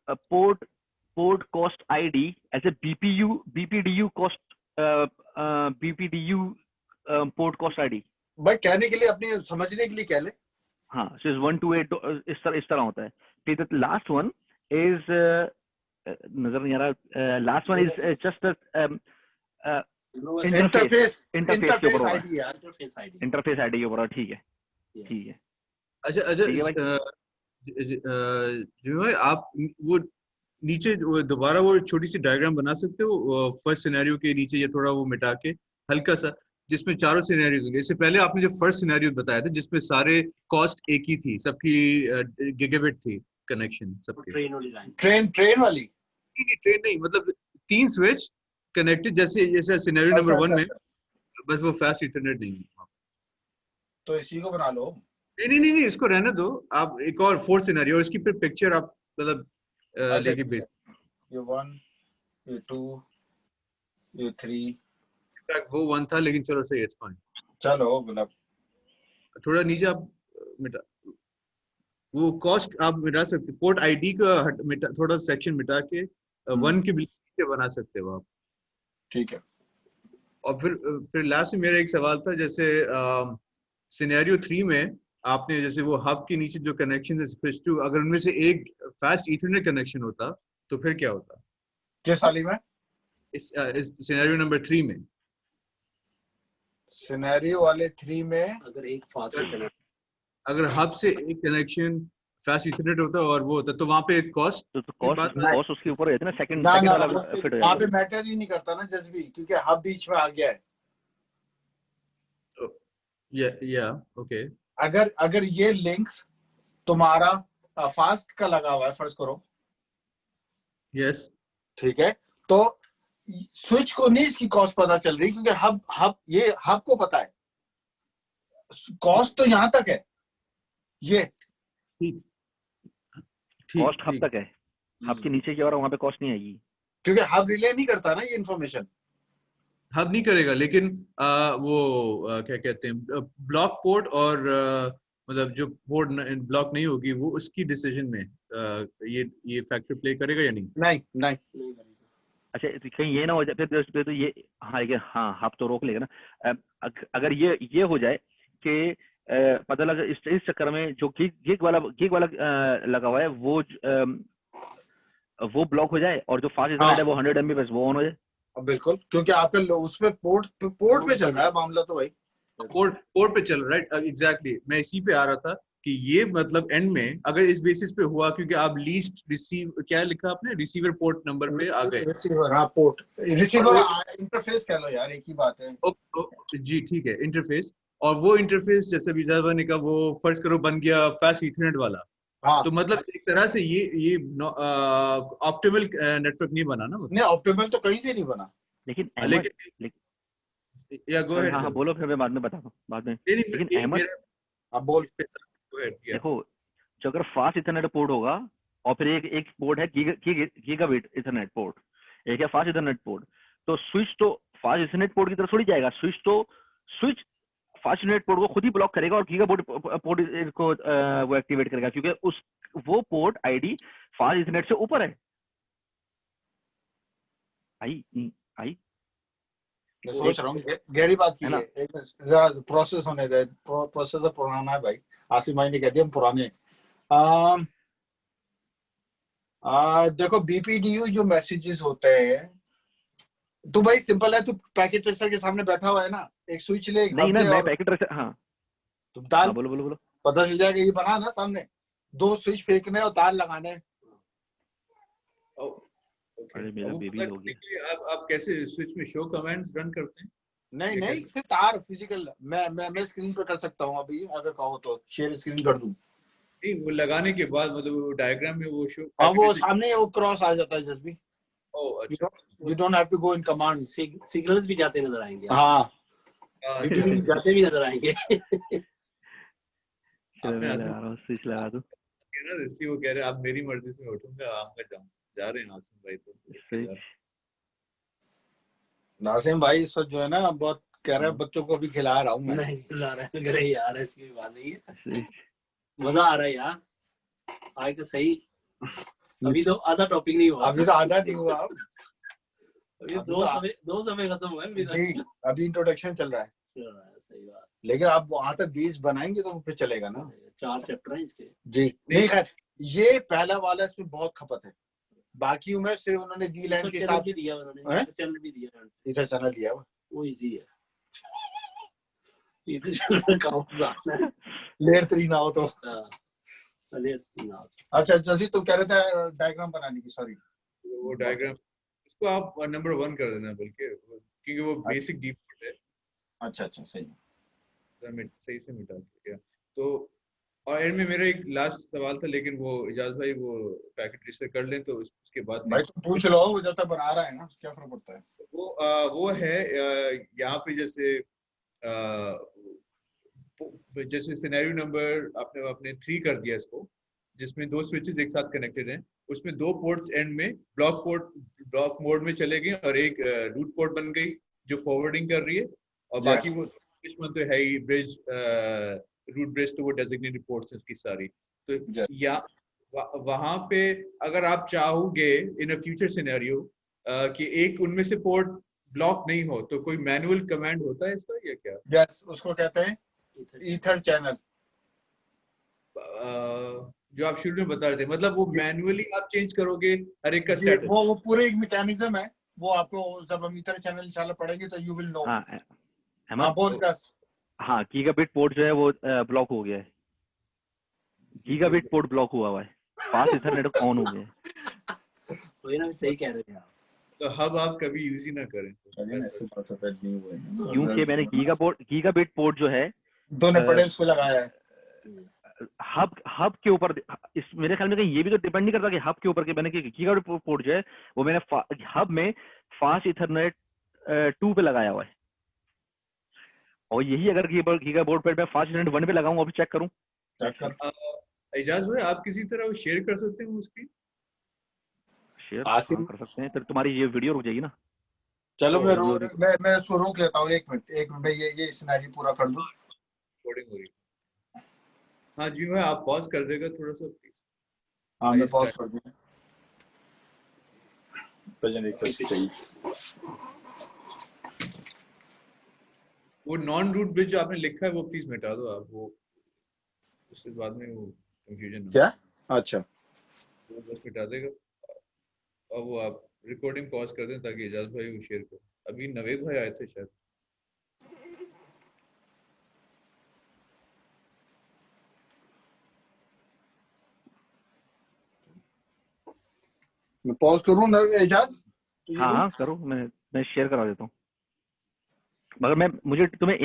a port cost ID as a BPDU cost BPDU port cost ID? भाई कहने के लिए, अपने समझने के लिए कह ले। हाँ, so is 128 इस तरह होता है। फिर the last one is नजर नहीं आ रहा, last one is just interface ID, interface ID के ऊपर, ठीक है, ठीक है। अच्छा जिमी भाई, आप वो नीचे दोबारा वो छोटी सी डायग्राम बना सकते हो फर्स्ट सिनेरियो के नीचे, या थोड़ा वो मिटा के हल्का सा, जिसमें चारों सिनेरियोज होंगे। इससे पहले आपने जो फर्स्ट सिनेरियो बताया था जिसमें सारे कॉस्ट एक ही थी, सबकी गीगाबिट थी कनेक्शन सबके, ट्रेन वाली? ट्रेन नहीं, मतलब 3 स्विच कनेक्टेड, जैसे सिनेरियो नंबर 1 में, बस वो फास्ट इंटरनेट नहीं है। तो इसी को बना लो। नहीं, इसको रहने दो आप। एक और फोर्थ सिनेरियो, इसकी फिर पिक्चर आप मतलब लेके भेज। ये 1, ये 2, ये 3, इनफैक्ट वो 1 था, लेकिन चलो सही, इट्स फाइन। चलो मतलब थोड़ा नीचे आप मिटा, वो कॉस्ट आप मिटा सकते, पोर्ट आईडी का थोड़ा सेक्शन मिटा के 1 के नीचे बना सकते हो आप, ठीक है। और फिर लास्ट में मेरा एक सवाल था, जैसे सिनेरियो 3 में आपने जैसे वो हब के नीचे जो कनेक्शन है स्विच टू, अगर उनमें से एक फास्ट ईथरनेट कनेक्शन होता तो फिर क्या होता? किस वाली में? इस सिनेरियो नंबर 3 में, सिनेरियो वाले 3 में अगर एक फास्ट, अगर हब से एक कनेक्शन फास्ट इंटरनेट होता और वो होता, तो वहां पे कॉस्ट कॉस्ट उसके ऊपर है ना, सेकंड वाला फिट हो जाएगा। वहां पे मैटर ही नहीं करता ना जज भी, क्योंकि हब बीच में आ गया है। या ओके, अगर ये लिंक तुम्हारा फास्ट का लगा हुआ है, फर्ज करो, यस, ठीक है, तो स्विच को नहीं इसकी कॉस्ट पता चल रही, क्योंकि हब को पता है कॉस्ट तो यहां तक है, ये कॉस्ट हब तक है, हब के नीचे क्या हो रहा है वहां पे कॉस्ट नहीं आएगी, क्योंकि हब रिले नहीं करता ना ये इन्फॉर्मेशन, हब नहीं करेगा। लेकिन क्या कहते हैं, ब्लॉक पोर्ट और मतलब जो पोर्ट ब्लॉक नहीं होगी वो उसकी डिसीजन में ये फैक्टर प्ले करेगा या नहीं? नहीं। अच्छा, कहीं ये ना हो जाए फिर तो ये हाँ हब तो रोक लेगा ना। अगर ये हो जाए कि पता लगा इस चक्कर में जो गिग वाला लगा हुआ है वो ब्लॉक हो जाए, और जो फास्ट इंटरनेट है वो 100 Mbps वो ऑन हो जाए। बिल्कुल, क्योंकि आपका उसमें पोर्ट पे चल रहा है मामला, तो भाई पोर्ट पे चल रहा है, एग्जैक्टली। मैं इसी पे आ रहा था कि ये मतलब एंड में अगर इस बेसिस पे हुआ, क्योंकि आप लीस्ट रिसीव क्या लिखा आपने, रिसीवर पोर्ट नंबर पे आ गए, रिसीवर, हाँ पोर्ट, रिसीवर इंटरफेस कह लो यार, एक ही बात है। जी ठीक है, इंटरफेस, और वो इंटरफेस जैसे विजय ने कहा, वो फर्ज करो बन गया फास्ट ईथरनेट वाला, हाँ तो मतलब एक तरह से ये ऑप्टिमल नेटवर्क नहीं बना ना, मतलब नहीं ऑप्टिमल तो कहीं से नहीं बना। लेकिन अहमद, लेकिन या गो अहेड हाँ बोलो, फिर मैं बाद में बताता हूँ बाद में। नहीं लेकिन अहमद अब बोल। गो अहेड या देखो, जो अगर फास्ट इथरनेट पोर्ट होगा और फिर एक पोर्ट है गीगाबिट इथरनेट पोर्ट, एक है फास्ट इथरनेट पोर्ट, तो स्विच तो फास्ट इथरनेट पोर्ट की तरफ थोड़ी जाएगा, स्विच फास्ट इथरनेट पोर्ट को खुद ही ब्लॉक करेगा और गीगा पोर्ट को वो एक्टिवेट करेगा, क्योंकि वो पोर्ट आईडी फास्ट इथरनेट से ऊपर है। आई मैं सोच रहा हूँ गहरी बात की है, एक जरा प्रोसेस होने दे, प्रोसेस पुराना है भाई, आसिफ भाई ने कह दिया हम पुराने। देखो बीपीडीयू जो मैसेजेस होते हैं, तो भाई सिंपल है, तू पैकेट ट्रेसर के सामने बैठा हुआ है ना, एक स्विच ले, एक नहीं हब ना, ले मैं और पैकेट ट्रेसर, हाँ तुम डाल, बोलो बोलो बोलो। पता चल जाएगा, ये बना ना सामने, 2 स्विच फेंकने और तार लगाने। अरे मेरा बेबी हो गया। आप कैसे स्विच में शो कमांड्स रन करते हैं? नहीं सिर्फ तार फिजिकल, मैं स्क्रीन पे कर सकता हूँ अभी, अगर कहो तो शेयर स्क्रीन कर दूं। नहीं, वो लगाने के बाद मतलब डायग्राम में वो शो, अब वो सामने वो क्रॉस आ जाता है जस्ट भी। ओह अच्छा, You don't have to go in command. Signals भी जाते नजर आएंगे। हाँ जाते भी नजर आएंगे। आपने स्विच लगा दूं ना, इसलिए वो कह रहे हैं आप मेरी मर्जी से उठूंगा, आऊंगा जाऊं, जा रहे हैं आसिम भाई तो। नासिम भाई इस वक्त जो है ना बहुत कह रहे हैं बच्चों को भी खिला रहा हूँ मैं। नहीं खिला रहा है, अरे यार ऐसी बात नहीं है, मजा आ रहा है यार, आए तो सही। अभी तो आधा टॉपिक नहीं हुआ, अभी तो आधा नहीं हुआ, अभी दो समय खत्म हुआ है जी, अभी इंट्रोडक्शन चल रहा है। सही बात, लेकिन आप वहां तक बेस बनाएंगे तो फिर चलेगा ना। 4 चैप्टर है इसके। जी नहीं खैर, ये पहला वाला इसमें बहुत खपत है, बाकी में सिर्फ उन्होंने वीलैन के साथ दिया, उन्होंने चैनल भी दिया, इधर चैनल दिया हुआ, वो इजी है। इधर चैनल काउंट जाना है, लेयर 3 ना हो तो। लेयर 3 ना हो। अच्छा जैसे तुम कह रहे थे डायग्राम बनाने की, सॉरी वो डायग्राम उसको आप नंबर 1 कर देना, बल्कि क्योंकि वो बेसिक डिफॉल्ट है। अच्छा सही है, सही से मिटा दिया। तो और एंड में मेरा एक लास्ट सवाल था, लेकिन वो इजाज़ भाई वो पैकेट ट्रेसर कर लें तो उसके बाद भाई तुम पूछ लो, वो जब तक बना रहा है ना क्या फर्क पड़ता है। वो है यहाँ पे जैसे सिनेरियो नंबर आपने 3 कर दिया इसको, जिसमें 2 स्विचेस एक साथ कनेक्टेड हैं, उसमें 2 पोर्ट्स एंड में ब्लॉक मोड में चले गए और एक रूट पोर्ट बन गई जो फॉरवर्डिंग कर रही है, और बाकी वो स्विच में तो है ही ब्रिज, रूट ब्रिज तो वो डेजिग्नेटेड पोर्ट्स हैं उसकी सारी। तो या वहां पे अगर आप चाहोगे इन अ फ्यूचर सिनेरियो कि एक उनमें से पोर्ट ब्लॉक नहीं हो, तो कोई मैनुअल कमांड होता है इसका या क्या? यस, उसको कहते हैं ईथर चैनल, जो आप शुरू में बता रहे थे, मतलब वो मैनुअली आप चेंज करोगे हर एक का स्टेटस। वो पूरे एक मैकेनिज्म है, वो आपको जब हम ईथर चैनल इंशाल्लाह पढ़ेंगे तो यू विल नो। हाँ गीगाबिट पोर्ट जो है वो ब्लॉक हो गया है, गीगाबिट पोर्ट ब्लॉक हुआ है, फास्ट इथरनेट ऑन हो गया। वही ना, सही कह रहे हैं आप। तो हब आप कभी यूज ही ना करें क्योंकि मैंने गीगाबिट पोर्ट जो है दोनों पड़े उसको लगाया है हब के ऊपर। इस मेरे ख्याल में कहीं ये भी तो डिपेंड नहीं करता कि हब के ऊपर के मैंने गीगाबिट पोर्ट जो है वो मैंने हब में फास्ट इथरनेट 2 पे लगाया हुआ है, और यही अगर गीगाबिट पे मैं फास्ट इथरनेट 1 पे लगाऊंगा और चेक करूं। इजाज भाई आप किसी तरह वो शेयर कर सकते हैं उसकी, शेयर कर सकते हैं, फिर तुम्हारी ये वीडियो रुक जाएगी ना। चलो मैं उसको रोक लेता हूँ, 1 मिनट ये सिनेरियो पूरा कर दूं। रिकॉर्डिंग हो रही है। हाँ जी भाई आप पॉज कर देगा थोड़ा सा प्लीज। हाँ मैं पॉज कर दूंगा, प्रेजेंट एक चाहिए। वो नॉन रूट ब्रिज जो आपने लिखा है वो प्लीज मिटा दो आप, वो उसके बाद में वो कंफ्यूजन क्या। अच्छा वो बस मिटा देगा, और वो आप रिकॉर्डिंग पॉज कर दें ताकि इजाज भाई वो शेयर करें। अभी नवेद भाई आए थे शायद। मैं पॉज करूं ना इजाज? हाँ करो, मैं शेयर करा देता हूँ, मगर मुझे तुम्हें